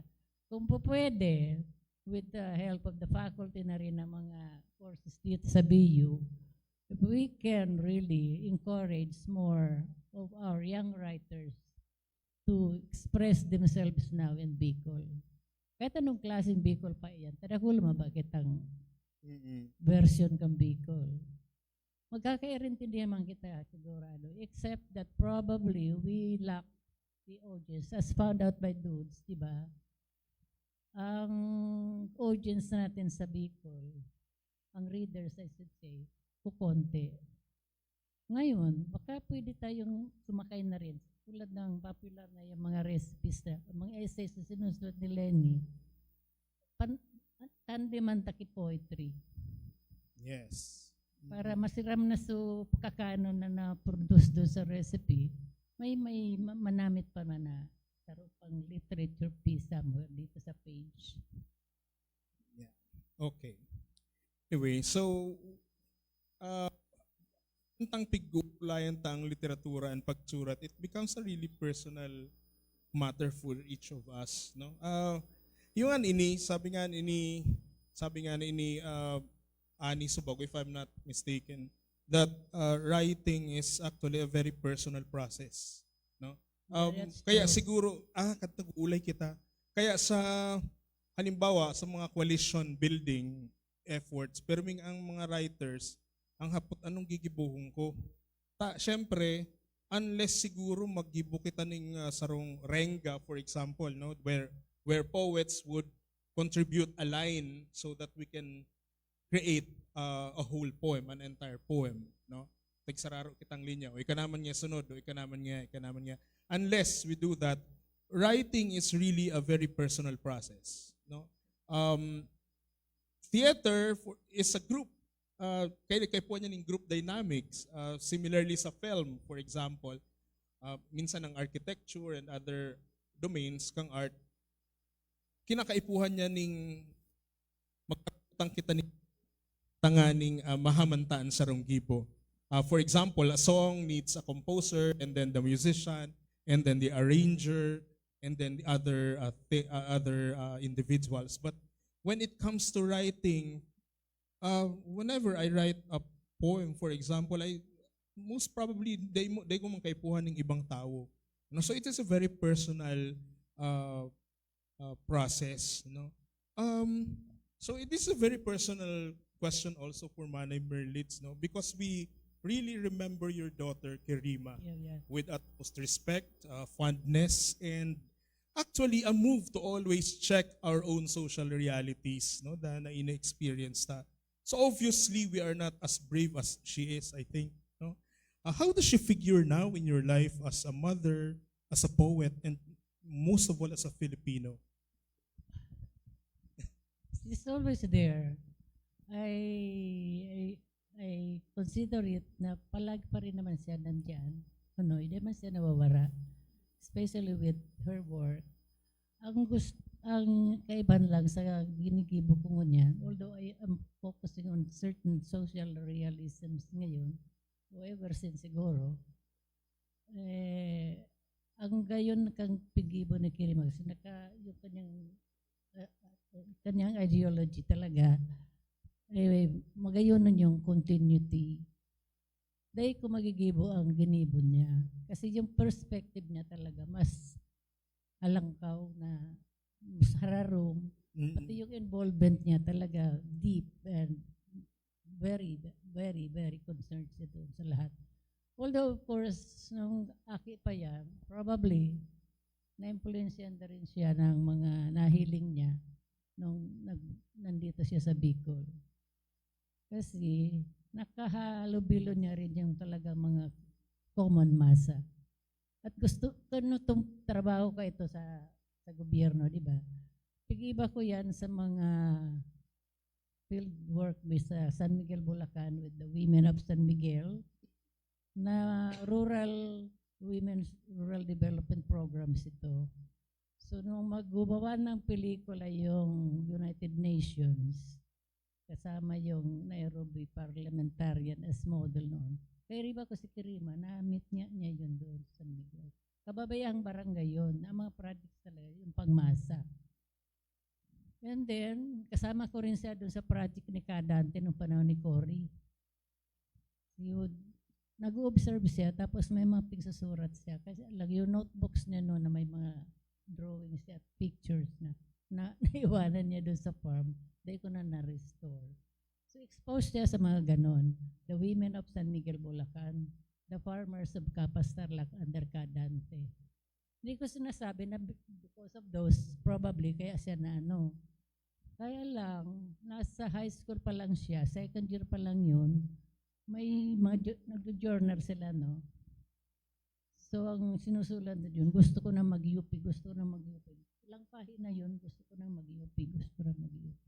Speaker 9: Kung po pwede, with the help of the faculty na rin ng mga courses dito sa BU, if we can really encourage more of our young writers to express themselves now in Bicol. Kahit anong klaseng Bicol pa yan, tadakul mabakit ang version kang Bicol. Magkakairintindihan man kita sigurado, except that probably we lack the audience, as found out by Dudes, di ba? Ang audience natin sa Bicol, ang readers, I should say, kukonti. Ngayon, baka pwede tayong sumakay na rin, tulad ng popular na yung mga recipes na, mga essays na sinusunod ni Lenny, tandeman taki poetry.
Speaker 5: Yes.
Speaker 9: Para masiram na so kakano na na-produce doon sa recipe, may manamit pa man na taro pang literature piece somewhere dito sa page.
Speaker 5: Yeah. Okay. Anyway, so tang pigulayan tang literatura and pagsurat, it becomes a really personal matter for each of us, no? Yung ini, sabi nga ni Ani Subago, if I'm not mistaken, that writing is actually a very personal process, no? Kaya siguro katag-ulay kita. Kaya sa halimbawa sa mga coalition building efforts, pero ang mga writers ang hapot anong gigibuhong ko. Syempre, unless siguro maggibo kita ning sarong renga, for example, no, where poets would contribute a line so that we can create a whole poem, an entire poem, no? Tagsararo kitang linya, o ikanaman niya sunod, o ikanaman niya. Unless we do that, writing is really a very personal process, no? Theater is a group. Kaya po niya ng group dynamics. Similarly sa film, for example, minsan ng architecture and other domains kang art, kinakaipuhan niya ning magkatang kita ni tanganing mahamantaan sa ronggibo. For example, a song needs a composer and then the musician and then the arranger and then the other individuals. But when it comes to writing, whenever I write a poem, for example, most probably they ko man kaipuhan ng ibang tao. No? So it is a very personal process. No? So it is a very personal question also for Manay Merlitz, no? Because we really remember your daughter, Kerima, with utmost respect, fondness, and actually a move to always check our own social realities, no? Na ina-experience ta. So obviously, we are not as brave as she is, I think. No? How does she figure now in your life as a mother, as a poet, and most of all as a Filipino?
Speaker 9: She's always there. I consider it na palag pa rin naman siya nandyan. Hindi naman siya nawawara. Especially with her work. Ang kaiban lang sa ginigibo ko niyan, although I am focusing on certain social realisms ngayon, o ever since siguro, ang gayon kang pigibo ni Kirimag, yung kanyang ideology talaga, magayon yung continuity. Dahil ko magigibo ang ginibon niya. Kasi yung perspective niya talaga, mas alangkaw na mas hararong. Pati yung involvement niya talaga deep and very, very, very concerned siya doon sa lahat. Although, of course, nung aki pa yan, probably, na-influensyan na rin siya ng mga nahiling niya nung nandito siya sa Bicol. Kasi nakahalubilo niya rin yung talaga mga common masa. At gusto ko itong trabaho ko ito sa gobyerno, di ba? Pag-iba ko yan sa mga field work sa San Miguel, Bulacan with the Women of San Miguel na rural development programs ito. So nung maggubawa ng pelikula yung United Nations, kasama yung Nairobi parliamentarian as model noon. Kaya riba ko si Kirima, na-meet niya yun doon sa San Miguel. Kababayang barangay yun. Ang mga projects talaga, yung pangmasa. And then, kasama ko rin siya doon sa project ni Kadante nung panahon ni Cory. Nag-observe siya, tapos may mga pigsusurat siya. Kasi alam, yung notebooks niya noon na may mga drawings at pictures na naiwanan niya doon sa farm, dahil ko na-restore. So exposed siya sa mga ganon. The Women of San Miguel, Bulacan, the Farmers of Capas Tarlac under Kadante. Hindi ko sinasabi na because of those, probably, kaya siya na ano. Kaya lang, nasa high school pa lang siya, second year pa lang yun, may mga nag-journal sila, no? So ang sinusulat yun, gusto ko na mag-UP, gusto ko na mag-UP. Ilang pahina yun, gusto ko na mag-UP, gusto ko na mag-UP.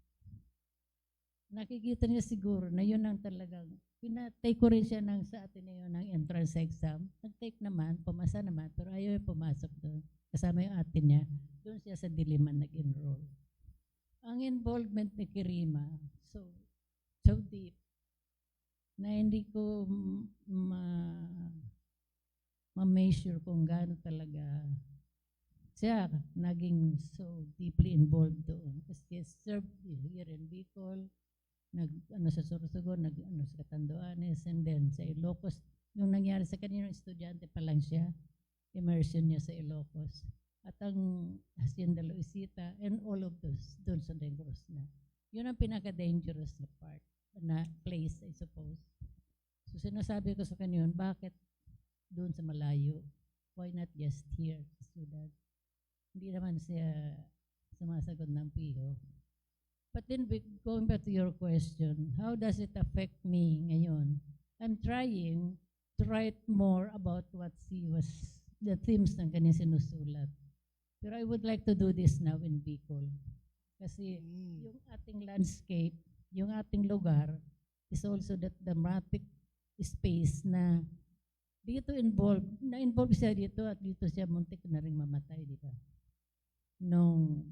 Speaker 9: Nakikita niya siguro na yun ang talagang, pinatake ko rin siya sa Ateneo ng entrance exam. Nag-take naman, pumasa naman, pero ayaw yung pumasok doon. Kasama yung ate niya, doon siya sa Diliman nag-enroll. Ang involvement ni Kirima, so deep, na hindi ko ma-measure kung gaano talaga siya naging so deeply involved doon. Kasi served here in Bicol, sa Sorsogon, sa Catanduanes, and then sa Ilocos. Yung nangyari sa kanina, estudyante pa lang siya, immersion niya sa Ilocos. At ang Hacienda Luisita, and all of those, doon sa Negros na. Yun ang pinaka-dangerous na part, na place, I suppose. So sinasabi ko sa kanina, bakit doon sa malayo? Why not just here sa Ciudad? Hindi naman siya sumasagot ng piho. But then going back to your question, how does it affect me ngayon? I'm trying to write more about the themes ng kanyang sinusulat. Pero I would like to do this now in Bicol. Kasi yung ating landscape, yung ating lugar, is also that dramatic space na dito na-involve siya dito at dito siya muntik na rin mamatay, di ba? Nung,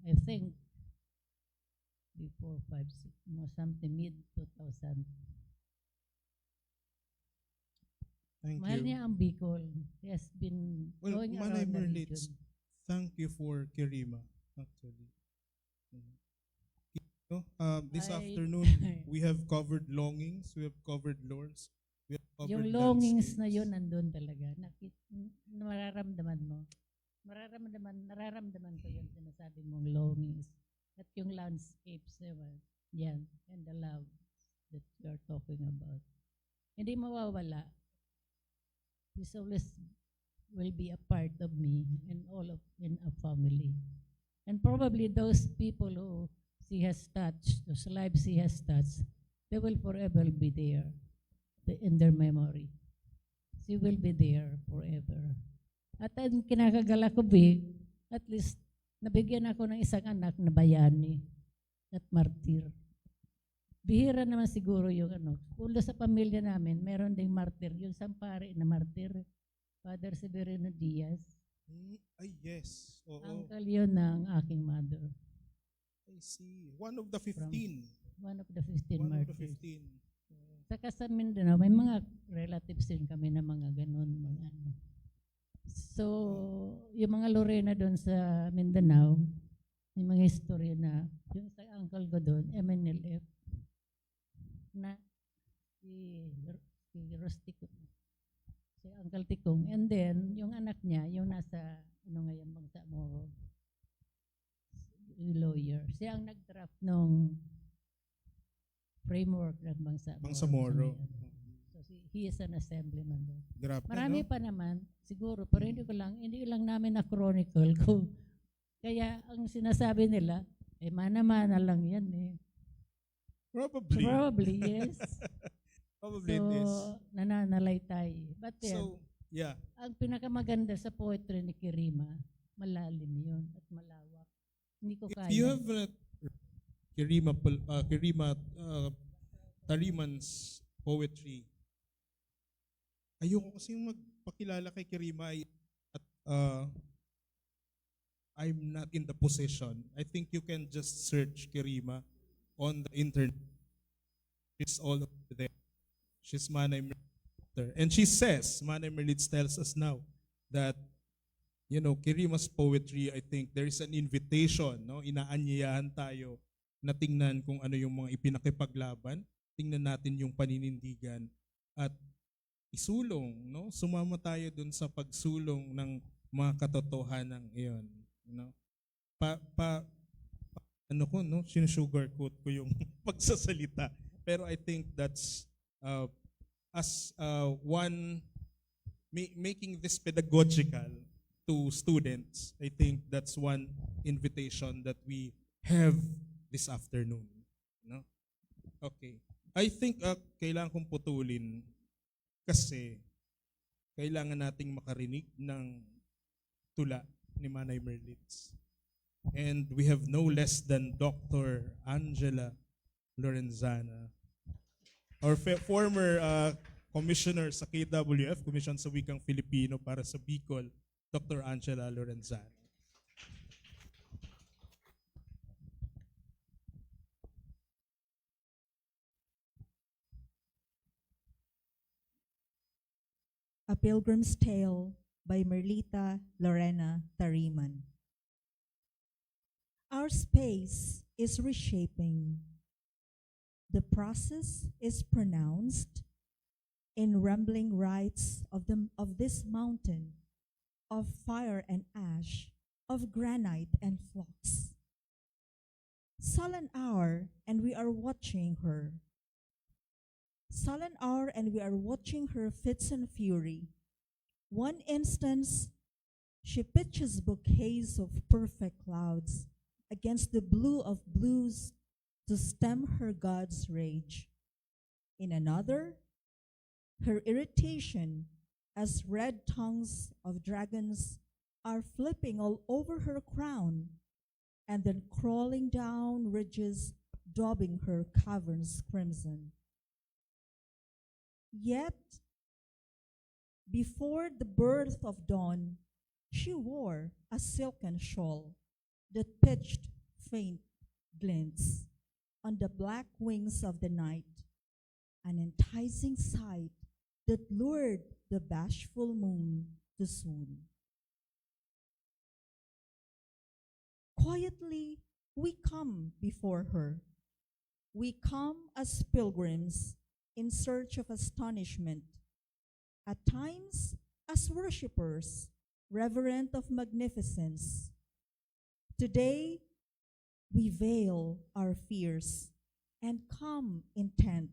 Speaker 9: I think, before 5, 6, something mid-2000. Mahal niya ang Bicol. He has been going around the region.
Speaker 5: Thank you for Kirima, actually. This afternoon, we have covered longings, we have covered lords, we have covered
Speaker 9: yung longings na yun nandun talaga. Mararamdaman mo. Nararamdaman ko yun, sinasabi mong longings. At yung landscapes, yan, and the love that you're talking about. Hindi mawawala. This always will be a part of me and all of in a family. And probably those people who he has touched, those lives he has touched, they will forever be there in their memory. She will be there forever. At ang kinakagala ko, at least nabigyan ako ng isang anak na bayani at martir. Bihira naman siguro yung kung sa pamilya namin, meron ding martir, yung sampare na martir, Father Severino Diaz.
Speaker 5: Ay, yes. Oo.
Speaker 9: Uncle yun ng aking mother.
Speaker 5: I see. One of the 15.
Speaker 9: One of the 15
Speaker 5: One of
Speaker 9: martyrs.
Speaker 5: the 15.
Speaker 9: Saka sa Mindanao, may mga relatives din kami na mga ganun. So, yung mga Lorena doon sa Mindanao, may mga history na, yung sa uncle ko doon, MNLF, na si Rostico, si Uncle Tikong, and then, yung anak niya, yung nasa, ngayon, Bangsamoro, lawyer. Siya ang nag-draft nung framework ng
Speaker 5: Bangsamoro.
Speaker 9: So he is an assemblyman doon.
Speaker 5: Grabe,
Speaker 9: Marami pa naman, siguro, pero hindi lang namin na-chronicle ko. Kaya ang sinasabi nila, mana-mana lang yan eh.
Speaker 5: Probably.
Speaker 9: Probably, yes.
Speaker 5: Probably
Speaker 9: So,
Speaker 5: it is.
Speaker 9: nananalaytay. But then,
Speaker 5: So, yeah.
Speaker 9: ang pinakamaganda sa poetry ni Kirima, malalim yun at malawak. Hindi ko
Speaker 5: If
Speaker 9: kaya.
Speaker 5: you have Kirima Tariman's poetry, ayoko kasi magpakilala kay Kirima at I'm not in the position. I think you can just search Kirima on the internet. It's all over there. She's Manay Merlitz. And she says, Manay Merlitz tells us now that, you know, Kirima's poetry, I think there is an invitation, no? Inaanyayahan tayo na tingnan kung ano yung mga ipinakipaglaban, tingnan natin yung paninindigan at isulong, no? Sumama tayo dun sa pagsulong ng mga katotohanan iyon, no? Sinusugarcoat ko yung pagsasalita. Pero I think that's making this pedagogical to students. I think that's one invitation that we have this afternoon. No? Okay. I think kailangan kong putulin kasi kailangan nating makarinig ng tula ni Manay Merlitz. And we have no less than Dr. Angela Lorenzana, our former commissioner sa KWF, Commission sa Wikang Filipino para sa Bicol, Dr. Angela Lorenzana.
Speaker 13: A Pilgrim's Tale by Merlita Lorena Tariman. Our space is reshaping. The process is pronounced in rumbling rites of this mountain of fire and ash, of granite and flux. Sullen hour, and we are watching her. Sullen hour, and we are watching her fits and fury. One instance, she pitches bouquets of perfect clouds against the blue of blues to stem her god's rage. In another, her irritation as red tongues of dragons are flipping all over her crown and then crawling down ridges, daubing her caverns crimson. Yet, before the birth of dawn, she wore a silken shawl that pitched faint glints on the black wings of the night, an enticing sight that lured the bashful moon to swoon. Quietly, we come before her. We come as pilgrims in search of astonishment, at times as worshippers, reverent of magnificence. Today, we veil our fears and come intent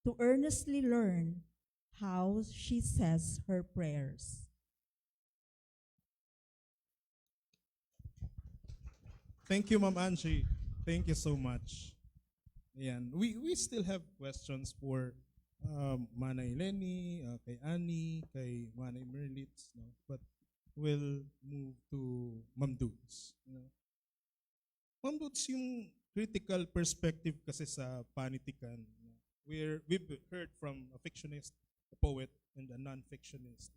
Speaker 13: to earnestly learn how she says her prayers.
Speaker 5: Thank you, Ma'am Angie. Thank you so much. Ayan. We still have questions for Manay Lenny, kay Annie, kay Manay Merlitz, no? But we'll move to Ma'am Dudes. You know? Ma'am Dudes, yung critical perspective kasi sa panitikan, we've heard from a fictionist, a poet, and a non-fictionist.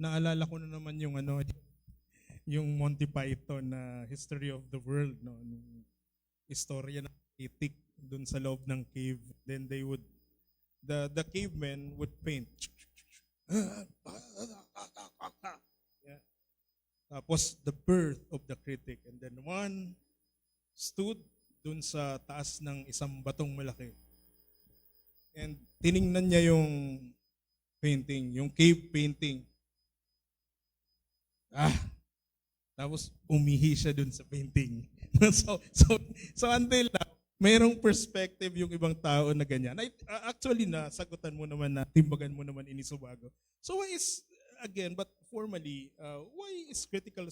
Speaker 5: Naalala ko na naman yung yung Monty Python na History of the World, no? Istorya ng itik dun sa loob ng cave. Then they would, the cavemen would paint. Yeah. Tapos the birth of the critic. And then one stood dun sa taas ng isang batong malaki. And tiningnan niya yung painting, yung cave painting. Tapos umihi siya dun sa painting. so until now, mayroong perspective yung ibang tao na ganyan. Actually, nasagutan mo naman na, timbagan mo naman Inisubago. So why is, again, but formally, why is critical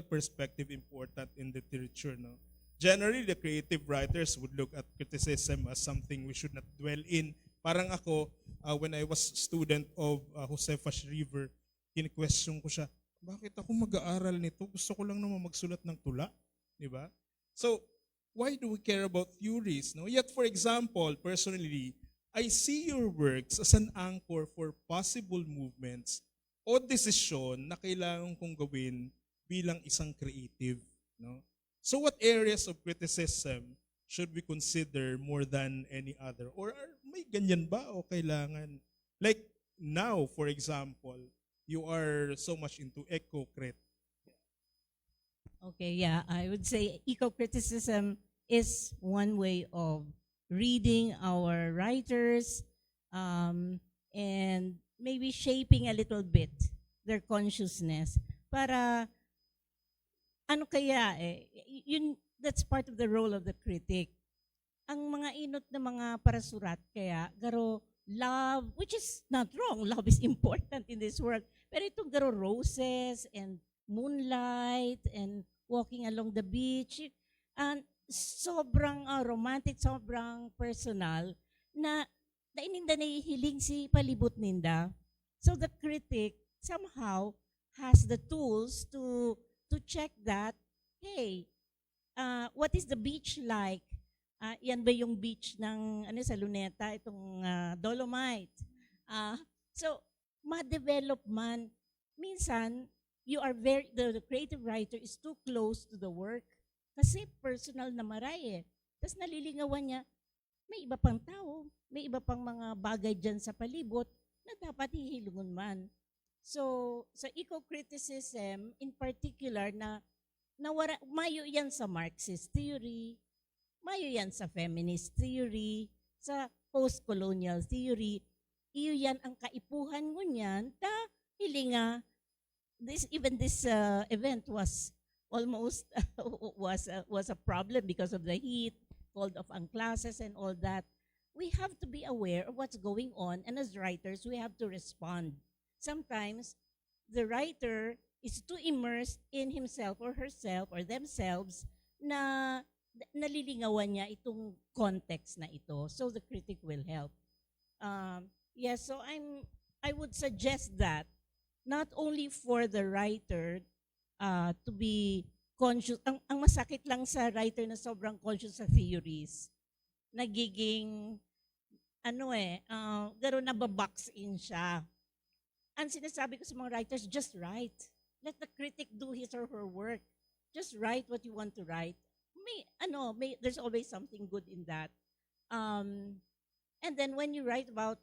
Speaker 5: perspective important in literature? No? generally the creative writers would look at criticism as something we should not dwell in. Parang ako, when I was student of Josefa Shriver, kini-question ko siya, bakit ako mag-aaral nito? Gusto ko lang naman magsulat ng tula, di ba? So, why do we care about theories? No? Yet, for example, personally, I see your works as an anchor for possible movements o desisyon na kailangan kong gawin bilang isang creative. No? So what areas of criticism should we consider more than any other? Or may ganyan ba o kailangan? Like now, for example, you are so much into eco-crit.
Speaker 14: Okay, yeah, I would say eco-criticism is one way of reading our writers and maybe shaping a little bit their consciousness para ano kaya yun, that's part of the role of the critic. Ang mga inot na mga parasurat kaya garo love, which is not wrong, love is important in this world, pero itong garo roses and moonlight and walking along the beach and sobrang romantic, sobrang personal na ininda nahihiling si palibot ninda. So the critic somehow has the tools to check that, hey, what is the beach like? Yan ba yung beach ng sa Luneta, itong Dolomite? So, ma-develop man. Minsan, the creative writer is too close to the work kasi personal na maray Tapos nalilingawan niya, may iba pang tao, may iba pang mga bagay dyan sa palibot na dapat hihilungan man. So, sa eco-criticism, in particular, mayo yan sa Marxist theory, mayo yan sa feminist theory, sa post-colonial theory, iyo yan ang kaipuhan mo niyan, hilinga, this event was almost was a problem because of the heat, called off ang classes and all that. We have to be aware of what's going on, and as writers, we have to respond. Sometimes, the writer is too immersed in himself or herself or themselves na nalilingawan niya itong context na ito. So the critic will help. So I would suggest that not only for the writer to be conscious, ang masakit lang sa writer na sobrang conscious sa theories, nagiging garo nababox in siya. Ang sinasabi ko sa mga writers, just write. Let the critic do his or her work. Just write what you want to write. There's always something good in that. And then when you write about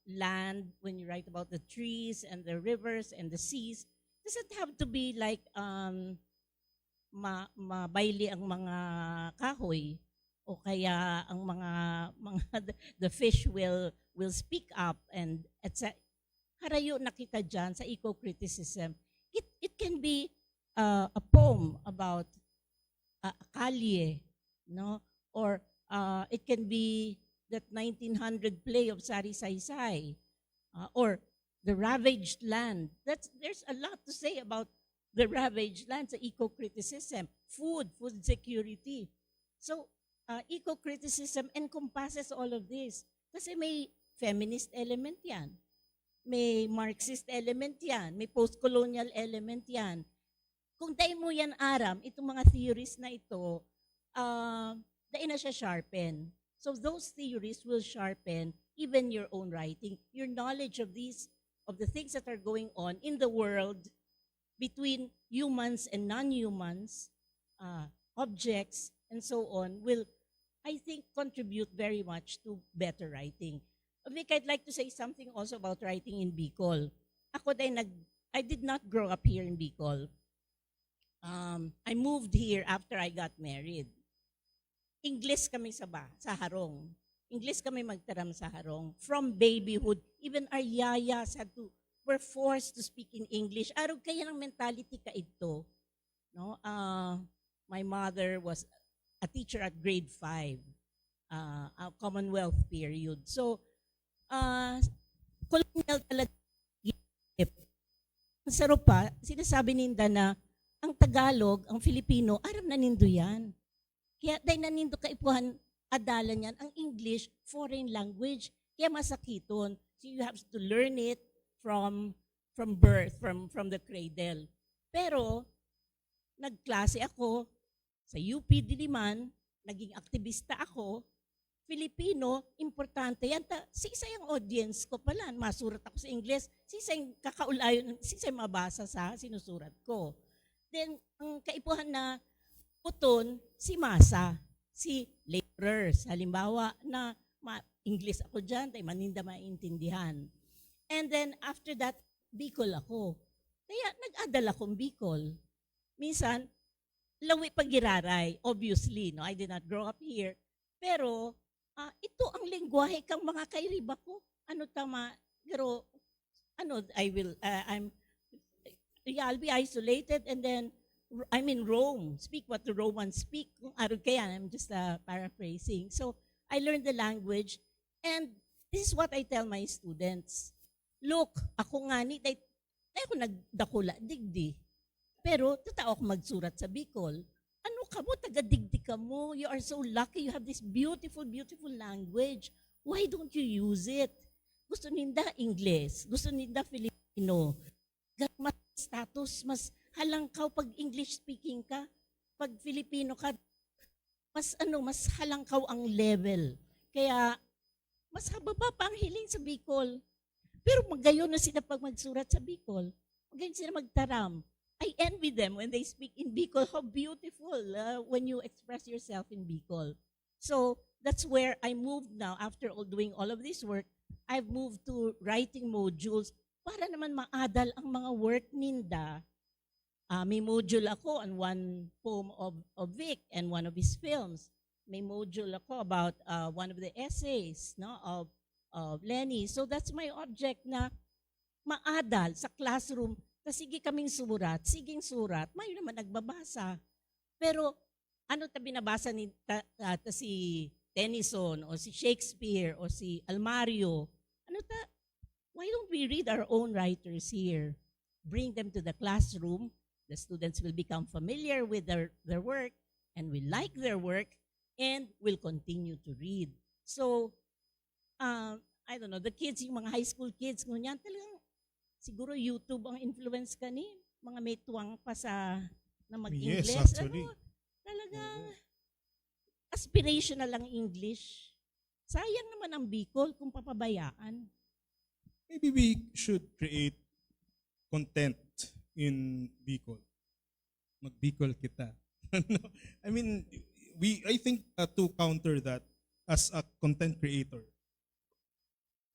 Speaker 14: land, when you write about the trees and the rivers and the seas, does it have to be like mabayli ang mga kahoy o kaya ang mga the fish will speak up and etc. Harayo nakita dyan sa eco-criticism. It can be a poem about a kalye, no? Or it can be that 1900 play of Sari Saysay, or the ravaged land. There's a lot to say about the ravaged land sa eco-criticism. Food security. So, eco-criticism encompasses all of this. Kasi may feminist element yan. May Marxist element yan. May post-colonial element yan. Kung dahil mo yan aram, itong mga theories na ito, dahil na siya sharpen. So those theories will sharpen even your own writing, your knowledge of the things that are going on in the world between humans and non-humans, objects, and so on, will, I think, contribute very much to better writing. Vic, I'd like to say something also about writing in Bicol. I did not grow up here in Bicol. I moved here after I got married. English kami sa Harong. English kami magtaram sa Harong. From babyhood, even our yayas were forced to speak in English. Araw kaya ng mentality ka ito. No? My mother was a teacher at grade 5, a Commonwealth period. So, colonial talaga. Sa Rupa, sinasabi ninda na ang Tagalog, ang Filipino, aram na nindo yan. Kaya dahil nanindo kaipuhan, adalan yan, ang English, foreign language. Kaya masakiton. So you have to learn it from birth, from the cradle. Pero, nagklase ako sa UP Diliman, naging aktivista ako, Filipino, importante yan. Sisa yung audience ko pala, masurat ako sa English, sisa yung kakaulayon, sisa yung mabasa sa sinusurat ko. Then, ang kaipuhan na puton, si masa, si laborers. Halimbawa na English ako dyan, tayo maninda maintindihan. And then, after that, Bicol ako. Kaya nag-adal akong Bicol. Minsan, lawi pagiraray, obviously, no? I did not grow up here. Pero, ito ang lengguwahe kang mga kairiba ko. Ano tama? Pero, I'll be isolated and then, I'm in Rome. Speak what the Romans speak. Kung araw kaya, I'm just paraphrasing. So, I learned the language and this is what I tell my students. Look, ako nga ni, ako nagdakula, digdi. Pero, totoo ako magsurat sa Bicol. Ano ka mo, taga-digdi ka mo. You are so lucky. You have this beautiful, beautiful language. Why don't you use it? Gusto ninda English. Gusto ninda Filipino. Mas status, mas halangkaw pag English speaking ka. Pag Filipino ka, mas halangkaw ang level. Kaya, mas hababa pa ang hiling sa Bicol. Pero magayon na sila pag magsurat sa Bicol. Magayon sila magtaram. I envy them when they speak in Bicol. How beautiful when you express yourself in Bicol. So that's where I moved now. After doing all of this work, I've moved to writing modules para naman maadal ang mga work ninda. May module ako on one poem of Vic and one of his films. May module ako about one of the essays of Lenny. So that's my object na maadal sa classroom. Sige kaming surat, siging surat, may naman nagbabasa. Pero ano binabasa ni si Tennyson o si Shakespeare o si Almario? Why don't we read our own writers here? Bring them to the classroom. The students will become familiar with their work and will like their work and will continue to read. So, I don't know, the kids, yung mga high school kids, ngunyan, talagang siguro YouTube ang influence ka ni mga may tuwang pa na mag-English.
Speaker 5: Yes, actually.
Speaker 14: Talagang aspirational ang English. Sayang naman ang Bicol kung papabayaan.
Speaker 5: Maybe we should create content in Bicol. Mag-Bicol kita. I mean, I think to counter that, as a content creator,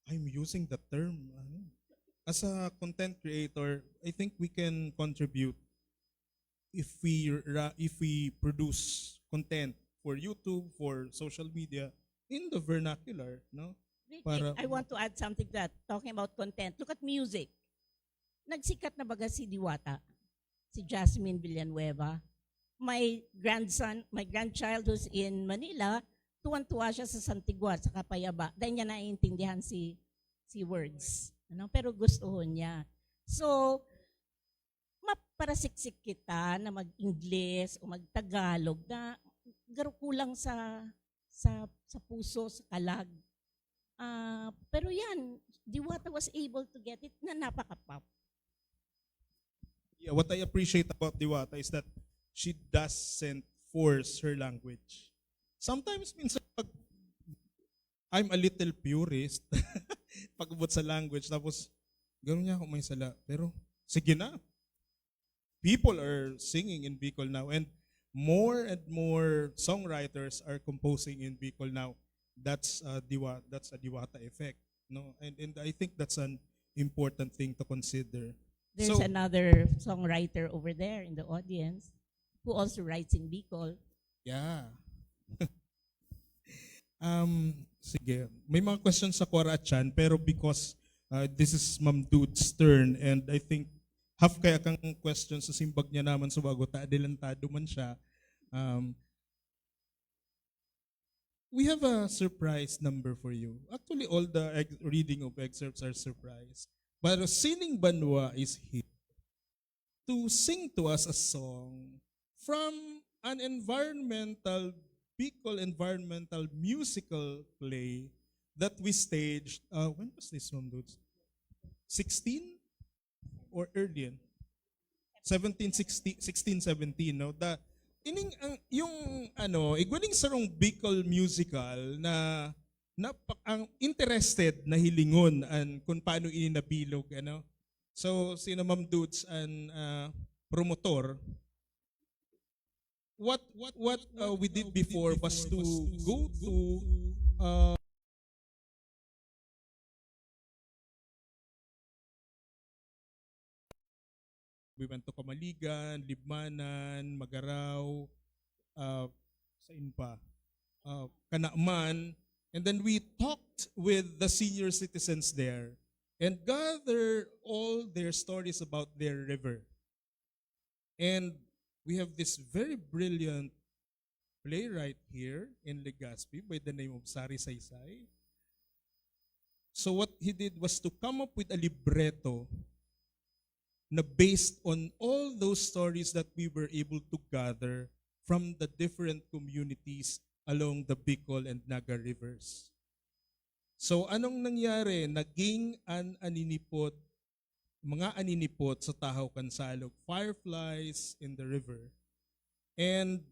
Speaker 5: I'm using the term, as a content creator, I think we can contribute if we produce content for YouTube, for social media, in the vernacular, no?
Speaker 14: I want to add something to that, talking about content. Look at music. Nagsikat na baga si Diwata, si Jasmine Villanueva. My grandchild who's in Manila, tuwan-tuwa siya sa Santigua, sa Kapayaba. Dahil niya naiintindihan si words. Pero gusto niya. So, maparasiksik kita na mag-Ingles o mag-Tagalog na kulang sa puso, sa kalag. Pero yan, Diwata was able to get it na napaka-pop.
Speaker 5: Yeah, what I appreciate about Diwata is that she doesn't force her language. Sometimes, minsan, I'm a little purist pag-ubot sa language, tapos gano'n niya ako may sala. Pero, sige na. People are singing in Bicol now and more songwriters are composing in Bicol now. That's a Diwata effect. No? And I think that's an important thing to consider.
Speaker 14: There's another songwriter over there in the audience who also writes in Bicol.
Speaker 5: Yeah. Sige. May mga questions sa Quora Chan, pero because this is Ma'am Dude's turn and I think half kaya kang questions sa simbag niya naman sa bago, adelantado man siya. We have a surprise number for you. Actually, all the reading of excerpts are surprise. But Sining Banwa is here to sing to us a song from an environmental Bicol environmental musical play that we staged. When was this one, dudes? 16 or earlier? 17, 16, 17, no? Ining ang yung igwaning sarong Bicol musical na ang interested na hilingon an kung paano ini nabilog, ano. So sino Ma'am Dudes ang promotor. What we did before was to go to we went to Kamaligan, Libmanan, Magaraw, saan pa? Kanaaman, and then we talked with the senior citizens there and gathered all their stories about their river. And we have this very brilliant playwright here in Legazpi by the name of Sari Saysay. So what he did was to come up with a libretto na based on all those stories that we were able to gather from the different communities along the Bicol and Naga rivers. So anong nangyari? Naging mga aninipot sa Tahaw Kansalog, fireflies in the river. And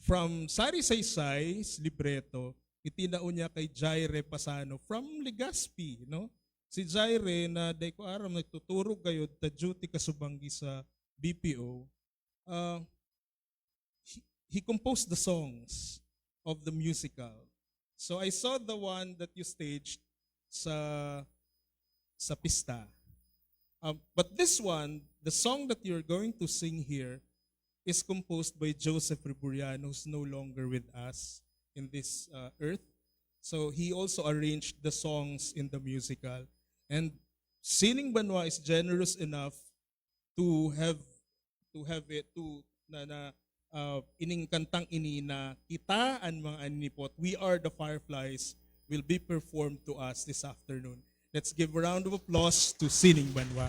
Speaker 5: from Sari Saysay's libreto, itinao niya kay Jaire Pasano from Legazpi, no? Si Jaire na day ko aram nagtuturo kayo ta duty kasubanggi sa BPO. He composed the songs of the musical. So I saw the one that you staged sa pista. But this one, the song that you're going to sing here is composed by Joseph Riburiano, who's no longer with us in this earth. So he also arranged the songs in the musical. And Sining Banwa is generous enough to have it ining kantang ini na kita ang mga aninipot, we are the fireflies, will be performed to us this afternoon. Let's give a round of applause to Sining Banwa.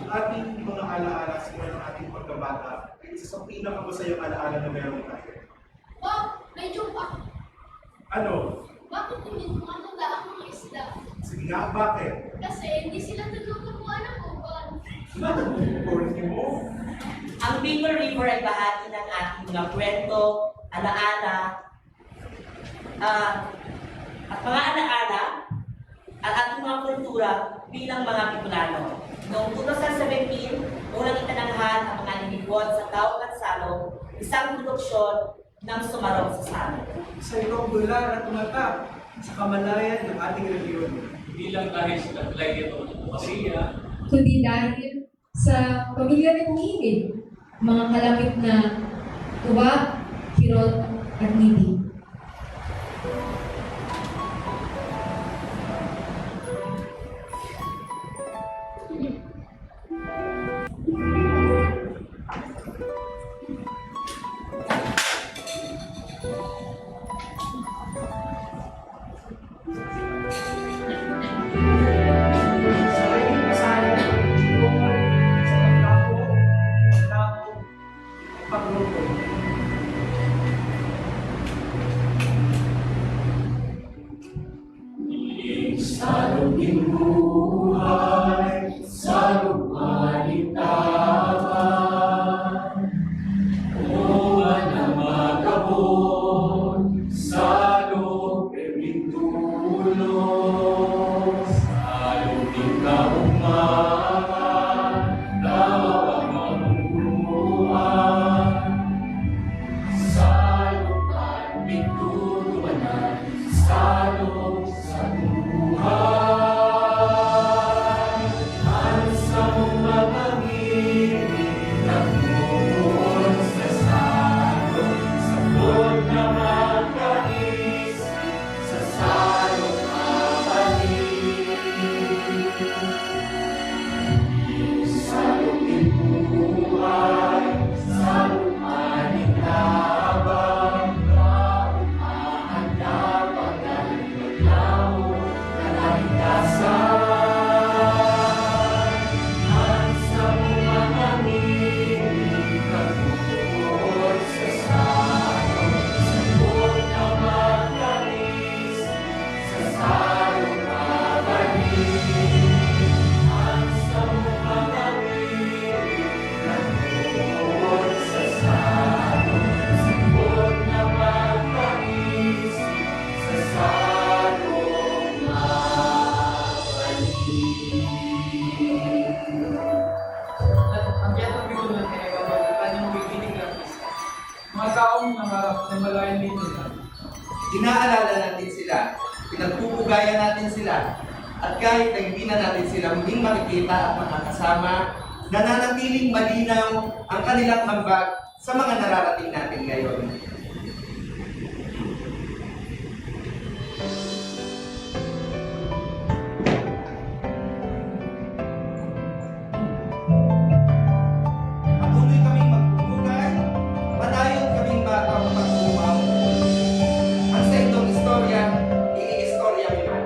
Speaker 15: Ating mga alaala siguro ng ating pagkabata, isa sa pinakamasayang alaala na meron tayo.
Speaker 3: Wow! Medyo pa!
Speaker 15: Ano?
Speaker 3: Bakit hindi mo matanda ang mga isda?
Speaker 15: Sige nga, bakit?
Speaker 3: Kasi hindi sila natutubuan ng uban.
Speaker 15: Purity mo?
Speaker 14: Ang Bicol River ay bahagi ng ating mga kwento, alaala, at mga alaala at ating mga kultura bilang mga Bicolano. Noong 2017, unang itananghal ang mga ninipot sa Tahaw Kansalog, isang produksyon ng Sumarong sa Salog.
Speaker 15: Sa iyong dula at tumatap sa kamalayan ng ating reliyon.
Speaker 16: Hindi lang dahil sa taglay nito ng Masiya,
Speaker 17: kundi dahil sa pamilya ni Pumigil, mga kalapit na tuwa, kirot, at ngiti.
Speaker 18: inaalala natin sila, pinagpupugayan natin sila, at kahit na hindi na natin sila muling makikita at makakasama, nananatiling malinaw ang kanilang ambag sa mga nararating natin ngayon. Patuloy kaming magpupugay, padayon kaming batang pagpumaw. Ang sa itong istorya, iistorya mo man.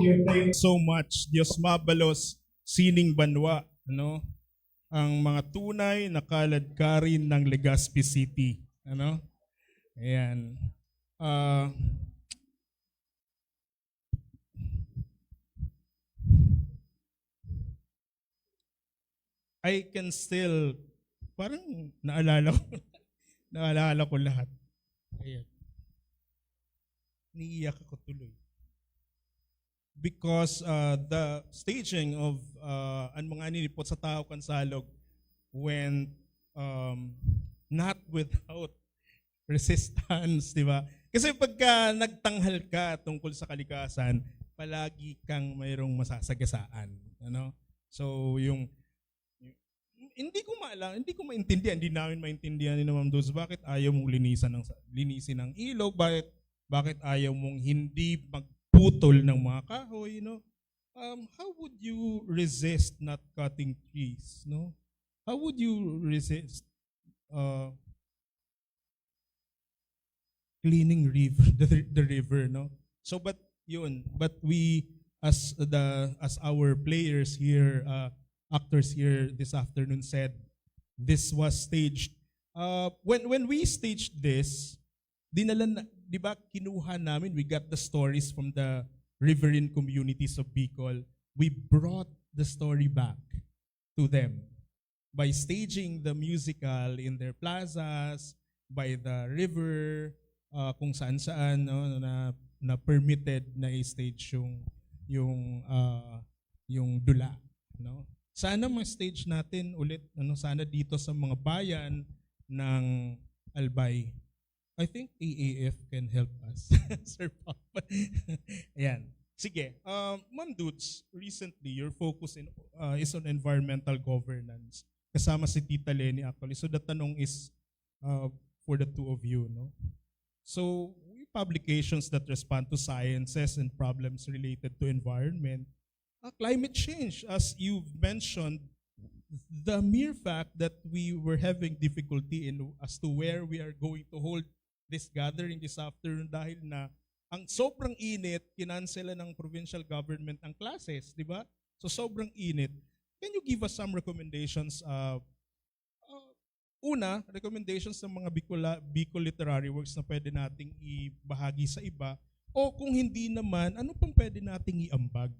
Speaker 5: Thank you so much. Diyos mabalos, sining banwa, ano? Ang mga tunay na kaladkarin ng Legazpi City, ano? Ayan. I can still, parang naalala ko lahat. Ayan. Niiyak ako tuloy. Because the staging of ang mga ninipot sa Tao Kansalog went not without resistance, di ba? Kasi pagka nagtanghal ka tungkol sa kalikasan, palagi kang mayroong masasagasaan. Ano? So hindi ko maintindihan, hindi namin maintindihan ni Ma'am Dulce, bakit ayaw mong linisin ng ilog, bakit ayaw mong hindi magputol ng mga kahoy, no? How would you resist not cutting trees, no? How would you resist cleaning river, the river, no? So but we as our players here, actors here this afternoon said, this was staged. When we staged this, di ba kinuha namin, we got the stories from the riverine communities of Bicol. We brought the story back to them by staging the musical in their plazas, by the river, kung saan-saan, no, na permitted na i-stage yung dula, no. Sana ma-stage natin ulit, sana dito sa mga bayan ng Albay. I think AAF can help us. Sir Papa. Ayan. Sige. Ma'am Dudes, recently your focus is on environmental governance. Kasama si Tita Lenny actually. So the tanong is for the two of you, no? So publications that respond to sciences and problems related to environment, climate change, as you've mentioned, the mere fact that we were having difficulty as to where we are going to hold this gathering this afternoon dahil na ang sobrang init, kinansela ng provincial government ang classes, di ba? So sobrang init. Can you give us some recommendations? Una, recommendations ng mga Bicol literary works na pwede nating ibahagi sa iba, o kung hindi naman, ano pang pwede nating iambag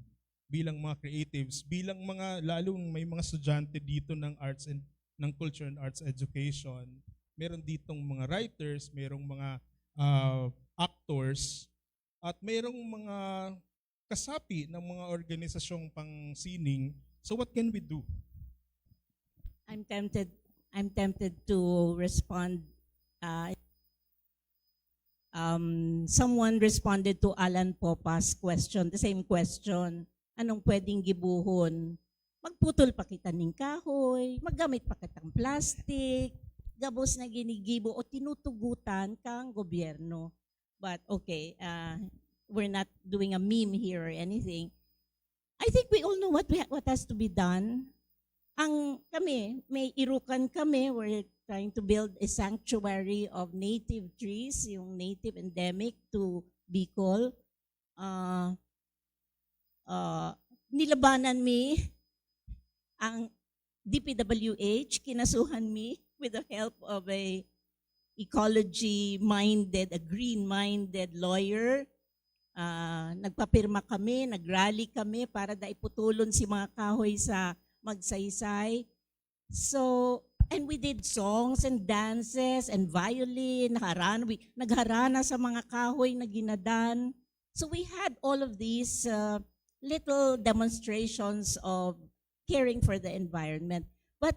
Speaker 5: bilang mga creatives, bilang mga, lalong may mga estudyante dito ng arts and ng culture and arts education, meron ditong mga writers, merong mga actors, at merong mga kasapi ng mga organisasyong pang-sining. So what can we do?
Speaker 14: I'm tempted to respond. Someone responded to Alan Popa's question, the same question. Anong pwedeng gibuhon? Magputol pa kita ng kahoy, maggamit pa kitang plastic, gabos na ginigibo o tinutugutan kang gobyerno. But okay, we're not doing a meme here or anything. I think we all know what has to be done. May irukan kami, we're trying to build a sanctuary of native trees, yung native endemic to Bicol. Nilabanan mi ang DPWH, kinasuhan mi with the help of a ecology-minded, a green-minded lawyer. Nagpapirma kami, nagrally kami para daiputulon si mga kahoy sa Magsaysay. So, and we did songs and dances and violin, nagharana sa mga kahoy na ginadan. So we had all of these little demonstrations of caring for the environment. But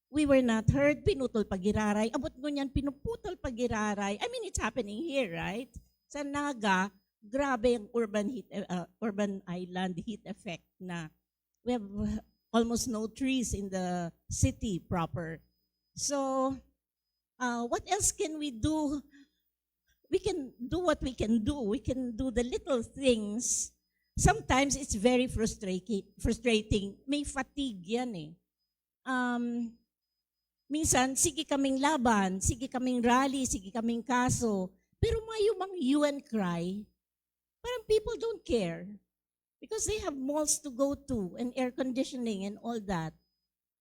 Speaker 14: we were not heard, pinutol pagiraray. Abot ko niyan, pinuputol pagiraray. I mean, it's happening here, right? Sa Naga, grabe ang urban island heat effect na we have almost no trees in the city proper. So, what else can we do? We can do what we can do. We can do the little things. Sometimes it's very frustrating. May fatigue yan eh. Minsan, sige kaming laban, sige kaming rally, sige kaming kaso. Pero mayumang UN cry, parang people don't care. Because they have malls to go to and air conditioning and all that.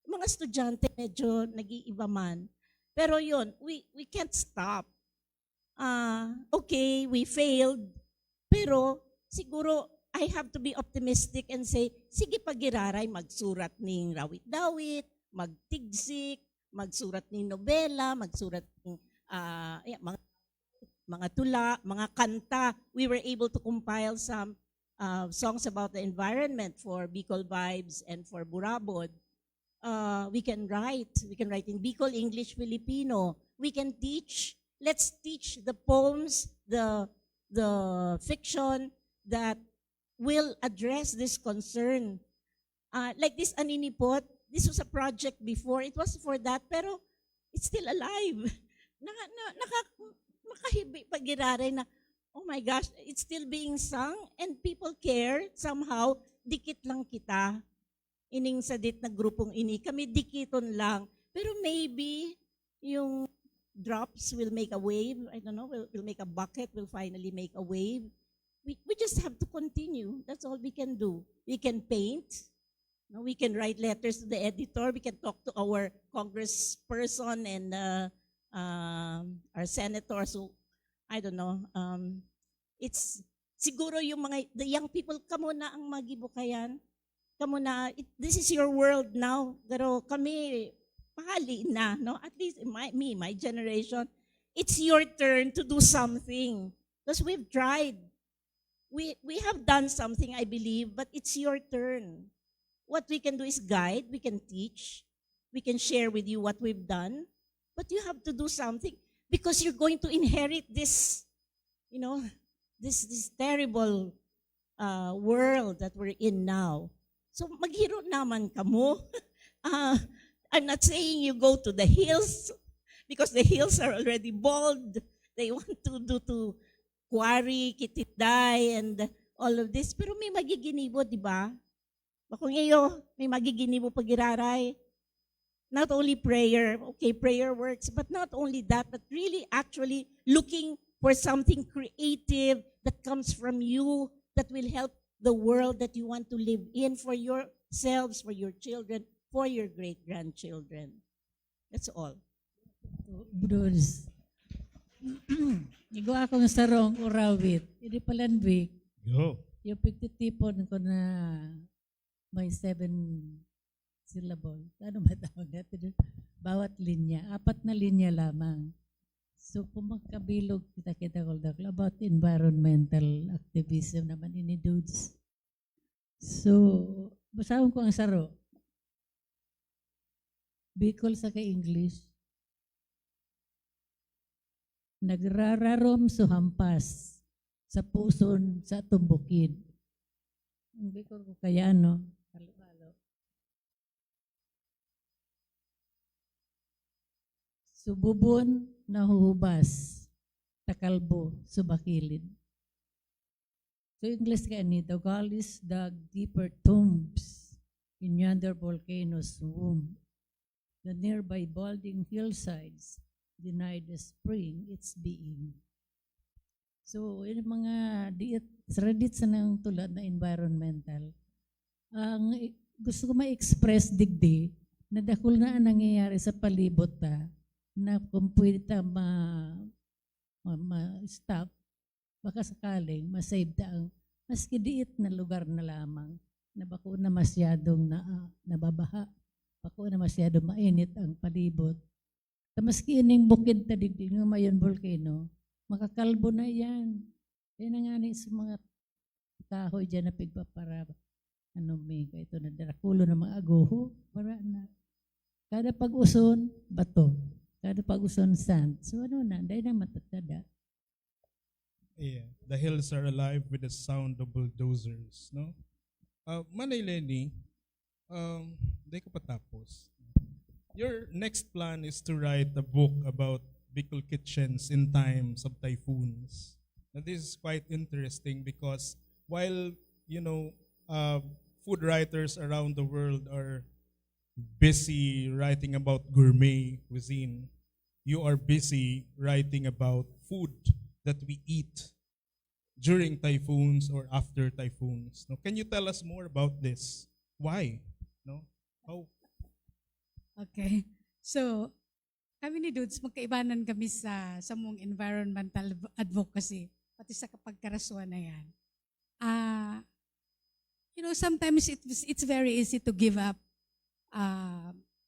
Speaker 14: Mga estudyante medyo nag-iiba man. Pero yun, we can't stop. Okay, we failed. Pero siguro I have to be optimistic and say, sige pagiraray, magsurat ning rawit-dawit, magtigsik, magsurat ning nobela, magsurat ng mga tula, mga kanta. We were able to compile some songs about the environment for Bicol Vibes and for Burabod. We can write in Bicol, English, Filipino. We can teach. Let's teach the poems, the fiction that will address this concern. Like this Aninipot, this was a project before. It was for that, pero it's still alive. Makahibi pagiraray na, oh my gosh, it's still being sung and people care somehow. Dikit lang kita. Ining sadit na grupong ini. Kami dikiton lang. Pero maybe yung drops will make a wave. I don't know, will make a bucket, will finally make a wave. We just have to continue. That's all we can do. We can paint. No, we can write letters to the editor. We can talk to our congressperson and our senators. So, I don't know. It's siguro yung the young people, kamo na ang magibukayan. Kamo na, this is your world now. Pero kami, pahali na, no? At least my generation, it's your turn to do something. Because we've tried. We have done something, I believe, but it's your turn. What we can do is guide, we can teach, we can share with you what we've done, but you have to do something because you're going to inherit this, this terrible world that we're in now. So maghiro naman kamo. I'm not saying you go to the hills because the hills are already bald. They want to quarry, kititday, and all of this. Pero may magiginibo, di ba? Bako ngayon, may magiginibo pagiraray. Not only prayer, okay, prayer works, but not only that, but really actually looking for something creative that comes from you that will help the world that you want to live in for yourselves, for your children, for your great-grandchildren. That's all.
Speaker 9: Bruce. Igo akong sarong urawit. Hindi palanbik.
Speaker 5: Go.
Speaker 9: Yung pagtitipon ko na may 7 syllable. Ano ba tawag natin? Bawat linya. 4 na linya lamang. So, kung magkabilog kita ko about environmental activism naman ini dudes. So, basahon ko ang saro. Bicol sa ka-English. Nagrararom suhampas sa puson sa tumbukid. Ang Bicol ko kaya, no? Halo-halo. Sububon na huhubas, takalbo, subakilid. So English ka ni, the Gauls dug deeper tombs in yonder volcano's womb. The nearby balding hillsides denied the spring its being. So, yung mga radit sa nang tulad na environmental, ang gusto ko ma-express digdi na dakul na ang nangyayari sa palibot na kung pwede ma-stop, baka sakaling masave ang maski diit na lugar na lamang na bako na masyadong nababaha, bako na masyadong mainit ang palibot. Maski ining bukid ta digdig ng mayon volcano, makakalbo na yan. Yan ang nga sa mga kahoy dyan na pigpapara. May ito na darakulo ng mga agoho. Para na. Kada pag-uson, bato. Kada pag-uson, sand. So dahil na matatada.
Speaker 5: Yeah, the hills are alive with the sound of bulldozers, no? Manay Lenny, di ka patapos. Your next plan is to write a book about Bicol kitchens in times of typhoons. Now, this is quite interesting because while, food writers around the world are busy writing about gourmet cuisine, you are busy writing about food that we eat during typhoons or after typhoons. Now, can you tell us more about this? Why? No? How?
Speaker 10: Okay. So, kami ni Dudes, magkaibanan kami sa mong environmental advocacy, pati sa kapagkarasuan na yan. Sometimes it's very easy to give up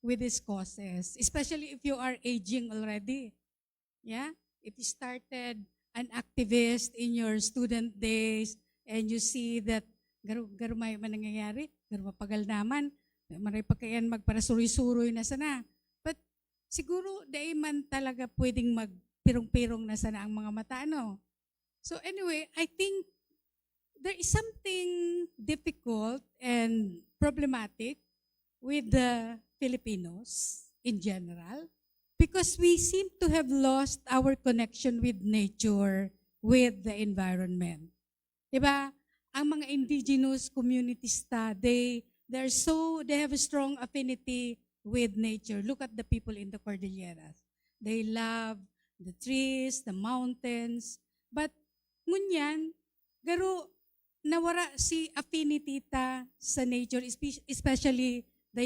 Speaker 10: with these causes, especially if you are aging already. Yeah? If you started an activist in your student days and you see that garumay man nangyayari, garumapagal naman, maray pa kayan magparasuroy-suroy na sana. But siguro dahil man talaga pwedeng magpirong-pirong na sana ang mga mata, no? So anyway, I think there is something difficult and problematic with the Filipinos in general because we seem to have lost our connection with nature, with the environment. Diba? Ang mga indigenous communities they have a strong affinity with nature. Look at the people in the Cordilleras. They love the trees, the mountains. But ngunyan, garo nawara si affinity ta sa nature, especially the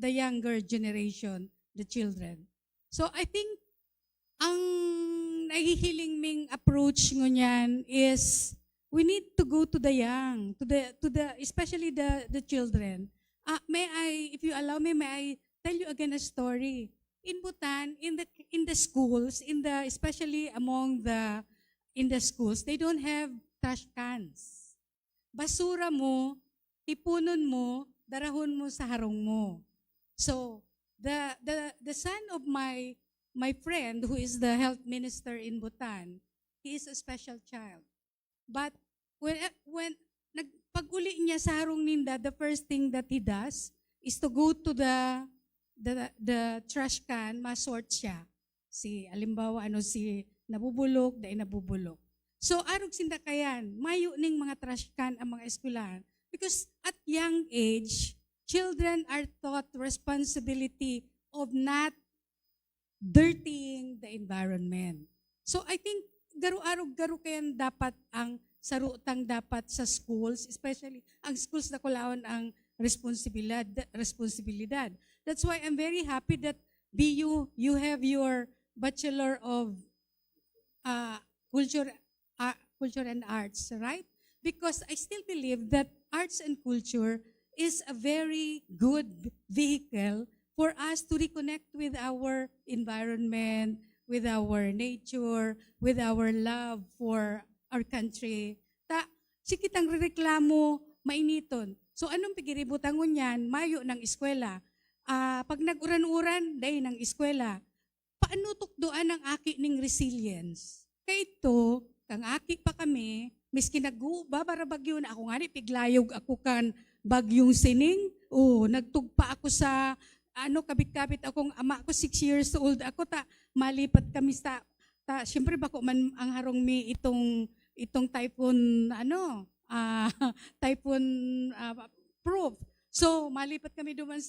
Speaker 10: younger generation, the children. So I think ang nahihiling ming approach ngunyan is we need to go to the young, to the especially the children. May I, if you allow me, may I tell you again a story? In Bhutan, in the schools, especially among in the schools, they don't have trash cans. Basura mo, ipunon mo, darahon mo sa harong mo. So the son of my friend, who is the health minister in Bhutan, he is a special child. But when pag-uli niya sa harong ninda, the first thing that he does is to go to the trash can, masort siya. Alimbawa, si nabubulok, dahil nabubulok. So, arog sinda kayan, mayo ning mga trash can ang mga eskwelahan. Because at young age, children are taught responsibility of not dirtying the environment. So, I think, garo kayan dapat ang sarutang dapat sa schools, especially ang schools na kulaon ang responsibilidad. That's why I'm very happy that BU, you have your Bachelor of Culture and Arts, right? Because I still believe that arts and culture is a very good vehicle for us to reconnect with our environment, with our nature, with our love for our country. Sikitang reklamo, mainiton. So anong pigiributangon yan? Mayo ng eskwela. Pag nag-uran-uran, day ng eskwela. Paano tukdoan ang aki ning resilience? Kaya ito, kang aki pa kami, miski nag-uba para bagyo na ako nga piglayog ako kan bagyong sining. Nagtugpa ako sa kabit-kabit akong ama ko, 6 years old ako, malipat kami siyempre bako man ang harong mi itong typhoon typhoon proof. So malipat kami duman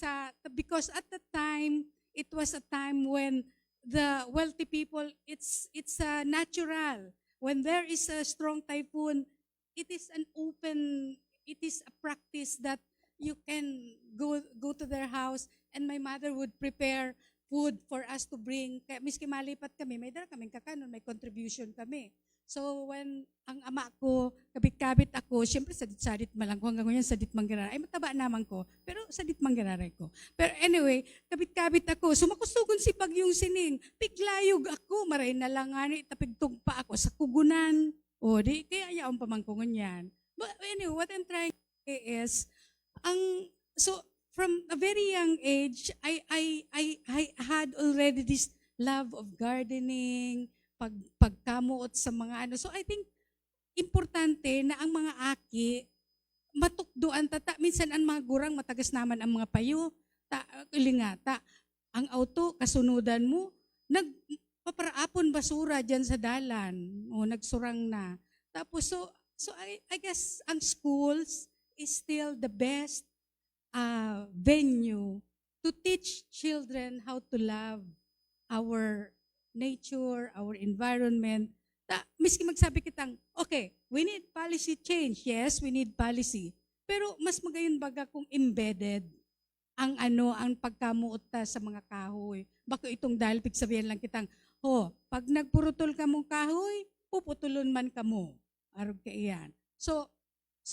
Speaker 10: because at the time it was a time when the wealthy people, it's natural. When there is a strong typhoon, it is a practice that you can go to their house, and my mother would prepare food for us to bring. Kaya miski malipat kami, may dala kaming kakanon, may contribution kami. So when ang ama ko, kabit-kabit ako, siyempre sadit-sadit malangko, hanggang ngayon sadit manggiraray. Ay mataba naman ko, pero sadit manggiraray ko. Pero anyway, kabit-kabit ako, sumakusugon si Bagyong Sining, piglayog ako, maray na lang nga tapigtog pa ako sa kugunan. Di, kaya ayaw ang pamangkungon yan. But anyway, what I'm trying to say is, so from a very young age, I had already this love of gardening, pagkamuot sa mga So I think, importante na ang mga aki, matukduan minsan ang mga gurang matagas naman ang mga payo, ilingata. Ang auto, kasunudan mo, nagpaparaapon basura dyan sa dalan, nagsurang na. Tapos, so I guess ang schools is still the best venue to teach children how to love our nature, our environment. Miski magsabi kitang, okay, we need policy change. Yes, we need policy. Pero mas magayon baga kung embedded ang pagkamuot sa mga kahoy. Bako itong dahil pigsabihan lang kitang, pag nagpurutol ka mong kahoy, puputulon man ka mo. Arog ka iyan. So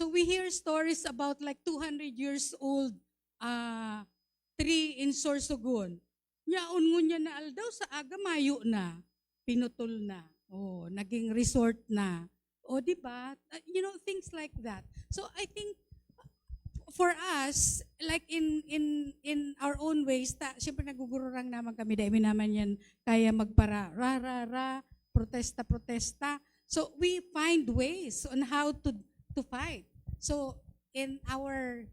Speaker 10: we hear stories about like 200 years old tree in Sorsogon. Yaon ngunya na aldaw sa aga mayo na, pinutol na, naging resort na. Di ba? Things like that. So I think for us, like in our own ways, siyempre nagugururang naman kami, dahil naman yan kaya magpara, protesta. So we find ways on how to fight. So in our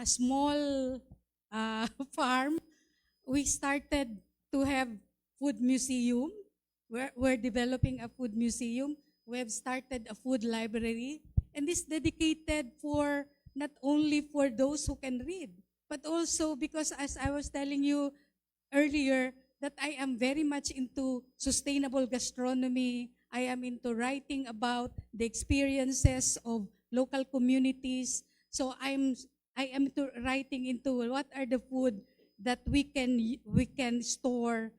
Speaker 10: small farm, we started to have food museum. We're developing a food museum. We have started a food library. And this dedicated for not only for those who can read, but also because, as I was telling you earlier, that I am very much into sustainable gastronomy. I am into writing about the experiences of local communities. So I am into writing into what are the food that we can store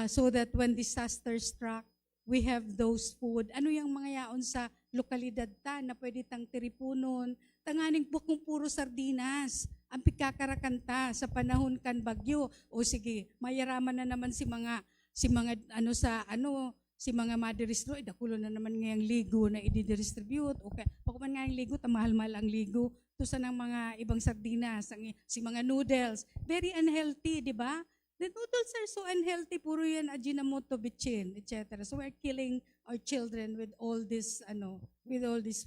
Speaker 10: so that when disaster struck, we have those food. Ano yung mga yaon sa lokalidad ta na pwede tang tiripunon, tanganing bukong puro sardinas, ang pikakarakanta sa panahon kan bagyo. O sige, mayaraman na naman si mga si mga madistribute, dakulo na naman ngayang ligo na i-distribute. Okay, pakuman ngayang ligo, tamahal-mahal ang ligo. Tusa ng mga ibang sardinas, si mga noodles, very unhealthy, di ba? The noodles are so unhealthy, puro yan Ajinomoto, bitchin, etc. So we're killing our children with all this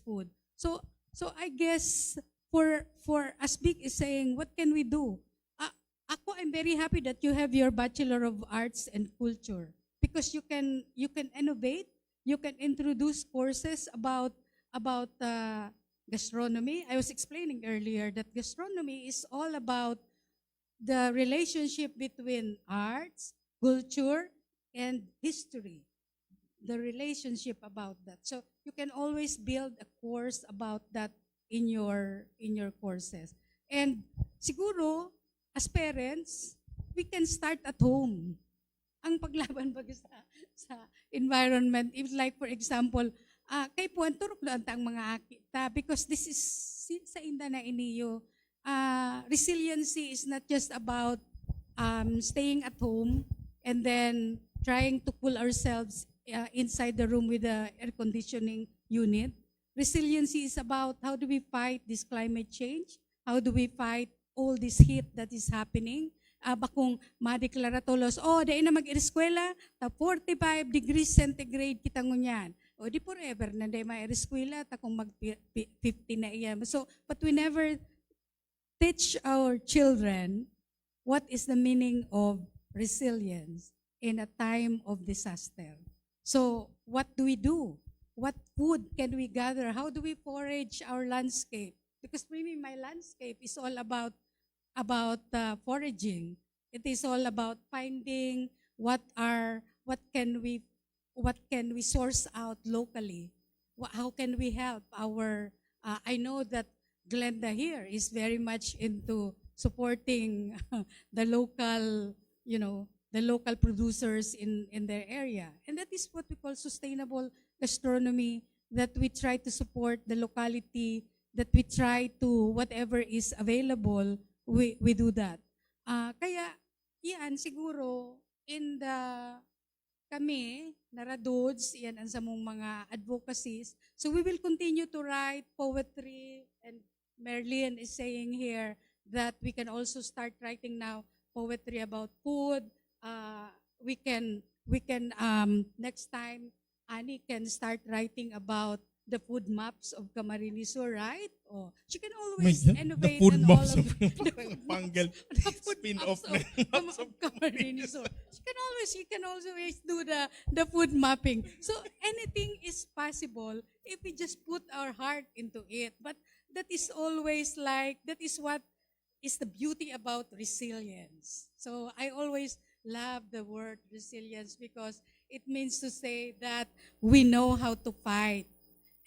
Speaker 10: food. So I guess for as Big is saying, what can we do? I'm very happy that you have your Bachelor of Arts and Culture because you can innovate, you can introduce courses about gastronomy. I was explaining earlier that gastronomy is all about the relationship between arts, culture, and history. The relationship about that. So you can always build a course about that in your courses. And siguro, as parents, we can start at home. Ang paglaban baga sa environment, if like for example, kay puan turok doon ang mga akita because this is sa inda na iniyo. Resiliency is not just about staying at home and then trying to cool ourselves inside the room with the air conditioning unit. Resiliency is about how do we fight this climate change? How do we fight all this heat that is happening? Bakong madeklara tolos, dahil na mag-eskwela, 45 degrees centigrade kita ngunyan. O di forever na dahil ma-eskwela, kung mag-50 na iyan. So, but we never teach our children what is the meaning of resilience in a time of disaster. So, what do we do? What food can we gather? How do we forage our landscape? Because maybe my landscape is all about foraging. It is all about finding what can we source out locally. How can we help our? I know that Glenda here is very much into supporting the local producers in their area, and that is what we call sustainable gastronomy. That we try to support the locality. That we try to whatever is available. We do that. Kaya, yan, siguro, kami, naradods, yan ang samong mga advocacies. So we will continue to write poetry, and Merlin is saying here that we can also start writing now poetry about food. We can next time, Annie can start writing about the food maps of Camarines Sur, right? Oh, she can always innovate
Speaker 5: the food
Speaker 10: and all
Speaker 5: maps
Speaker 10: of
Speaker 5: of Pangal spin-off
Speaker 10: of Camarines Sur. She can always do the food mapping. So anything is possible if we just put our heart into it. But that is always that is what is the beauty about resilience. So I always love the word resilience because it means to say that we know how to fight.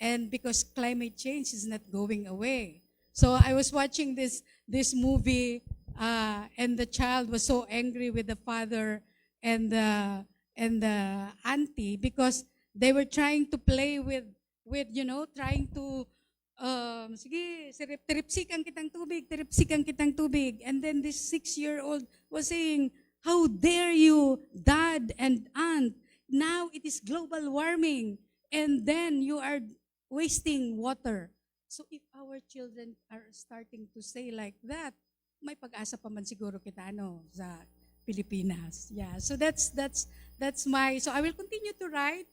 Speaker 10: And because climate change is not going away. So I was watching this movie, and the child was so angry with the father and the auntie because they were trying to play with trying to sige, teripsikan kitang tubig. And then this 6-year-old was saying, how dare you, dad and aunt? Now it is global warming. And then you are wasting water. So if our children are starting to say like that, may pag-asa pa man siguro kita sa Pilipinas. Yeah. So that's my. So I will continue to write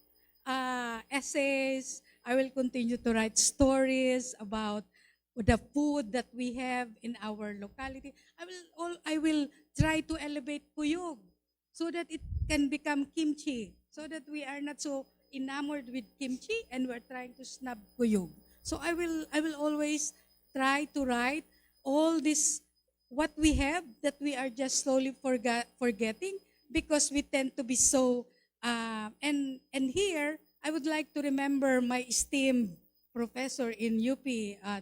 Speaker 10: essays. I will continue to write stories about the food that we have in our locality. I will try to elevate kuyog so that it can become kimchi. So that we are not so enamored with kimchi and we're trying to snub kuyog. So I will always try to write all this what we have that we are just slowly forgetting. because we tend to be so, and here, I would like to remember my esteemed professor in UP,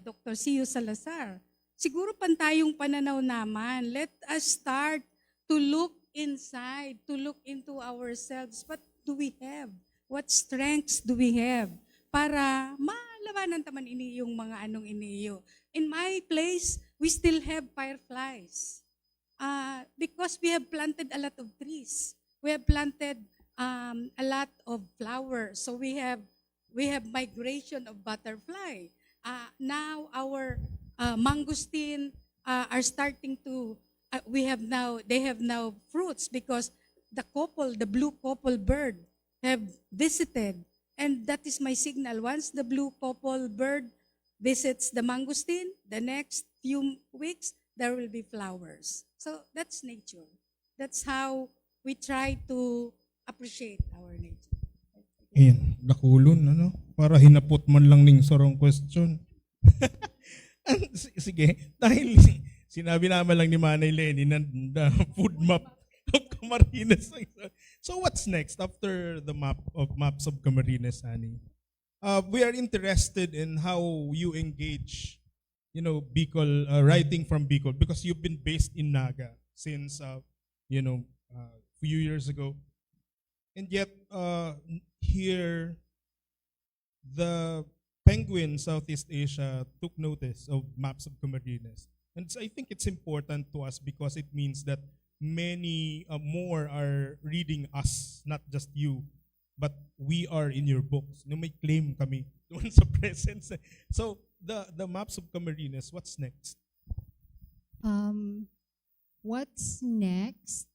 Speaker 10: Dr. Sio Salazar. Siguro pantayong pananaw naman. Let us start to look inside, to look into ourselves. What do we have? What strengths do we have? Para malabanan taman ini yung mga anong iniyo. In my place, we still have fireflies. Because we have planted a lot of trees. We have planted a lot of flowers. So we have migration of butterfly. Now our mangosteen are starting to, they have now fruits because the blue couple bird have visited. And that is my signal. Once the blue couple bird visits the mangosteen, the next few weeks, there will be flowers. So that's nature. That's how we try to appreciate our nature.
Speaker 5: Ayan, dakulon, ano? Para hinapot man lang ning sorong question. Sige, dahil sinabi naman lang ni Manay Lenny na the food map of Camarines. So what's next after the maps of Camarines, Ani? We are interested in how you engage, Bicol, writing from Bicol, because you've been based in Naga since, a few years ago. And yet, here, the Penguin Southeast Asia took notice of Maps of Camarines. And I think it's important to us because it means that many more are reading us, not just you, but we are in your books. May claim kami doon sa presence. So, the Maps of Camarines, what's next?
Speaker 8: What's next?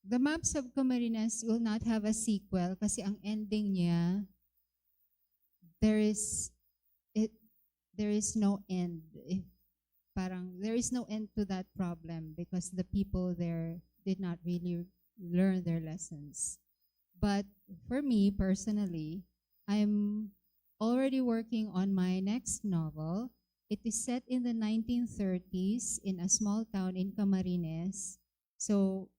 Speaker 8: The Maps of Camarines will not have a sequel kasi ang ending niya, there is no end. There is no end to that problem because the people there did not really learn their lessons. But for me personally, I'm already working on my next novel. It is set in the 1930s in a small town in Camarines. So,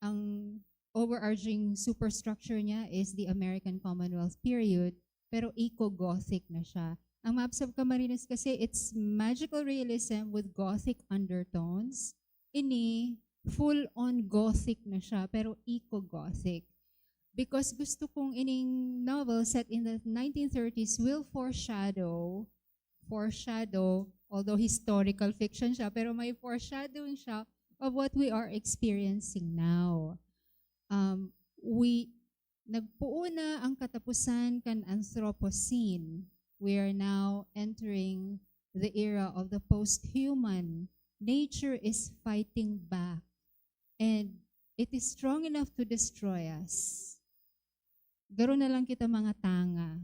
Speaker 8: ang overarching superstructure niya is the American Commonwealth period, pero eco-Gothic na siya. Ang Maps of Camarines kasi, it's magical realism with Gothic undertones. Ini, full-on Gothic na siya, pero eco-Gothic. Because gusto kong ining novel set in the 1930s will foreshadow, although historical fiction siya, pero may foreshadowing siya of what we are experiencing now. Nagpuo na ang katapusan kan Anthropocene. We are now entering the era of the post-human. Nature is fighting back, and it is strong enough to destroy us. Garo na lang kita mga tanga.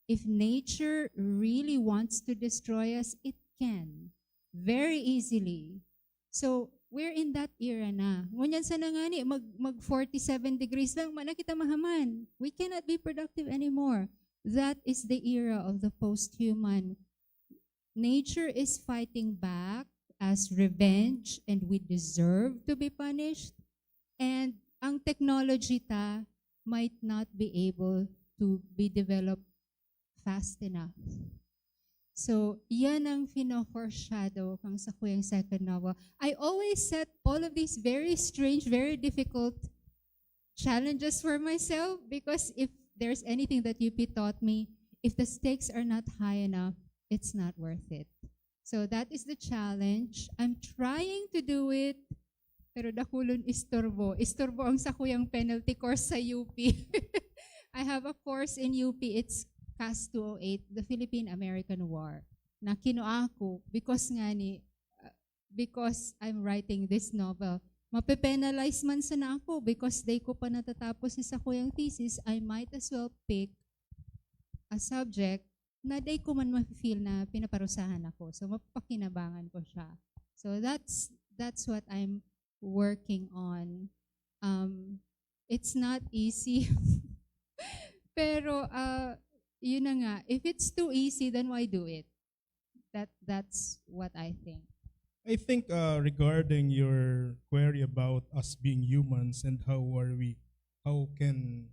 Speaker 8: If nature really wants to destroy us, it can. Very easily. So, we're in that era na. Ngunyan sa nangani, mag 47 degrees lang, mana kita mahaman. We cannot be productive anymore. That is the era of the post-human. Nature is fighting back as revenge, and we deserve to be punished. And ang technology ta might not be able to be developed fast enough. So, yan ang fino-foreshadow kang sa kuyang second novel. I always set all of these very strange, very difficult challenges for myself because if there's anything that UP taught me, if the stakes are not high enough, it's not worth it. So that is the challenge. I'm trying to do it, pero dakulon istorbo. Istorbo ang sa kuyang penalty course sa UP. I have a course in UP. It's CAS 208, the Philippine-American War, na kinuha ko because I'm writing this novel. Mape-penalize man sana ako because day ko pa natatapos sa kuyang thesis, I might as well pick a subject na day ko man ma-feel na pinaparusahan ako. So mapapakinabangan ko siya. So that's what I'm working on. It's not easy. Pero yun na nga, if it's too easy, then why do it? That's what I think.
Speaker 5: I think regarding your query about us being humans and how can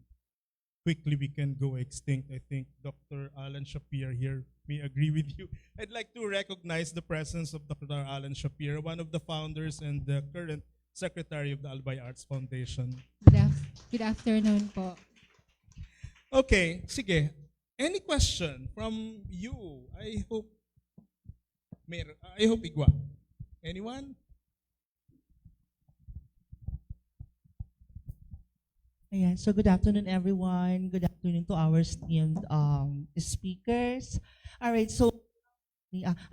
Speaker 5: quickly we can go extinct, I think Dr. Alan Shapir here may agree with you. I'd like to recognize the presence of Dr. Alan Shapir, one of the founders and the current secretary of the Albay Arts Foundation.
Speaker 8: Good afternoon po.
Speaker 5: Okay, sige. Any question from you? I hope Igwa. Anyone?
Speaker 19: Ayan. So good afternoon, everyone. Good afternoon to our esteemed speakers. All right. So,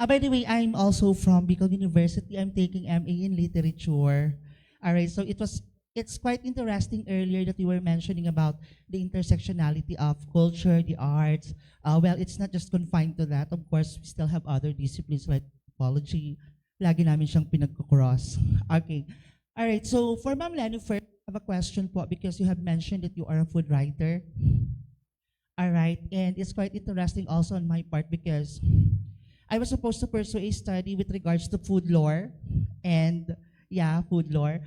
Speaker 19: by the way, I'm also from Bicol University. I'm taking MA in Literature. All right. So it's quite interesting earlier that you were mentioning about the intersectionality of culture, the arts. Well, it's not just confined to that. Of course, we still have other disciplines like anthropology. Lagi namin siyang pinag-cross. Okay. All right. So for Ma'am Lenu, first, I have a question po because you have mentioned that you are a food writer. All right. And it's quite interesting also on my part because I was supposed to pursue a study with regards to food lore. And yeah, food lore.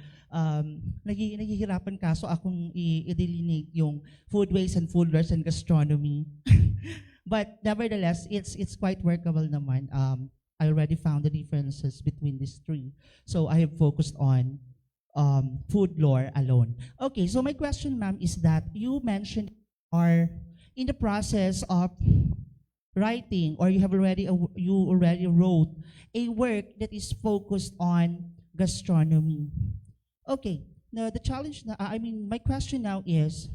Speaker 19: Naghihirapan kaso akong i-delineate yung foodways and food lores and gastronomy. But nevertheless, it's quite workable naman. I already found the differences between these three. So I have focused on food lore alone. Okay, so my question, ma'am, is that you mentioned are in the process of writing, or you already wrote a work that is focused on gastronomy. Okay, now the challenge, my question now is,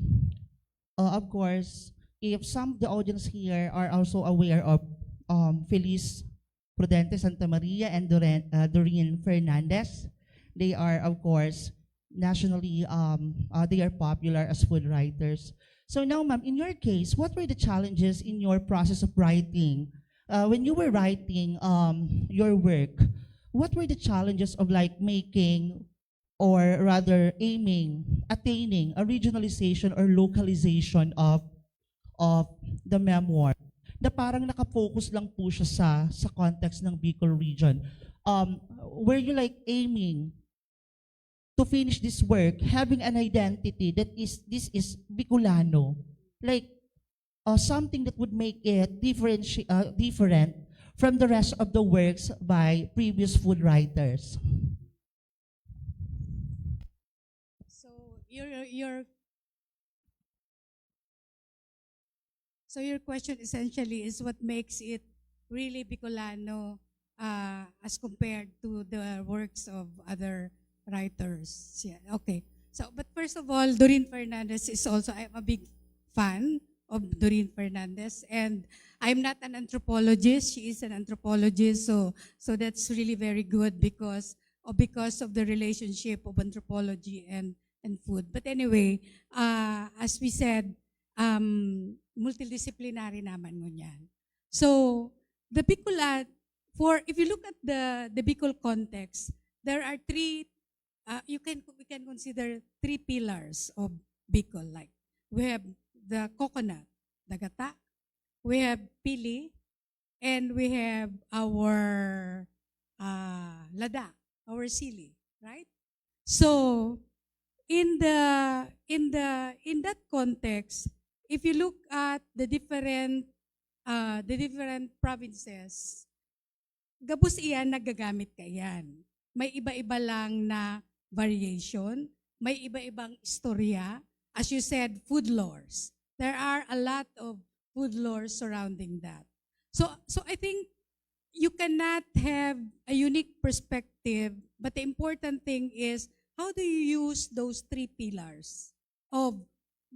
Speaker 19: of course, if some of the audience here are also aware of Feliz Prudente Santa Maria and Doreen Fernandez, they are, of course, nationally, they are popular as food writers. So now, ma'am, in your case, what were the challenges in your process of writing? When you were writing your work, what were the challenges of like making, or rather attaining a regionalization or localization of the memoir? Na parang nakafocus lang po siya sa context ng Bicol region. Were you like aiming to finish this work having an identity that this is Bicolano, like something that would make it different from the rest of the works by previous food writers?
Speaker 10: So your question essentially is what makes it really Bicolano as compared to the works of other writers. Yeah, okay. So, but first of all, Doreen Fernandez is also, I'm a big fan of Doreen Fernandez, and I'm not an anthropologist. She is an anthropologist, so that's really very good because of the relationship of anthropology and food. But anyway, as we said, multidisciplinary naman mo yan. So, the Bicola, if you look at the Bicol context, there are three, we can consider three pillars of Bicol. Like, we have the coconut, the gata, we have pili, and we have our lada, our sili, right? So, in that context, if you look at the different provinces, gabos iyan nagagamit ka yan. May iba-iba lang na variation, may iba-ibang istorya. As you said, food lores. There are a lot of food lores surrounding that. So I think you cannot have a unique perspective, but the important thing is how do you use those three pillars of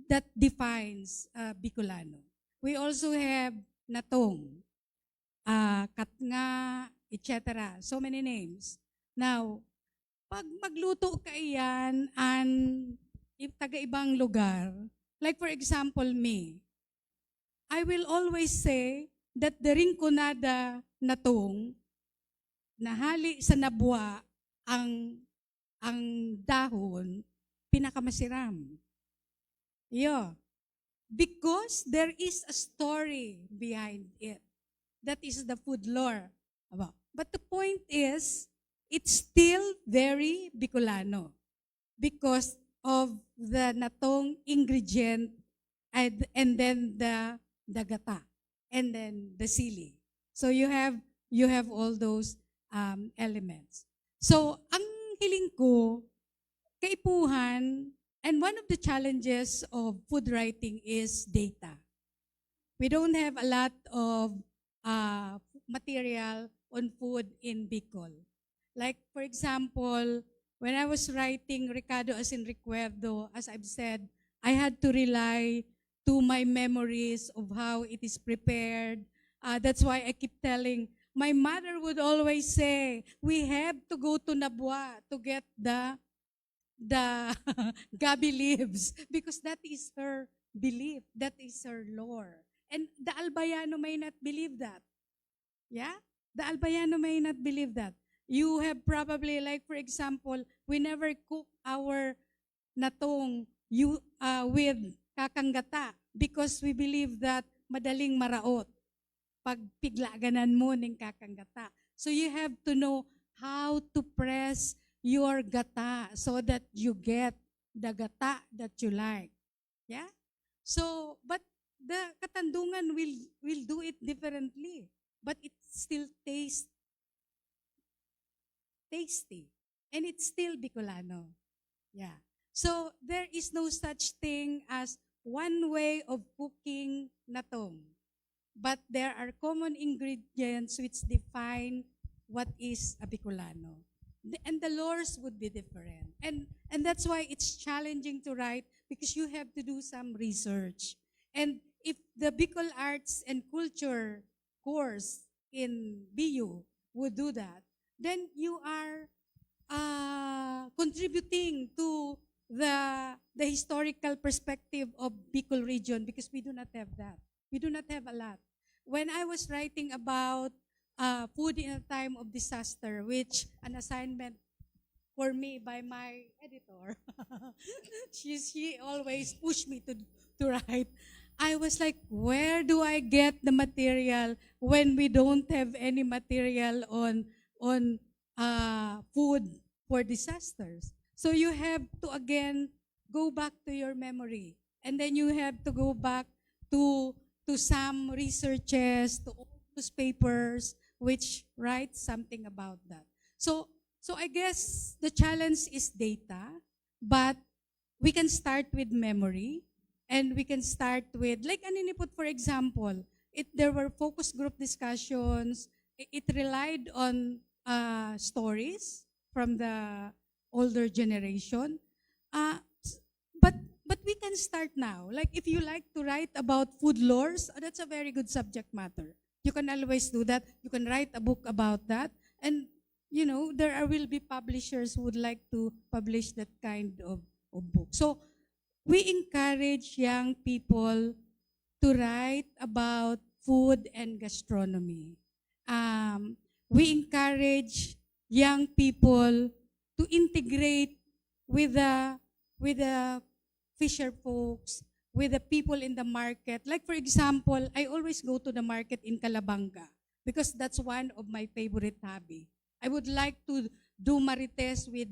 Speaker 10: that defines Bicolano. We also have natong, katnga, etc. So many names. Now, pag magluto ka iyan taga-ibang lugar, like for example me, I will always say that the rinconada natong nahali sa nabwa ang dahon, pinakamasiram. Yeah. Because there is a story behind it. That is the food lore. But the point is, it's still very Bicolano because of the natong ingredient and then the gata and then the sili. So you have all those elements. So ang hiling ko, kaipuhan, and one of the challenges of food writing is data. We don't have a lot of material on food in Bicol. Like, for example, when I was writing Ricardo as in Recuerdo, as I've said, I had to rely to my memories of how it is prepared. That's why I keep telling, my mother would always say, we have to go to Nabua to get the gabi leaves because that is her belief, that is her lore. And the Albayano may not believe that. Yeah? The Albayano may not believe that. You have probably, like for example, we never cook our natong with kakanggata because we believe that madaling maraot pag piglaganan mo ng kakanggata. So you have to know how to press your gata so that you get the gata that you like. Yeah? So, but the Katandungan will do it differently, but it still tastes tasty. And it's still Bicolano. Yeah. So there is no such thing as one way of cooking natong. But there are common ingredients which define what is a Bicolano. And the lores would be different. And that's why it's challenging to write because you have to do some research. And if the Bicol Arts and Culture course in BU would do that, then you are contributing to the historical perspective of Bicol region because we do not have that. We do not have a lot. When I was writing about food in a time of disaster, which an assignment for me by my editor, she always pushed me to write. I was like, where do I get the material when we don't have any material on food for disasters? So you have to again go back to your memory, and then you have to go back to some researches, to all newspapers which write something about that. So I guess the challenge is data, but we can start with memory. And we can start with, like Aniniput, for example, there were focus group discussions. It relied on stories from the older generation. But we can start now. Like if you like to write about food lores, that's a very good subject matter. You can always do that. You can write a book about that. And, you know, will be publishers who would like to publish that kind of book. So, we encourage young people to write about food and gastronomy. We encourage young people to integrate with the fisher folks, with the people in the market. Like for example, I always go to the market in Calabanga because that's one of my favorite hobby. I would like to do marites with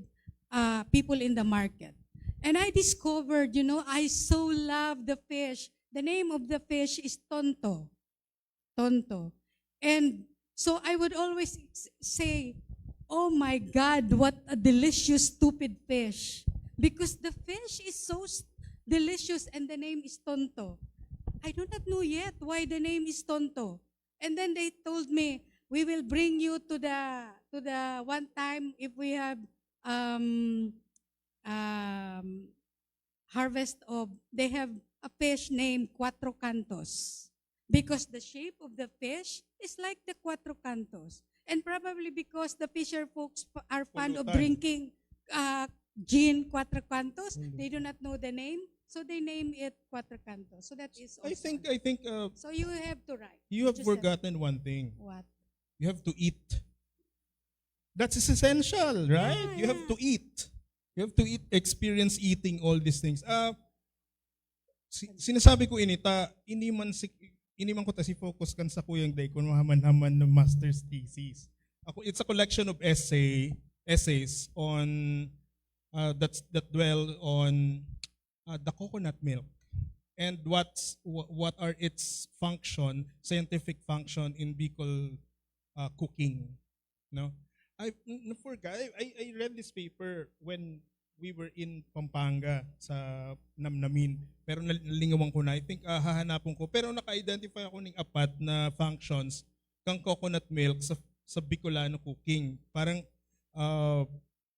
Speaker 10: people in the market. And I discovered, you know, I so love the fish. The name of the fish is tonto. Tonto. And so I would always say, oh my God, what a delicious, stupid fish. Because the fish is so delicious and the name is tonto. I do not know yet why the name is tonto. And then they told me, we will bring you to the one time if we have harvest of, they have a fish named Cuatro Cantos because the shape of the fish is like the Cuatro Cantos. And probably because the fisher folks are fond of drinking gin Cuatro Cantos, they do not know the name, so they name it Cuatro Cantos. So that is also.
Speaker 5: I think.
Speaker 10: So you have to write.
Speaker 5: You have forgotten one thing.
Speaker 10: What?
Speaker 5: You have to eat. That's essential, right?
Speaker 10: Yeah,
Speaker 5: you have to eat. You have to eat, experience eating all these things. Sinasabi ko inita, ini man ko ta si focus kan sa kuyang day kun mahaman-haman ng master's thesis. It's a collection of essay essays on that dwell on the coconut milk and what are its scientific function in Bicol cooking. No, I read this paper when we were in Pampanga sa Namnamin. Pero nalingawan ko na. I think hahanapon ko. Pero naka-identify ako ng 4 na functions kang coconut milk sa Bicolano cooking. Parang,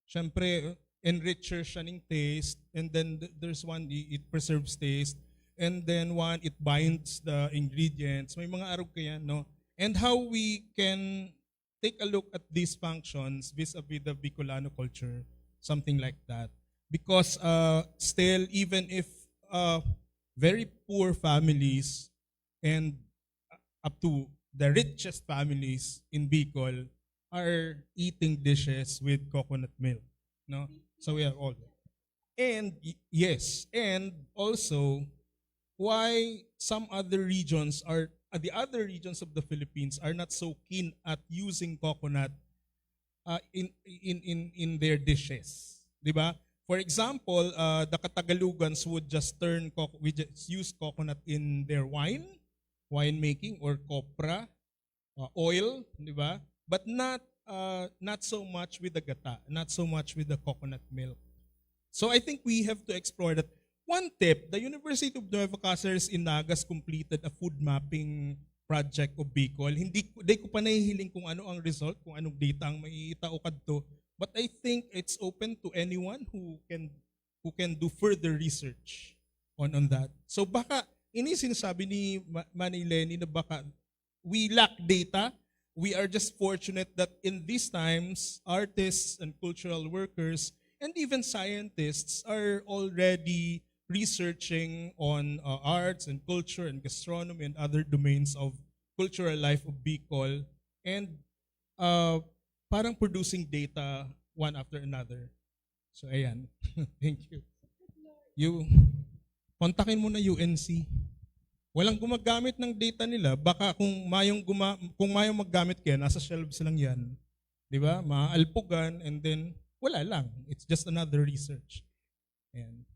Speaker 5: syempre, enricher siya ng taste. And then there's one, it preserves taste. And then one, it binds the ingredients. May mga arog kaya, no? And how we can take a look at these functions vis-a-vis the Bicolano culture. Something like that. Because still, even if very poor families and up to the richest families in Bicol are eating dishes with coconut milk. No? So we are all. And yes, and also why some other regions the other regions of the Philippines are not so keen at using coconut in their dishes, di ba? For example, the Katagalugans would just use coconut in their wine making or copra, oil, di ba? But not so much with the gata, not so much with the coconut milk. So I think we have to explore that. One tip, the University of Nueva Cáceres in Nagas completed a food mapping project of Bicol. Hindi ko pa nahihiling kung ano ang result, kung anong data ang maiitaukad to. But I think it's open to anyone who can do further research on that. So baka, sinasabi ni Manny Lenny na baka we lack data. We are just fortunate that in these times, artists and cultural workers and even scientists are already researching on arts and culture and gastronomy and other domains of cultural life of Bicol and parang producing data one after another. So ayan. Thank you. Kontakin mo na UNC. Walang gumagamit ng data nila. Baka kung mayong maggamit kaya, nasa shelves lang yan. Di ba? Maalpugan and then wala lang. It's just another research. Ayan.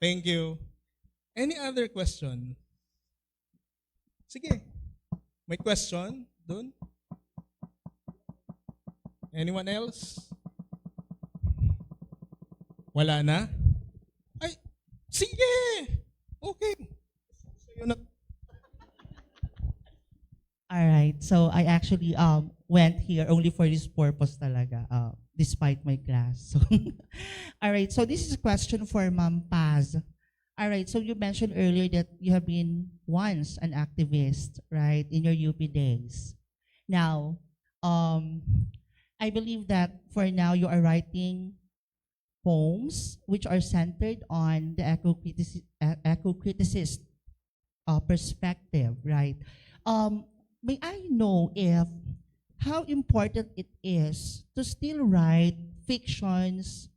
Speaker 5: Thank you. Any other question? Sige. May question doon? Anyone else? Wala na? Ay, sige! Okay.
Speaker 19: Alright, so I actually went here only for this purpose talaga, despite my class. So alright, so this is a question for Ma'am Paz. Alright, so you mentioned earlier that you have been once an activist, right, in your UP days. Now, I believe that for now you are writing poems which are centered on the eco-criticist perspective, right? May I know how important it is to still write fictions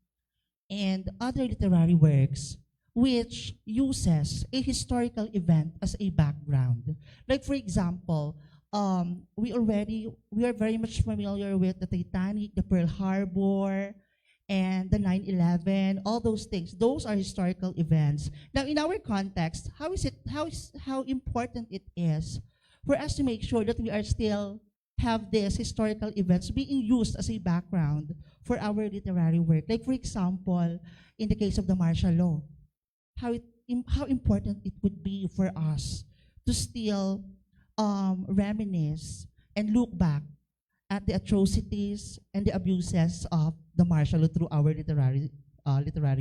Speaker 19: and other literary works which uses a historical event as a background. Like for example, we are very much familiar with the Titanic, the Pearl Harbor, and the 9/11, all those things. Those are historical events. Now, in our context, how important it is for us to make sure that we are still have these historical events being used as a background for our literary work. Like for example, in the case of the martial law, how important it would be for us to still reminisce and look back at the atrocities and the abuses of the martial law through our literary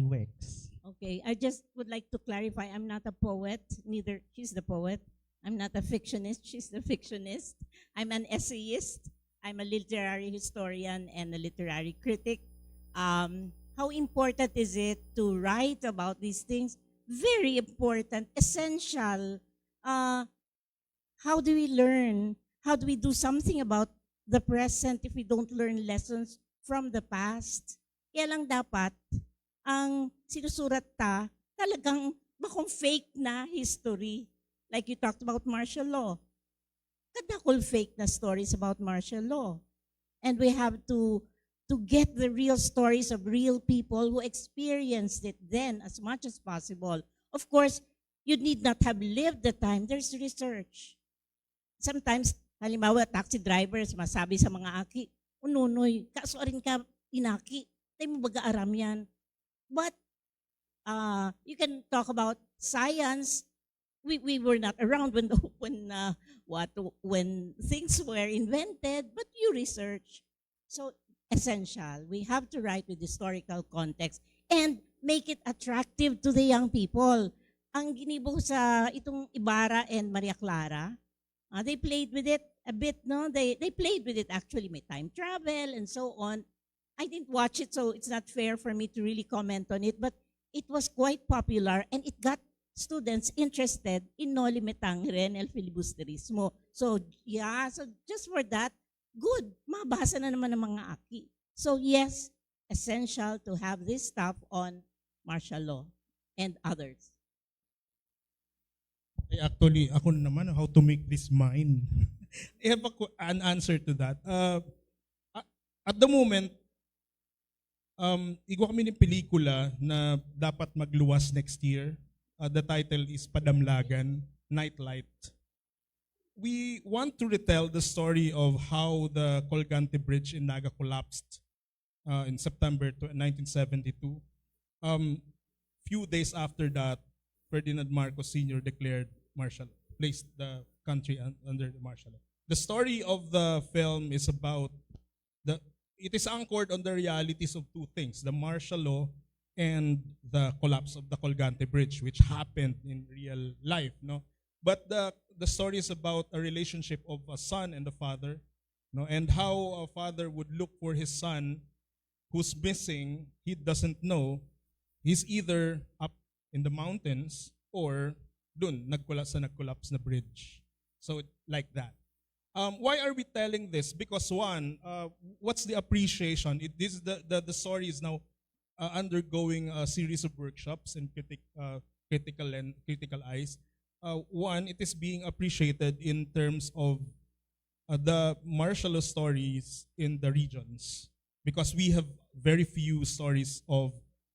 Speaker 19: works.
Speaker 14: Okay, I just would like to clarify, I'm not a poet, neither she's the poet. I'm not a fictionist, she's the fictionist. I'm an essayist. I'm a literary historian and a literary critic. How important is it to write about these things? Very important, essential. How do we learn? How do we do something about the present if we don't learn lessons from the past? Kaya lang dapat ang sinusurat talagang bakong fake na history. Like you talked about martial law. Kadakol fake na stories about martial law. And we have to to get the real stories of real people who experienced it then as much as possible. Of course, you need not have lived the time. There's research. Sometimes, halimbawa, taxi drivers, masabi sa mga aki, ununoy, kasuarin ka, inaki, tayo mo baga-aram yan. But, you can talk about science. We were not around when things were invented, but you research. So, essential. We have to write with historical context and make it attractive to the young people. Ang ginibo sa itong Ibarra and Maria Clara, they played with it a bit, no? They played with it actually, may time travel and so on. I didn't watch it, so it's not fair for me to really comment on it, but it was quite popular and it got students interested in Noli Me Tangere and El Filibusterismo. So, yeah, so just for that, good, mabasa na naman ng mga aki. So, yes, essential to have this stuff on martial law and others.
Speaker 5: Actually, ako naman, how to make this mine. I have an answer to that. At the moment, igawa kami ng pelikula na dapat magluwas next year. The title is Padamlagan, Nightlight. We want to retell the story of how the Colgante Bridge in Naga collapsed in September 1972. Few days after that, Ferdinand Marcos Sr. declared martial law, placed the country under the martial law. The story of the film is about it is anchored on the realities of two things, the martial law and the collapse of the Colgante Bridge, which happened in real life. No? But the story is about a relationship of a son and a father, no? And how a father would look for his son who's missing, he doesn't know. He's either up in the mountains or dun, nagkolapse na bridge. So like that. Why are we telling this? Because one, what's the appreciation? The story is now undergoing a series of workshops and critical eyes. One, it is being appreciated in terms of the martial law stories in the regions, because we have very few stories of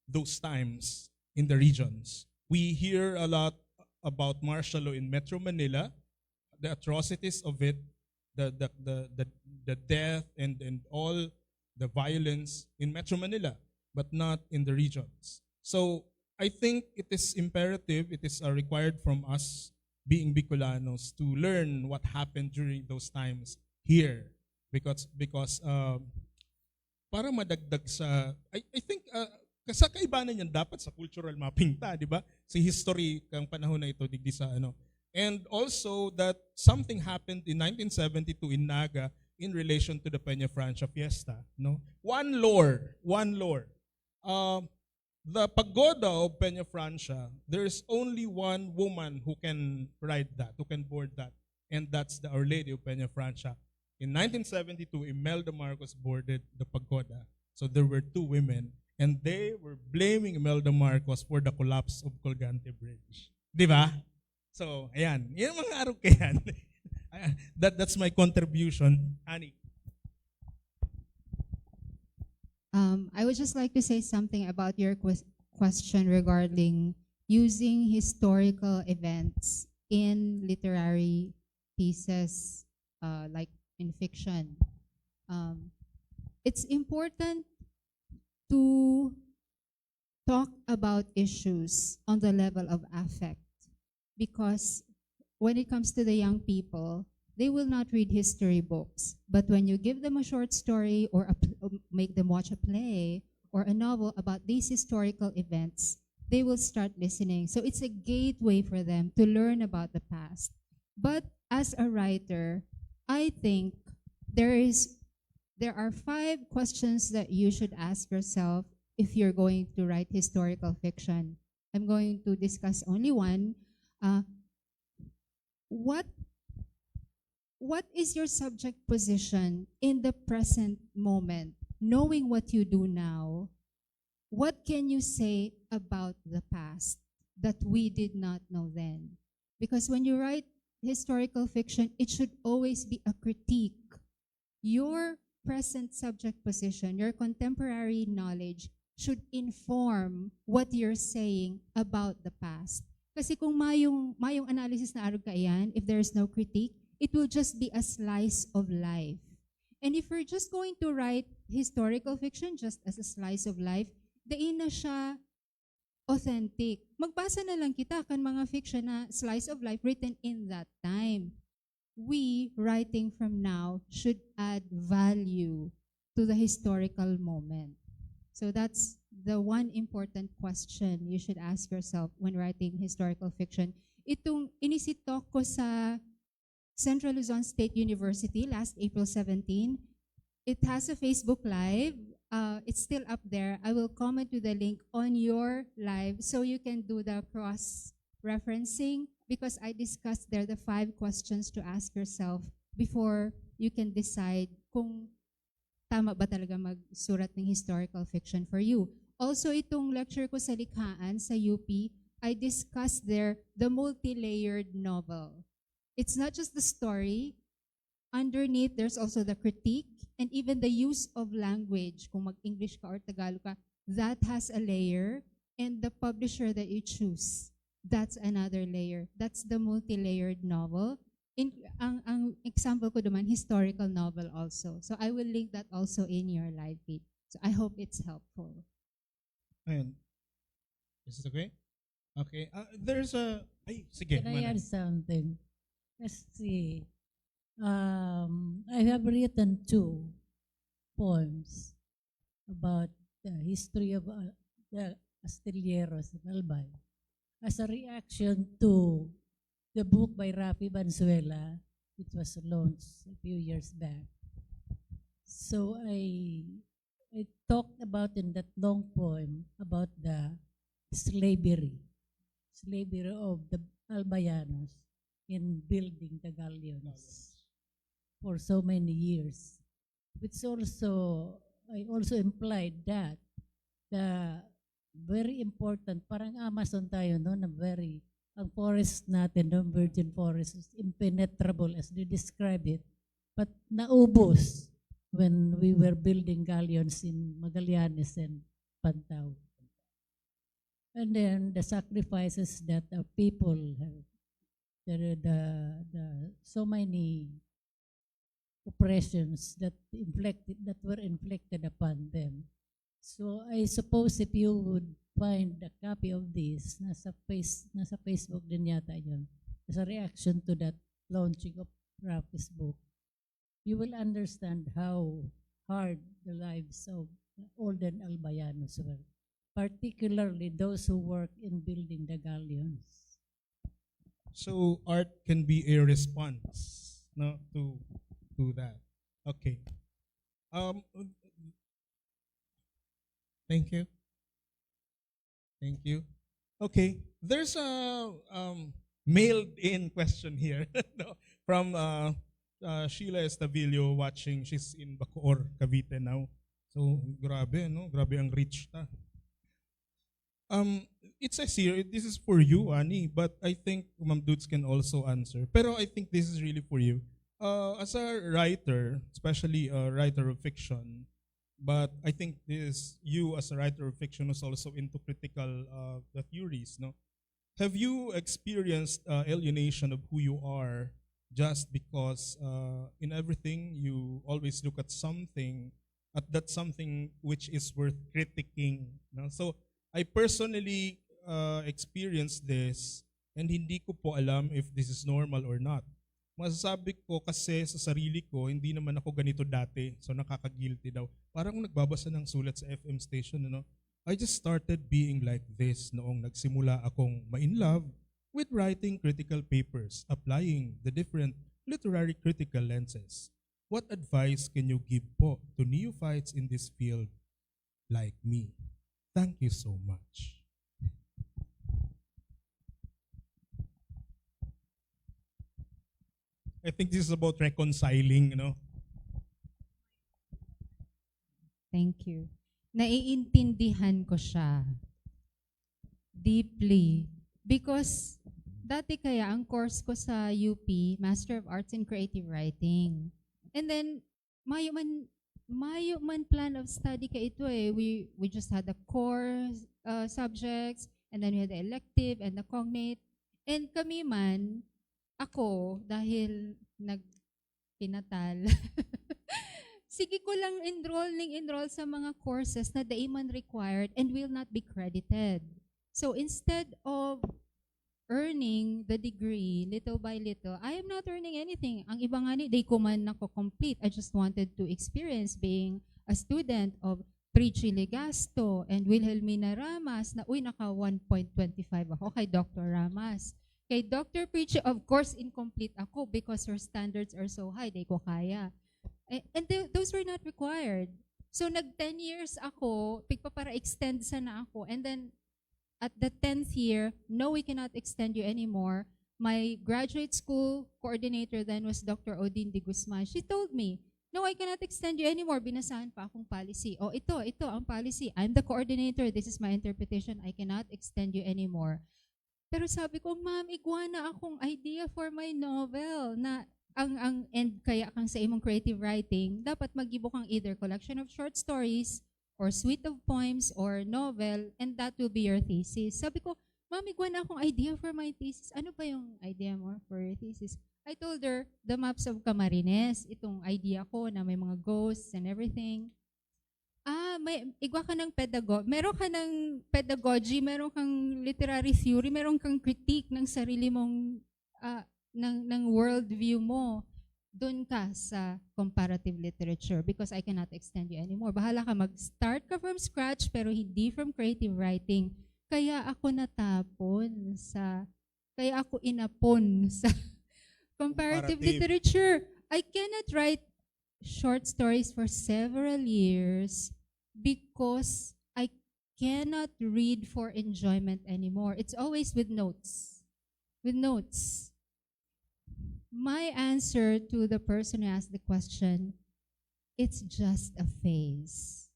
Speaker 5: those times in the regions. We hear a lot about martial law in Metro Manila, the atrocities of it, the death and all the violence in Metro Manila, but not in the regions. So I think it is imperative, it is required from us being Bicolanos to learn what happened during those times here, because para madagdag sa, I think sa kaibanan yan dapat sa cultural mapping ta, di ba? Sa history kang panahon na ito digdi sa ano. And also that something happened in 1972 in Naga in relation to the Peña Francia Fiesta, no? One lore. The pagoda of Peña Francia, there is only one woman who can ride that, who can board that, and that's the Our Lady of Peña Francia. In 1972, Imelda Marcos boarded the pagoda. So there were two women, and they were blaming Imelda Marcos for the collapse of Colgante Bridge. Di ba? So, ayan. Yan ang mga araw kayan. That's my contribution. Annie.
Speaker 8: I would just like to say something about your question regarding using historical events in literary pieces, like in fiction. It's important to talk about issues on the level of affect, because when it comes to the young people, they will not read history books. But when you give them a short story or make them watch a play or a novel about these historical events, they will start listening. So it's a gateway for them to learn about the past. But as a writer, I think there are 5 questions that you should ask yourself if you're going to write historical fiction. I'm going to discuss only one. What is your subject position in the present moment? Knowing what you do now, what can you say about the past that we did not know then? Because when you write historical fiction, it should always be a critique. Your
Speaker 20: present subject position, your contemporary knowledge should inform what you're saying about the past. Kasi kung mayong analysis na arog ka yan, if there's no critique, it will just be a slice of life. And if we're just going to write historical fiction just as a slice of life, dain na siya authentic. Magbasa na lang kita kan mga fiction na slice of life written in that time. We, writing from now, should add value to the historical moment. So that's the one important question you should ask yourself when writing historical fiction. Itong inisitok ko sa Central Luzon State University last April 17. It has a Facebook Live. It's still up there. I will comment to the link on your live so you can do the cross-referencing because I discussed there the 5 questions to ask yourself before you can decide kung tama ba talaga magsurat ng historical fiction for you. Also, itong lecture ko sa Likhaan sa UP, I discussed there the multi-layered novel. It's not just the story. Underneath, there's also the critique and even the use of language. Kung mag-English ka or Tagalog ka, that has a layer. And the publisher that you choose, that's another layer. That's the multi-layered novel. Ang example ko naman, historical novel also. So I will link that also in your live feed. So I hope it's helpful.
Speaker 5: Ayun. Is it okay? Okay. There's a... Ay, sige.
Speaker 9: Can I add something? Let's see. I have written 2 poems about the history of the Astilleros of Albay as a reaction to the book by Rafi Banzuela, which was launched a few years back. So I talked about in that long poem about the slavery of the Albayanos in building the galleons for so many years. It's also, I also implied that the very important, parang Amazon tayo, no, na very, ang forest natin, no, virgin forest, is impenetrable as they describe it, but naubos when we were building galleons in Magallanes and Pantao. And then the sacrifices that our people have, the so many oppressions that were inflicted upon them. So I suppose if you would find a copy of this, nasa Facebook din yata yun, as a reaction to that launching of Rafi's book, you will understand how hard the lives of the olden Albayanos were, particularly those who work in building the galleons.
Speaker 5: So art can be a response, no, to that. Okay. Thank you. Thank you. Okay. There's a mailed-in question here no, from Sheila Estavillo watching. She's in Bacoor, Cavite now. So grabe, no? Grabe ang reach ta. It says here, this is for you, Ani, but I think Ma'am Dudes can also answer. Pero I think this is really for you. As a writer, especially a writer of fiction, but I think you as a writer of fiction is also into critical the theories, no? Have you experienced alienation of who you are just because in everything you always look at that something which is worth critiquing, no? So I personally experienced this and hindi ko po alam if this is normal or not. Masasabi ko kasi sa sarili ko, hindi naman ako ganito dati, so nakaka-guilty daw. Parang nagbabasa ng sulat sa FM station, no? I just started being like this noong nagsimula akong ma-in love with writing critical papers, applying the different literary critical lenses. What advice can you give po to neophytes in this field like me? Thank you so much. I think this is about reconciling, you know.
Speaker 20: Thank you. Naiintindihan ko siya deeply because dati kaya ang course ko sa UP, Master of Arts in Creative Writing. And then, mayo man mayo man plan of study ka ito eh. We just had the core subjects, and then we had the elective and the cognate. And kami man, ako, dahil nagpinatal, sige ko lang enroll sa mga courses na daiman required and will not be credited. So instead of earning the degree little by little, I am not earning anything. Ang iba nga ni, di ko man nako-complete. I just wanted to experience being a student of Trici Legasto and Wilhelmina Ramas na, naka 1.25 ako kay Dr. Ramas. Kay Dr. Prichi, of course, incomplete ako because her standards are so high, di ko kaya. And those were not required. So nag 10 years ako, para extend sana ako. And then at the 10th year, no, we cannot extend you anymore. My graduate school coordinator then was Dr. Odin de Guzman. She told me, no, I cannot extend you anymore. Binasahan pa akong policy. Oh, ito ang policy. I'm the coordinator. This is my interpretation. I cannot extend you anymore. Pero sabi ko, ma'am, iguana akong idea for my novel na ang end kaya kang sa imong creative writing, dapat mag-ibo kang either collection of short stories or suite of poems or novel, and that will be your thesis. Sabi ko, ma'am, iguan akong idea for my thesis. Ano ba yung idea mo for your thesis? I told her, the maps of Camarines, itong idea ko na may mga ghosts and everything. Igwa ka ng meron ka ng pedagogy, meron kang literary theory, meron kang critique ng sarili mong ng worldview mo, doon ka sa comparative literature because I cannot extend you anymore. Bahala ka, mag-start ka from scratch pero hindi from creative writing. Kaya ako inapon sa comparative literature. I cannot write short stories for several years because I cannot read for enjoyment anymore. It's always with notes. With notes. My answer to the person who asked the question, it's just a phase.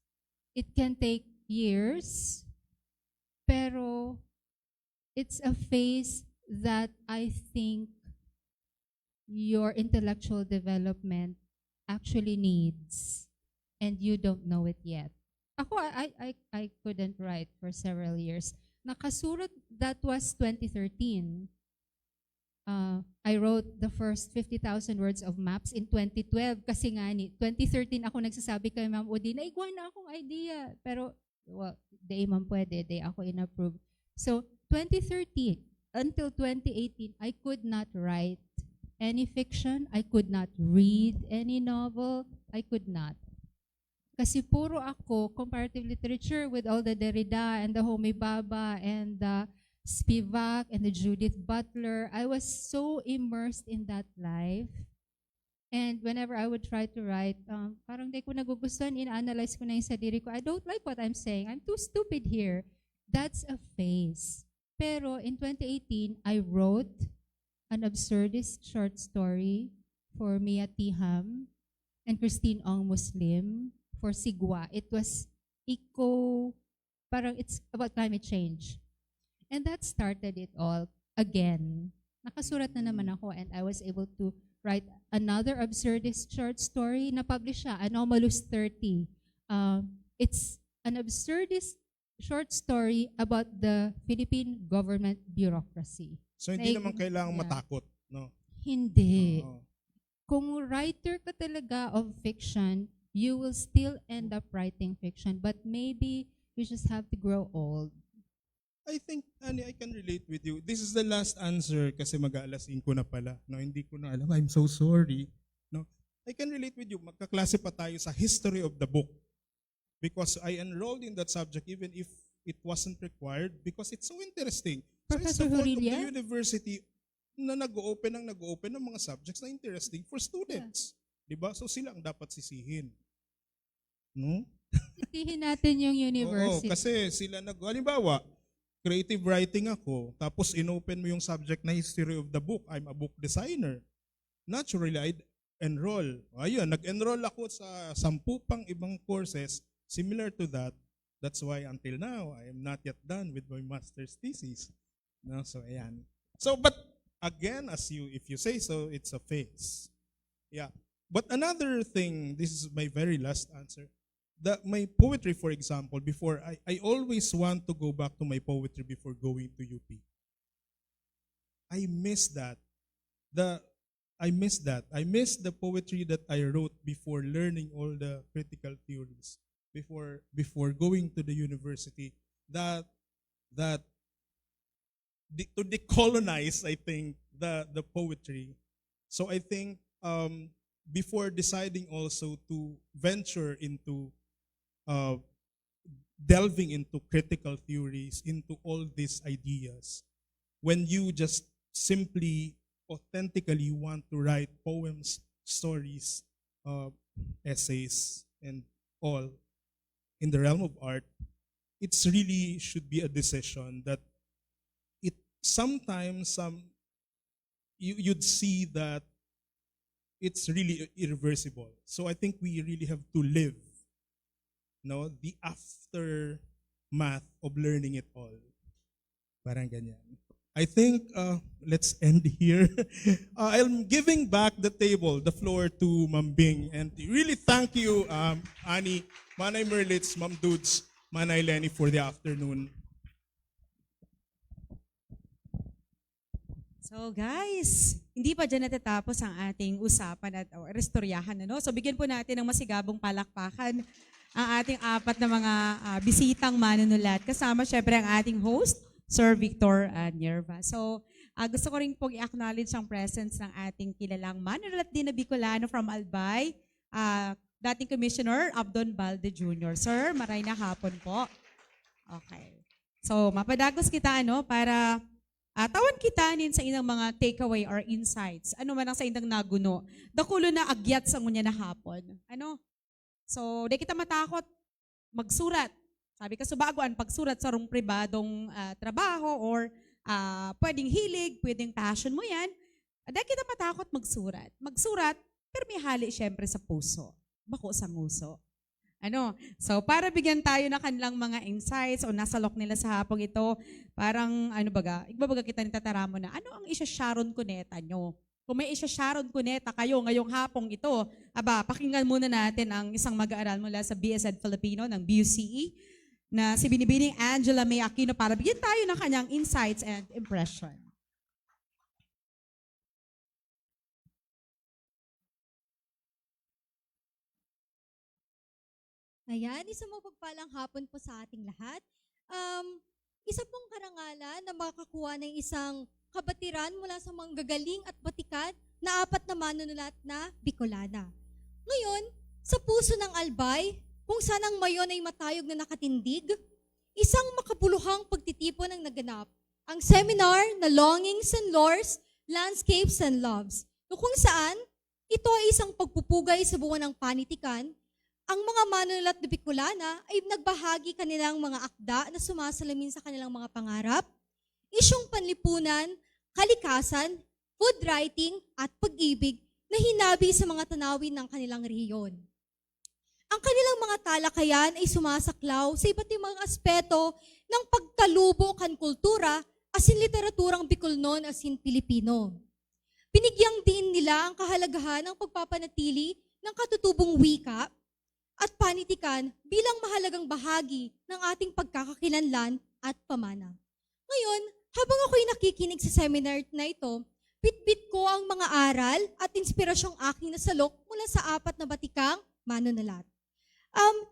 Speaker 20: It can take years, pero it's a phase that I think your intellectual development actually needs, and you don't know it yet. Ako, I couldn't write for several years. Nakasurat, that was 2013. I wrote the first 50,000 words of maps in 2012 kasi nga 2013 ako nagsasabi kay Ma'am Odi na iguan na akong idea. Pero, well, di man pwede, di ako in-approve. So, 2013 until 2018, I could not write any fiction. I could not read any novel. I could not. Kasi puro ako, comparative literature with all the Derrida and the Homi Bhabha and the Spivak and the Judith Butler. I was so immersed in that life. And whenever I would try to write, parang di ko nagugustuhan, in-analyze ko na yung sarili ko. I don't like what I'm saying. I'm too stupid here. That's a phase. Pero in 2018, I wrote an absurdist short story for Mia Tiham and Christine Ong Muslim for Sigwa. It was it's about climate change. And that started it all again. Nakasurat na naman ako and I was able to write another absurdist short story. Na-publish siya, Anomalous 30. It's an absurdist short story about the Philippine government bureaucracy.
Speaker 5: So hindi naman kailangang matakot, no?
Speaker 20: Hindi. Kung writer ka talaga of fiction, you will still end up writing fiction. But maybe you just have to grow old.
Speaker 5: I think, Annie, I can relate with you. This is the last answer kasi mag-aalasin ko na pala. No, hindi ko na alam. I'm so sorry. No, I can relate with you. Magkaklase pa tayo sa history of the book. Because I enrolled in that subject even if it wasn't required because it's so interesting.
Speaker 20: Professor
Speaker 5: so it's the fault of
Speaker 20: Hurilia?
Speaker 5: the university na nag-open ng mga subjects na interesting for students. Yeah. Diba? So sila ang dapat sisihin. No?
Speaker 20: Sisihin natin yung university.
Speaker 5: Oo, kasi sila halimbawa, creative writing ako, tapos inopen mo yung subject na history of the book. I'm a book designer. Naturally, I'd enroll. Ayun, nag-enroll ako sa 10 pang ibang courses similar to that. That's why until now, I am not yet done with my master's thesis. No, so ayan. So, but again, if you say so, it's a phase. Yeah. But another thing, this is my very last answer. My poetry, for example, before I always want to go back to my poetry before going to UP. I miss that. I miss that. I miss the poetry that I wrote before learning all the critical theories, before going to the university. To decolonize, I think, the poetry. So I think before deciding also to venture into delving into critical theories, into all these ideas, when you just simply authentically want to write poems, stories, essays, and all in the realm of art, it's really should be a decision that it sometimes you'd see that it's really irreversible. So I think we really have to live, the aftermath of learning it all. Parang ganyan. I think let's end here. I'm giving back the floor to Ma'am Bing. And really thank you, Annie, Manay Merlitz, Ma'am Dudes, Manay Lenny for the afternoon.
Speaker 6: So guys, hindi pa dyan natatapos ang ating usapan at restoryahan. So bigyan po natin ng masigabong palakpakan ang ating apat na mga bisitang manunulat. Kasama syempre ang ating host, Sir Victor Nierva. So gusto ko rin pong i-acknowledge ang presence ng ating kilalang manunulat din na Bicolano from Albay, dating Commissioner Abdon Balde Jr. Sir, maray na hapon po. Okay. So mapadagos kita para tawan kita nin sa inang mga takeaway or insights. Ano man ang sa indang naguno. Dakulo na agyat sa ngunya na hapon. So, di kita matakot magsurat. Sabi ka, subagoan, pagsurat sa rong pribadong trabaho or pwedeng hilig, pwedeng passion mo yan. Di kita matakot magsurat. Magsurat, pero may hali syempre sa puso. Bako sa nguso. So para bigyan tayo na kanilang mga insights o nasalok nila sa hapong ito, parang igbabaga kita ni tataramo na, ano ang isa-sharon kuneta nyo? Kung may isa-sharon kuneta kayo ngayong hapong ito, pakinggan muna natin ang isang mag-aaral mula sa BSED Filipino ng BUCE na si Binibining Angela May Aquino para bigyan tayo ng kanyang insights and impression.
Speaker 21: Ayan, isang mapagpalang hapon po sa ating lahat. Isa pong karangalan na makakuha ng isang kabatiran mula sa mga gagaling at batikan na apat na manunulat na Bicolana. Ngayon, sa puso ng Albay, kung saan ang mayon ay matayog na nakatindig, isang makabuluhang pagtitipon ang naganap. Ang seminar na Longings and Lures, Landscapes and Loves, kung saan ito ay isang pagpupugay sa buwan ng panitikan. Ang mga manunulat na Bicolana ay nagbahagi kanilang mga akda na sumasalamin sa kanilang mga pangarap, isyong panlipunan, kalikasan, food writing, at pag-ibig na hinabi sa mga tanawin ng kanilang rehiyon. Ang kanilang mga talakayan ay sumasaklaw sa iba't ibang aspeto ng pagkalubo kan kultura asin literaturang Bicolnon asin Pilipino. Binigyang din nila ang kahalagahan ng pagpapanatili ng katutubong wika at panitikan bilang mahalagang bahagi ng ating pagkakakilanlan at pamana. Ngayon, habang ako'y nakikinig sa seminar na ito, bitbit ko ang mga aral at inspirasyong aking nasalok mula sa apat na batikang manunulat.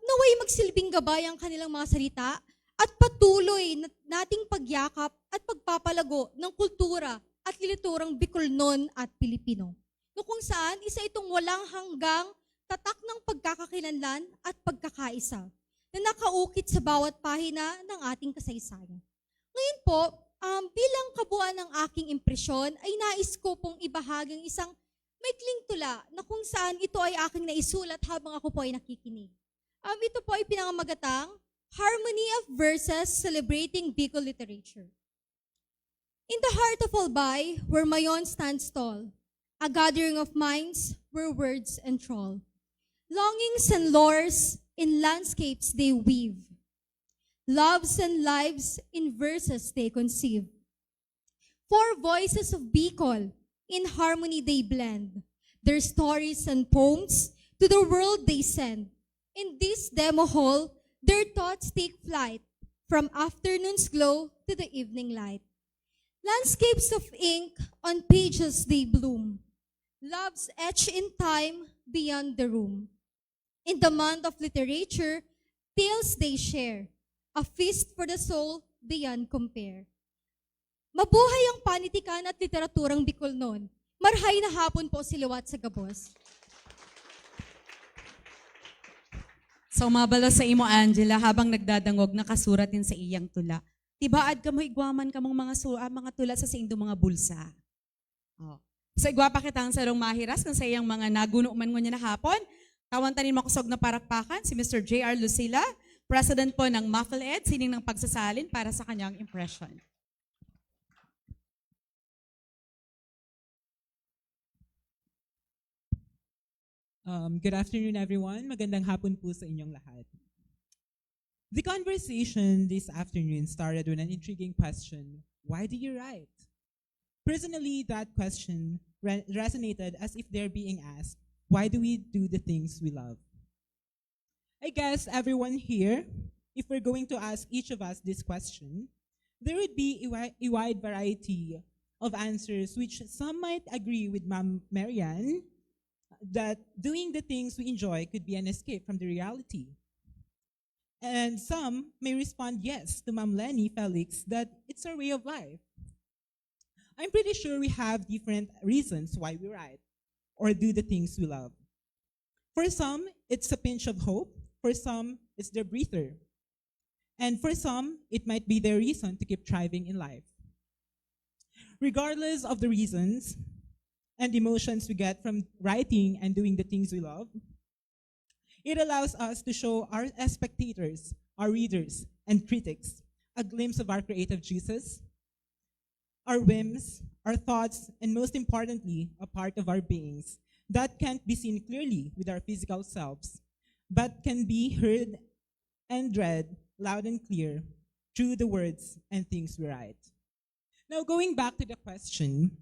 Speaker 21: Naway magsilbing gabay ang kanilang mga salita at patuloy nating pagyakap at pagpapalago ng kultura at literaturang Bicolnon at Pilipino. No kung saan isa itong walang hanggang tatak ng pagkakakilanlan at pagkakaisa na nakaukit sa bawat pahina ng ating kasaysayan. Ngayon po, bilang kabuuan ng aking impresyon ay nais ko pong ibahagi ang isang maikling tula na kung saan ito ay aking naisulat habang ako po ay nakikinig. Ito po ay pinangamagatang Harmony of Verses Celebrating Bicol Literature. In the heart of Albay, where Mayon stands tall, a gathering of minds where words enthrall. Longings and lores in landscapes they weave. Loves and lives in verses they conceive. Four voices of Bicol in harmony they blend. their stories and poems to the world they send. In this demo hall, their thoughts take flight from afternoon's glow to the evening light. Landscapes of ink on pages they bloom. Loves etched in time beyond the room. In the month of literature, tales they share. A feast for the soul beyond compare. Mabuhay ang panitikan at literaturang Bicol noon. Marhay na hapon po si Liwat sa Gabos.
Speaker 6: So mabala sa imo Angela habang nagdadangog nakasuratin sa iyang tula. Tibaad ka mo igwaman ka mong mga tula sa indo mga bulsa. Oh. So igwa pa kita ang sarong mahiras kung sa iyang mga naguno man niya na hapon. Kawantanin makusog na parakpakan si Mr. J.R. Lucila, President po ng MAFLED, sining ng pagsasalin para sa kanyang impression.
Speaker 1: Good afternoon, everyone. Magandang hapon po sa inyong lahat. The conversation this afternoon started with an intriguing question: why do you write? Personally, that question resonated as if they're being asked, why do we do the things we love? I guess everyone here, if we're going to ask each of us this question, there would be a wide variety of answers, which some might agree with Ma'am Marianne, that doing the things we enjoy could be an escape from the reality. And some may respond yes to Ma'am Lenny Felix that it's our way of life. I'm pretty sure we have different reasons why we write or do the things we love. For some, it's a pinch of hope. For some, it's their breather. And for some, it might be their reason to keep thriving in life. Regardless of the reasons and emotions we get from writing and doing the things we love, it allows us to show our spectators, our readers, and critics a glimpse of our creative juices, our whims, our thoughts, and most importantly, a part of our beings that can't be seen clearly with our physical selves, but can be heard and read loud and clear through the words and things we write. Now, going back to the question,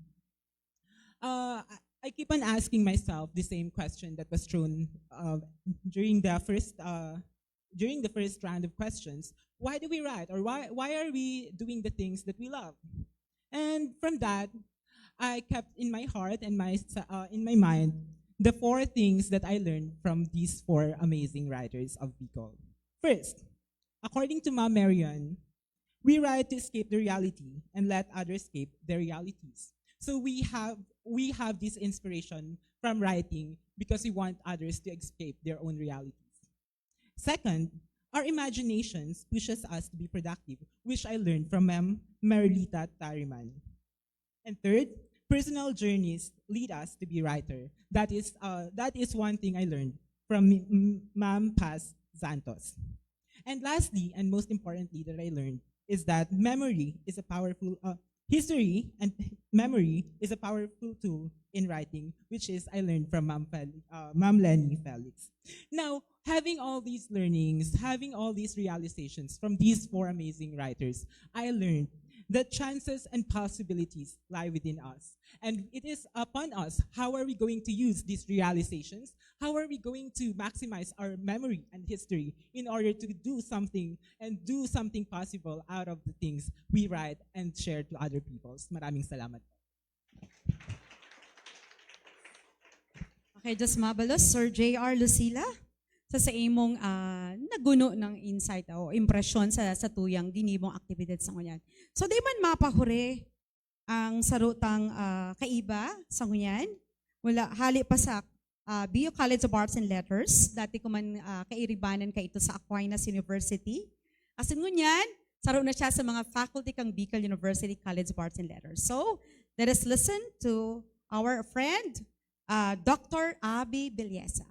Speaker 1: I keep on asking myself the same question that was thrown during the first round of questions. Why do we write, or why are we doing the things that we love? And from that, I kept in my heart and in my mind the 4 things that I learned from these 4 amazing writers of Bicol. First, according to Ma'am Marian, we write to escape the reality and let others escape their realities. So we have this inspiration from writing because we want others to escape their own realities. Second, our imaginations pushes us to be productive, which I learned from Ma'am Marilita Tariman. And third, personal journeys lead us to be writer. That is one thing I learned from Ma'am Paz Santos. And lastly, and most importantly that I learned, is that history and memory is a powerful tool in writing, which is I learned from Ma'am Lenny Felix. Now, having all these learnings, having all these realizations from these 4 amazing writers, I learned that chances and possibilities lie within us. And it is upon us, how are we going to use these realizations? How are we going to maximize our memory and history in order to do something possible out of the things we write and share to other people? Maraming salamat.
Speaker 6: Okay, just mabalos, Sir J.R. Lucila, sa imong naguno ng insight o impresyon sa tuyang dinibong aktibidad sa ngunyan. So, di man mapahure ang sarutang kaiba sa ngunyan. Wala, hali pa sa BU College of Arts and Letters. Dati ko man kairibanan ka ito sa Aquinas University. Asin ngunyan, saro na siya sa mga faculty kang Bicol University College of Arts and Letters. So, let us listen to our friend, Dr. Abby Bilyesa.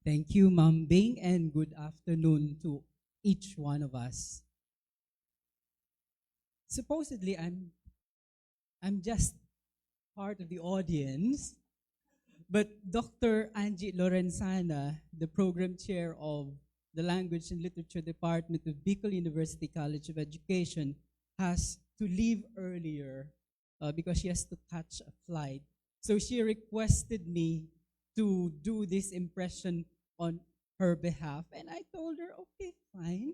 Speaker 22: Thank you, Ma'am Bing, and good afternoon to each one of us. Supposedly, I'm just part of the audience, but Dr. Angie Lorenzana, the program chair of the Language and Literature Department of Bicol University College of Education, has to leave earlier because she has to catch a flight. So she requested me to do this impression on her behalf. And I told her, okay, fine.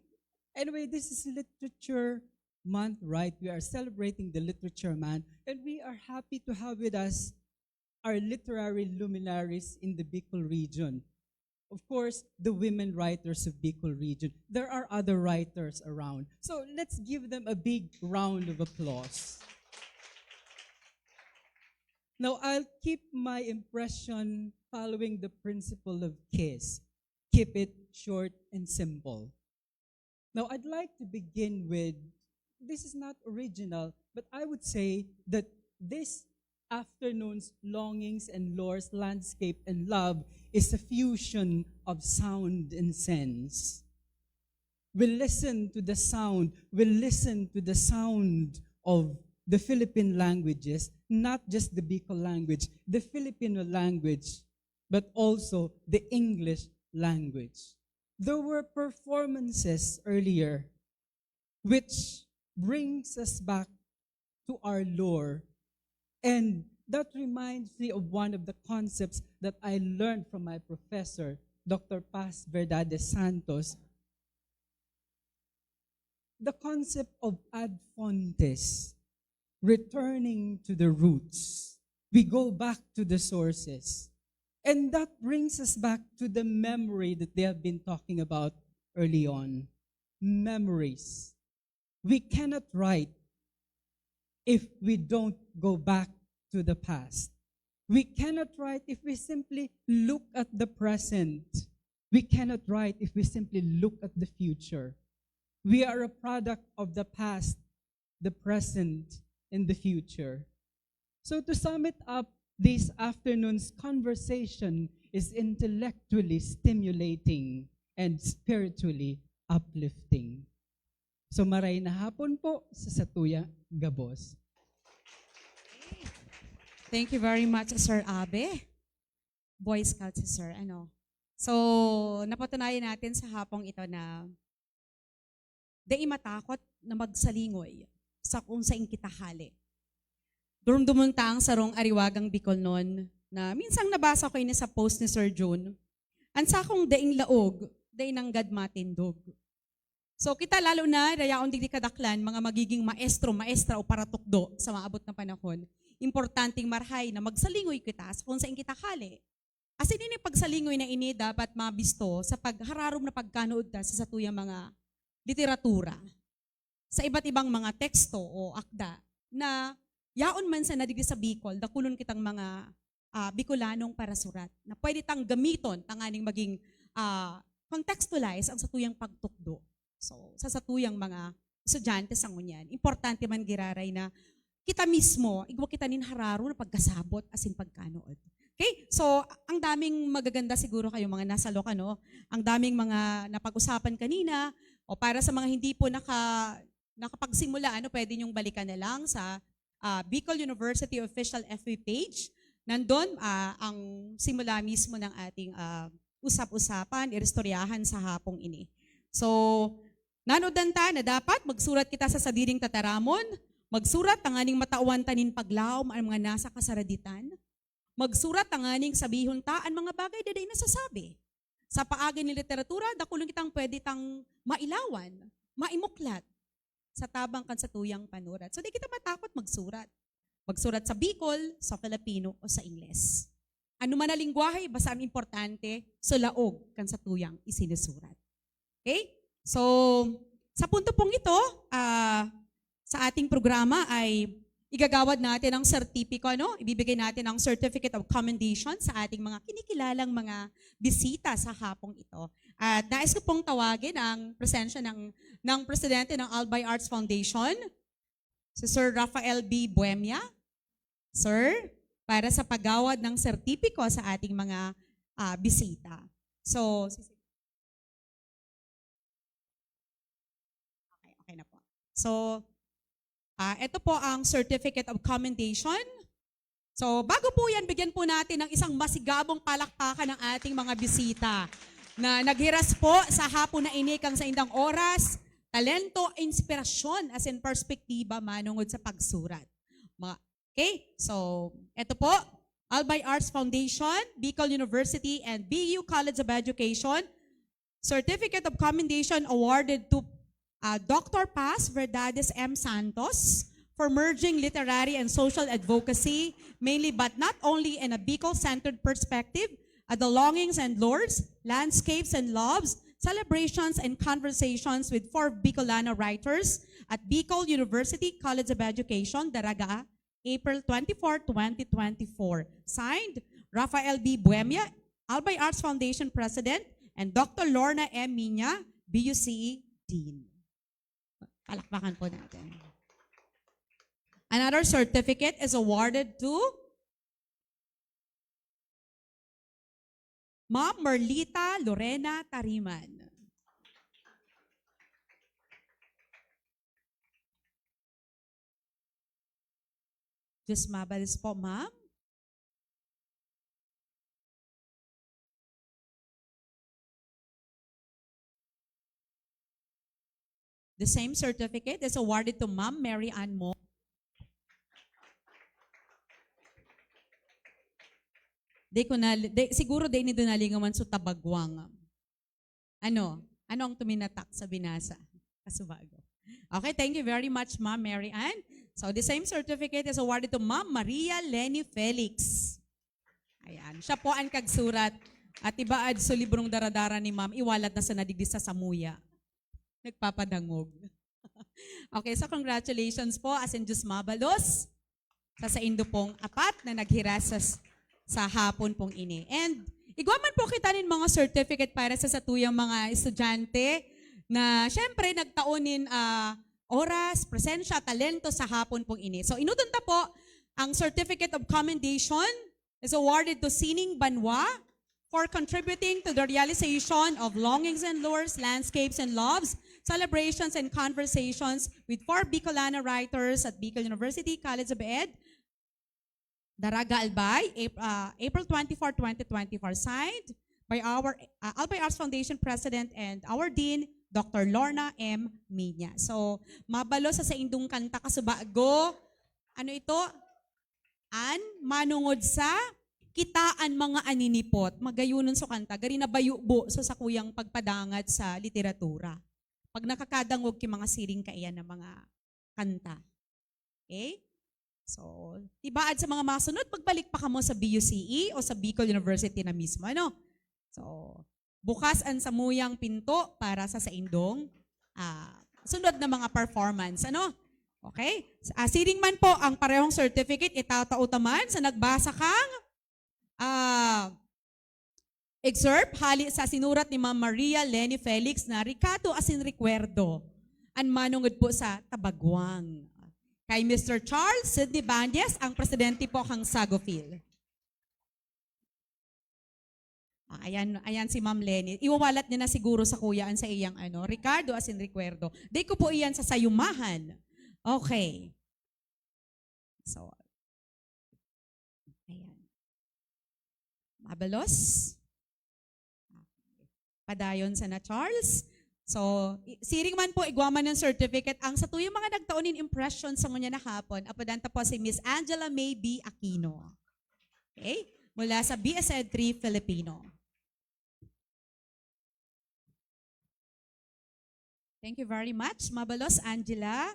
Speaker 22: Anyway, this is Literature Month, right? We are celebrating the Literature Month, and we are happy to have with us our literary luminaries in the Bicol region. Of course, the women writers of Bicol region. There are other writers around. So let's give them a big round of applause. Now, I'll keep my impression following the principle of KISS. Keep it short and simple. Now, I'd like to begin with, this is not original, but I would say that this afternoon's longings and lores, landscape and love is a fusion of sound and sense. We'll listen to the sound, of the Philippine languages, not just the Bicol language, the Filipino language, but also the English language. There were performances earlier which brings us back to our lore. And that reminds me of one of the concepts that I learned from my professor, Dr. Paz Verdade Santos. The concept of ad fontes, returning to the roots. We go back to the sources. And that brings us back to the memory that they have been talking about early on. Memories. We cannot write if we don't go back to the past. We cannot write if we simply look at the present. We cannot write if we simply look at the future. We are a product of the past, the present, and the future. So to sum it up, this afternoon's conversation is intellectually stimulating and spiritually uplifting. So maray na hapon po sa Satuya Gabos.
Speaker 6: Thank you very much, Sir Abe. Boy Scout si Sir. So, napatunayan natin sa hapong ito na di matakot na magsalingoy sa kung saan kita hali. Durumdumong taang sarong ariwagang Bicol noon na minsang nabasa ko ini sa post ni Sir June. Ansa kong daing laog, daing nanggad matindog. So kita lalo na, rayaon digdi kadaklan, mga magiging maestro, maestra o paratukdo sa maabot na panahon. Importanteng marhay na magsalingoy kita sa kung saan kita hali. As in ini pagsalingoy na ini dapat mabisto sa paghararong na pagkanood ta sa satuyang mga literatura. Sa iba't ibang mga teksto o akda na yaon man sa nadigdi sa Bicol, dakulon kitang mga Bicolanong parasurat na pwede tang gamiton, tanganing maging contextualize ang satuyang pagtukdo. So, sa satuyang mga estudyante sa ngunyan, importante man giraray na kita mismo, igwa kita nin hararo na pagkasabot asin pagkanood. Okay? So, ang daming magaganda siguro kayo mga nasa lokano, ang daming mga napag-usapan kanina, o para sa mga hindi po nakapagsimula, pwede nyong balikan na lang sa Bicol University official FB page. Nandun ang simula mismo ng ating usap-usapan, irestoryahan sa hapong ini. So, nanodan ta na dapat magsurat kita sa sadiring tataramon, magsurat tanganing matauan tanin paglaom ang mga nasa kasaraditan, magsurat tanganing sabihon ta ang mga bagay daday nasasabi. Sa paagi ni literatura, dakulong kitang pwede tang mailawan, maimuklat sa tabang kan sa tuyang panurat. So di kita matakot magsurat. Magsurat sa Bicol, sa Filipino o sa Ingles. Ano man na lingwahe, basta ang importante, sa laog kan sa tuyang isinusurat. Okay? So, sa punto pong ito, sa ating programa ay igagawad natin ang sertipiko, ibibigay natin ang Certificate of Commendation sa ating mga kinikilalang mga bisita sa hapong ito. At nais ko pong tawagin ang presensya ng presidente ng Albay Arts Foundation, si Sir Rafael B. Buemia. Sir, para sa paggawad ng sertipiko sa ating mga bisita. So, okay na po. So, ito po ang Certificate of Commendation. So, bago po yan, bigyan po natin ng isang masigabong palakpakan ng ating mga bisita. na naghiras po sa hapon na inikang sa indang oras, talento, inspirasyon, as in perspektiba manungod sa pagsurat. Okay, so ito po, Albay Arts Foundation, Bicol University, and BU College of Education, Certificate of Commendation awarded to Dr. Paz Verdades M. Santos for merging literary and social advocacy, mainly but not only in a Bicol-centered perspective, at the longings and lures, landscapes and loves, celebrations and conversations with 4 Bicolano writers at Bicol University College of Education, Daraga, April 24, 2024. Signed, Rafael B. Buemia, Albay Arts Foundation President, and Dr. Lorna M. Minya, BUCE Dean. Palakpakan po natin. Another certificate is awarded to Ma'am Merlita Lorena Tariman. Just mabalis po, ma'am. The same certificate is awarded to Ma'am Mary Ann Mo. Siguro di ni donalingaman sa tabagwang. Ano ang tuminatak sa binasa? Kasubago. Okay, thank you very much, Ma'am Mary Ann. So the same certificate is awarded to Ma'am Maria Lenny Felix. Ayan, siya po ang kagsurat at ibaad sa librong daradara ni Ma'am, iwalat na sa nadigdi sa samuya. Nagpapadangog. Okay, so congratulations po as in Diyos mabalos sa indo pong apat na naghirasas sa hapon pong ini. And igwaman po kita nin mga certificate para sa satuyang mga estudyante na syempre nagtaonin oras, presensya, talento sa hapon pong ini. So inudunta po, ang Certificate of Commendation is awarded to Sining Banwa for contributing to the realization of longings and lures, landscapes and loves, celebrations and conversations with 4 Bicolano writers at Bicol University College of Ed, Daraga Albay, April 24, 2024, signed by our Albay Arts Foundation President and our Dean, Dr. Lorna M. Minya. So, mabalo sa indong kanta kasubago. Ano ito? Manungod sa kitaan mga aninipot. Magayunon so kanta. Gari na bayubo so sa kuyang pagpadangat sa literatura. Pag nakakadangog ki mga siring kaiyan na mga kanta. Okay? So, tibaad sa mga masunod, pagbalik pa ka mo sa BUCE o sa Bicol University na mismo. Ano? So, bukas ang samuyang pinto para sa indong sunod na mga performance. Ano? Okay? Siring man po ang parehong certificate, itatautaman sa nagbasa kang excerpt hali sa sinurat ni Ma'am Maria Lenny Felix na Ricato as in Recuerdo. Ang manungod po sa Tabagwang. Kay Mr. Charles Sidney Bandes, ang presidente po kang Sagofil. Ayan si Ma'am Lenny. Iwawalat niya na siguro sa kuyaan sa iyang Ricardo as in Recuerdo. Day ko po iyan sa sayumahan. Okay. So, ayan. Mabalos. Padayon sa na Charles. So, siring man po, igwaman ng certificate. Ang sa tuyong mga nagtaonin impression sa ngunya na hapon, apadanta po si Miss Angela May B. Aquino. Okay? Mula sa BSED 3 Filipino. Thank you very much. Mabalos, Angela.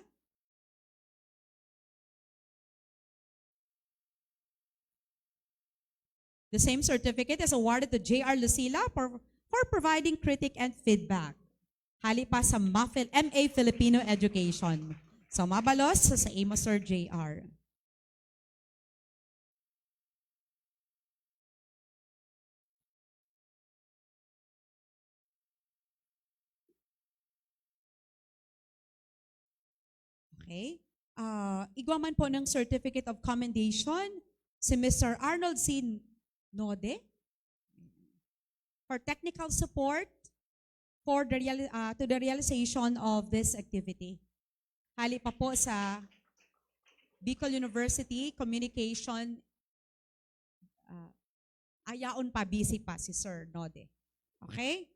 Speaker 6: The same certificate is awarded to J.R. Lucila for providing critic and feedback. Hali pa sa MA Filipino Education. So mabalos sa imo Sir J.R. Okay. Igwaman po ng Certificate of Commendation si Mr. Arnold C. Node for technical support for the to the realization of this activity. Hali pa po sa Bicol University Communication ayaon pa busy pa si Sir Node. Okay?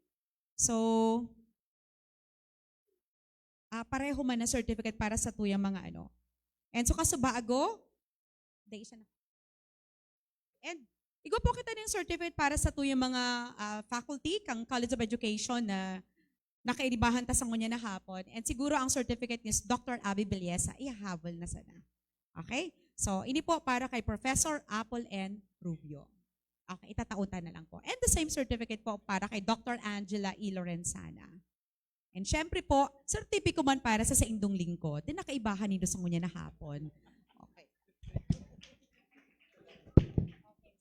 Speaker 6: So, pareho man na certificate para sa tuyang mga ano. And so kasubaago, day isa na. And igo po kita ng certificate para sa tuyang mga faculty kang College of Education na nakairibahan ta sa ngunya na hapon. And siguro ang certificate ni Dr. Abby Belleza, ihahabol na sana. Okay? So, ini po para kay Professor Apple and Rubio. Okay, itatautan na lang po. And the same certificate po para kay Dr. Angela E. Lorenzana. And syempre po, sertipiko man para sa indong lingkod, din nakaibahan nito sa ngunya na hapon. Okay.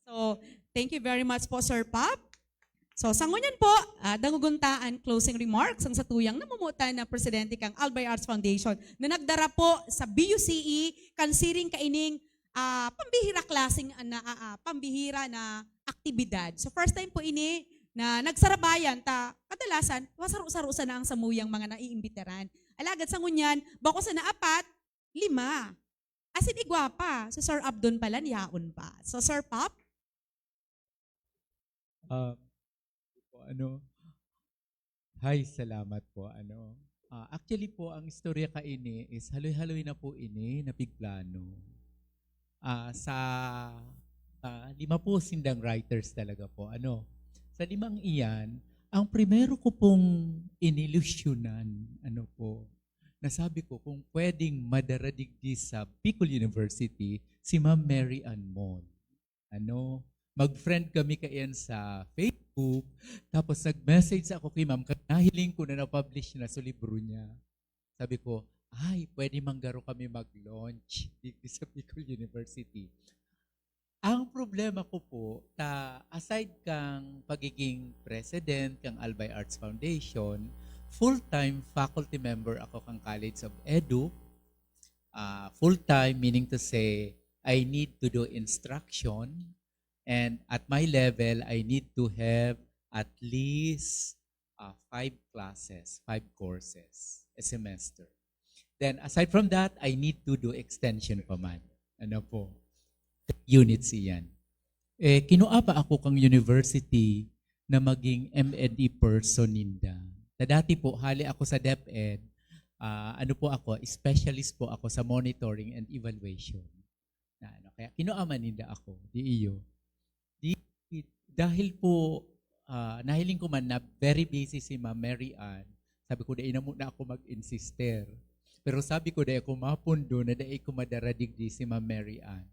Speaker 6: So, thank you very much po, Sir Pop. So, sa ngunyan po, danguguntaan closing remarks ang satuyang namumutan na presidente kang Albay Arts Foundation na nagdara po sa BUCE kansiring kaining pambihira klaseng pambihira na aktibidad. So, first time po ini na nagsarabayan ta kadalasan wasaru-sarusa na ang samuyang mga naiimbiteran. Alagad sa ngunyan, bako sa naapat, 5. Asin igwapa. So Sir Abdon pala, niyaon pa. So Sir Pop?
Speaker 2: Hi, salamat po. Actually po, ang istorya ka ini is haloy-haloy na po ini, napigplano. Sa 5 po sindang writers talaga po. Sa 5 iyan, ang primero ko pong inilusyonan, nasabi ko kung pwedeng madaradigdi sa Bicol University, si Ma'am Mary Ann Mon. Mag-friend kami kayan sa Facebook, tapos nag-message ako kay Ma'am, nahiling ko na na-publish na sa libro niya. Sabi ko, pwede manggaro kami mag-launch dito sa Bicol University. Ang problema ko po, aside kang pagiging president kang Albay Arts Foundation, full-time faculty member ako kang College of Edu. Full-time meaning to say, I need to do instruction, and at my level, I need to have at least 5 classes, 5 courses a semester. Then aside from that, I need to do extension pa man. Units iyan. Kinuha pa ako kang university na maging M.Ed.E. person ninda. Dati po, hali ako sa DepEd, specialist po ako sa monitoring and evaluation. Kaya kinuha man ninda ako, di iyo. Dahil po, nahiling ko man na very busy si Ma'am Mary Ann, sabi ko, dahil na muna ako mag-insister. Pero sabi ko, dahil ako mapundo na dahil ko madaradigdi si Ma'am Mary Ann.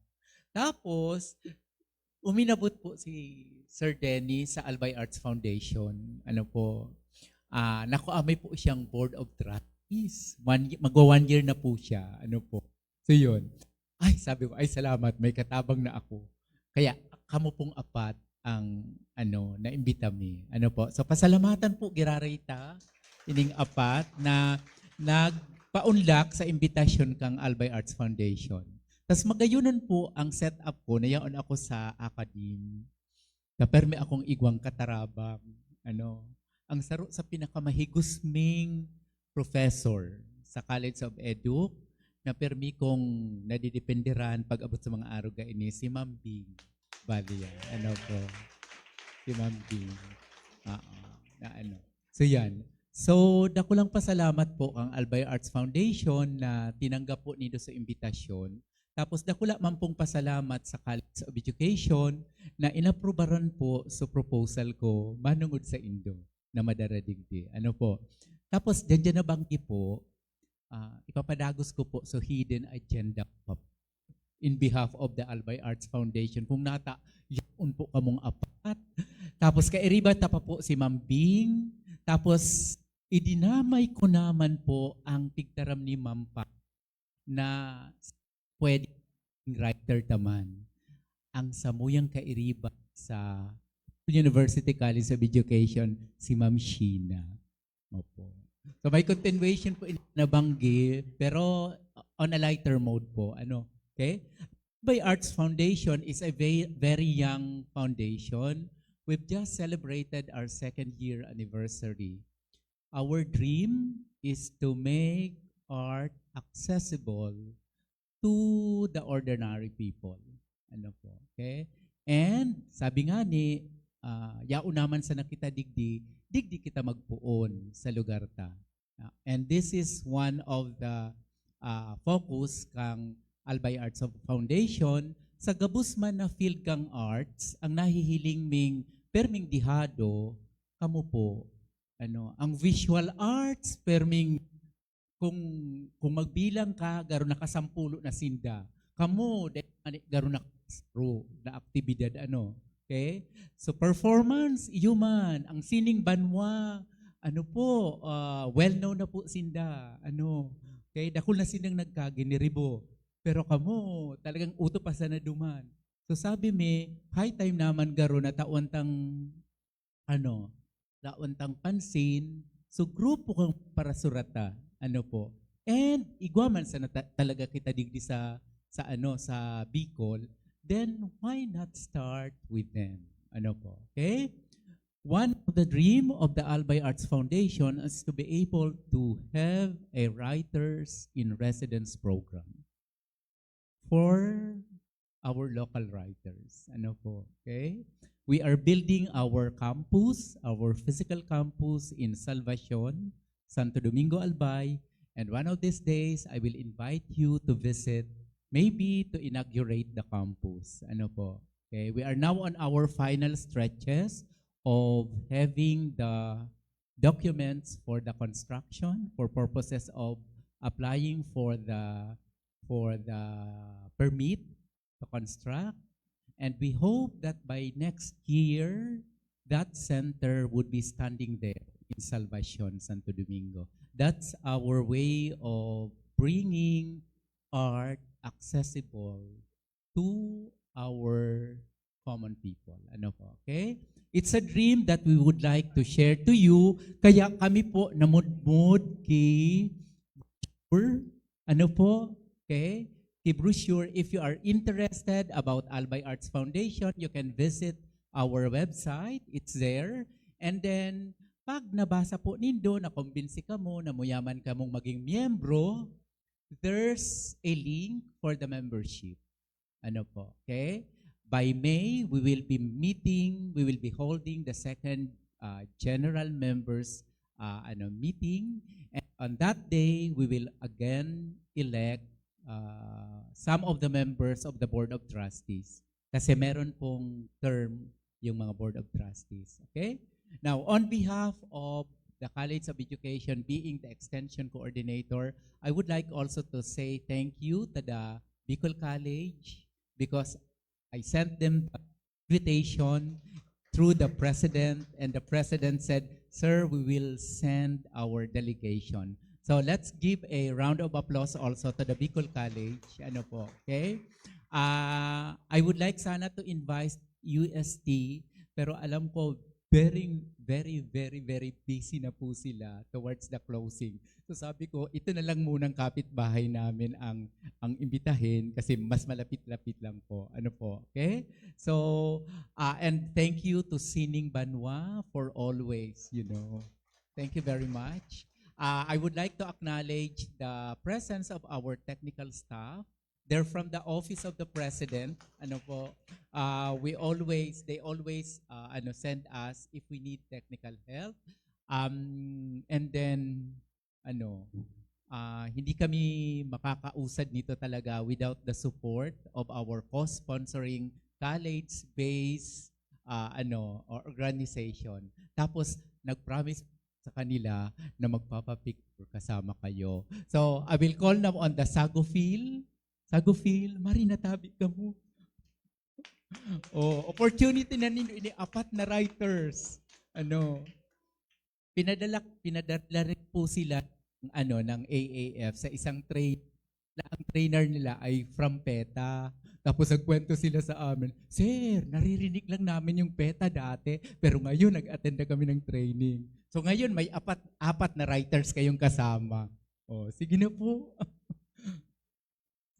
Speaker 2: Tapos, uminabot po si Sir Denny sa Albay Arts Foundation. Nakuamay po siyang board of trustees. Magwa 1 year na po siya. So yun. Sabi ko, salamat, may katabang na ako. Kaya, kamo pong apat ang naimbita mi. So pasalamatan po girarita ining apat na nagpaunlak sa imbitasyon kang Albay Arts Foundation. Tas magayunan po ang setup ko, nayaon ako sa academe. Kaperme akong igwang katarabang. Ang saro sa pinakamahigusming professor sa College of Edu, na permi kong nadidependeran pag abot sa mga araw ga ini, si Ma'am Bing Balia. Si Ma'am Bing. So yan. So, dako lang pasalamat po ang Albay Arts Foundation na tinanggap po nito sa imbitasyon. Tapos dakula man pong pasalamat sa College of Education na inaprubaran po sa proposal ko manungod sa Indo na madaradigdi. Tapos dyan na bangki po, ipapadagos ko po sa hidden agenda po in behalf of the Albay Arts Foundation. Kung nata, yaon po kamong apat. Tapos kairiba pa po si Ma'am Bing. Tapos idinamay ko naman po ang pigtaram ni Ma'am Pa na pwede writer taman ang samuyang kairiba sa University College of Education, si Ma'am Sheena. Opo. So may continuation po nabanggi, pero on a lighter mode po. Okay? Albay Arts Foundation is a very young foundation. We've just celebrated our 2nd year anniversary. Our dream is to make art accessible to the ordinary people. Okay? And sabi nga ni yaunaman sa nakita digdi kita magpuon sa lugar ta. And this is one of the focus kang Albay Arts Foundation. Sa gabus man na field kang arts, ang nahihiling ming perming dihado, kamo po, ang visual arts, perming kung magbilang ka, garo nakasampulo na sinda. Kamo, garo na aktibidad, okay? So performance, human, ang sining banwa, well-known na po sinda, okay? Dakul na sinang nagkaginiribo. Pero kamo, talagang uto pa sa naduman. So sabi mi, high time naman garo na tauntang pansin, so grupo kang para surata, And igwaman sa talaga kita digdi sa Bicol, then why not start with them? Okay? One of the dream of the Albay Arts Foundation is to be able to have a writers in residence program for our local writers. Okay? We are building our campus, our physical campus in Salvacion, Santo Domingo, Albay, and one of these days, I will invite you to visit, maybe to inaugurate the campus. Okay? We are now on our final stretches of having the documents for the construction for purposes of applying for the permit to construct. And we hope that by next year, that center would be standing there in Salvacion, Santo Domingo. That's our way of bringing art accessible to our common people. Okay? It's a dream that we would like to share to you. Kaya kami po namudmud ki okay? Ki brochure. If you are interested about Albay Arts Foundation, you can visit our website. It's there. And then, pag nabasa po nindo, nakumbinsi ka mo, namuyaman ka mong maging miyembro, there's a link for the membership. Okay? By May, we will be holding the second general members meeting. And on that day, we will again elect some of the members of the Board of Trustees. Kasi meron pong term yung mga Board of Trustees. Okay? Now, on behalf of the College of Education, being the Extension Coordinator, I would like also to say thank you to the Bicol College because I sent them the invitation through the President, and the President said, "Sir, we will send our delegation." So let's give a round of applause also to the Bicol College. Okay? I would like sana to invite UST, pero alam ko very busy na po sila towards the closing. So sabi ko, ito na lang munang kapitbahay namin ang imbitahin kasi mas malapit-lapit lang po. Okay? So, and thank you to Sining Banwa for always, Thank you very much. I would like to acknowledge the presence of our technical staff. They're from the Office of the President. They always send us if we need technical help. And then, hindi kami makakausad nito talaga without the support of our co-sponsoring college-based organization. Tapos, nag-promise sa kanila na magpapapicture kasama kayo. So, I will call now on the Sagophil, Marina tabi ka mo. Opportunity na ninyo, apat na writers. Pinadala rin po sila ng AAF sa isang ang trainer nila ay from PETA. Tapos nagkwento sila sa amin, "Sir, naririnig lang namin yung PETA dati, pero ngayon nag-attend na kami ng training." So ngayon may apat na writers kayong kasama. Sige na po.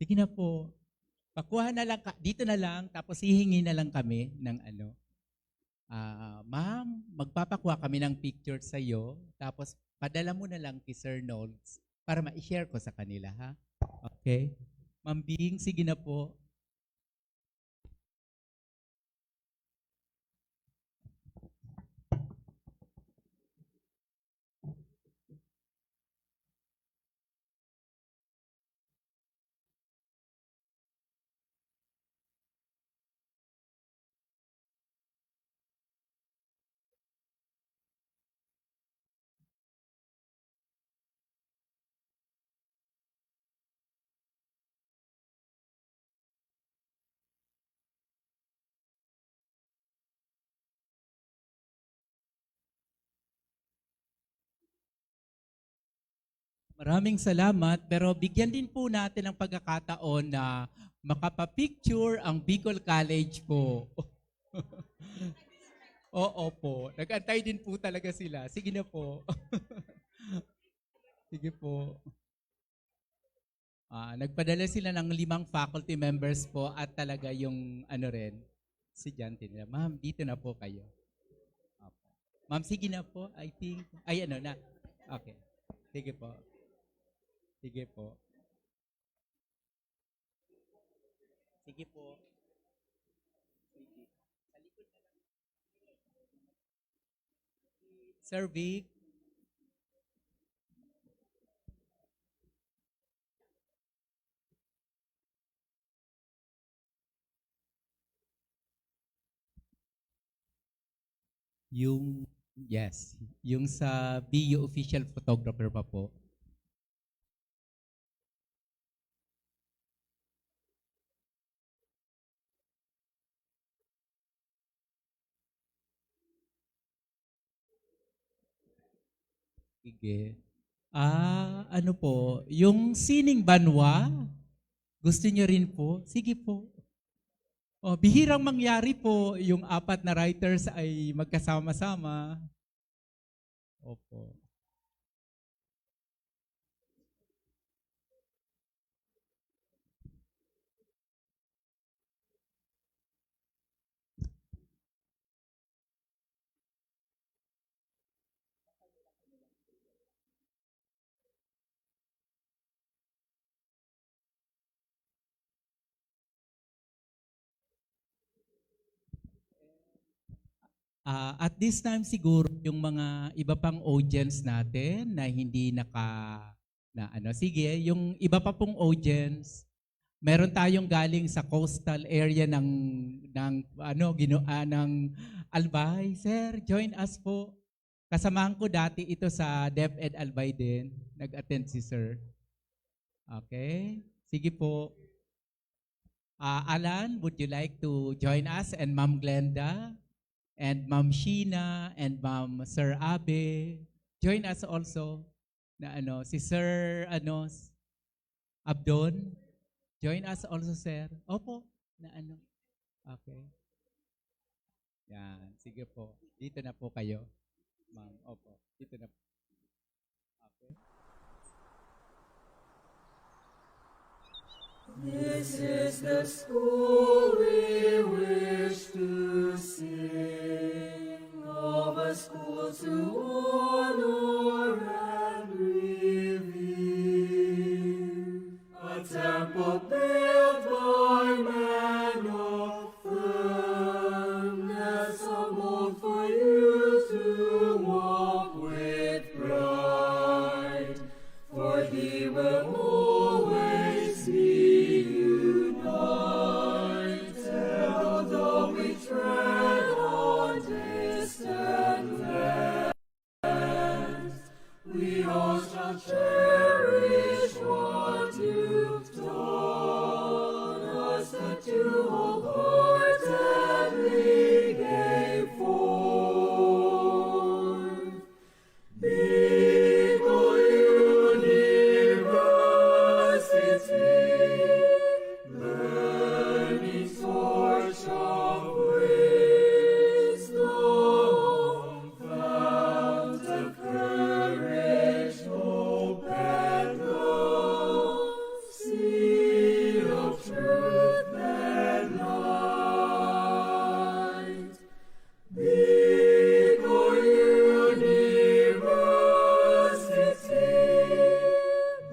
Speaker 2: Sige na po. Pakuha na lang, dito na lang, tapos hihingi na lang kami ng "Ma'am, magpapakuha kami ng picture sa iyo, tapos padala mo na lang kay Sir Nolds para ma-share ko sa kanila, ha?" Okay? Ma'am Bing, sige na po. Maraming salamat, pero bigyan din po natin ng pagkakataon na makapapicture ang Bicol College po. Oo po. Nag-antay din po talaga sila. Sige na po. Sige po. Nagpadala sila ng 5 faculty members po at talaga yung estudyante nila. Ma'am, dito na po kayo. Opo. Ma'am, sige na po. I think. Ay, na. Okay. Sige po. Sige po. Sige po. Sige. Sa likod na lang. Sir Vic. Yung sa BU official photographer pa po. Sige. Ano po, yung Sining Banwa, gusto niyo rin po? Sige po. Bihirang mangyari po yung 4 na writers ay magkasama-sama. Opo. At this time siguro yung mga iba pang audience natin na hindi sige, yung iba pa pong audience, meron tayong galing sa coastal area ng Albay. Sir, join us po. Kasamahan ko dati ito sa DepEd Albay din. Nag-attend si Sir. Okay? Sige po. Alan, would you like to join us? And Ma'am Glenda? And Ma'am Sheena and Ma'am Sir Abe, join us also. Si Sir Abdon, join us also, Sir. Opo, Okay. Yan, sige po. Dito na po kayo, Ma'am. Opo, dito na po. Okay.
Speaker 4: This is the school we wish to sing, of a school to honor and revere, a temple built by man of firmness, a mold for you to walk with pride, for He will always be united, although we tread on distant lands. We all shall cherish what you've taught us, that you wholeheartedly gave forth. Bicol University, burning torch of wisdom, fount of courage, hope, and love, seed of truth and light. Bicol University,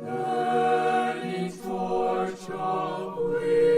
Speaker 4: burning torch of wisdom.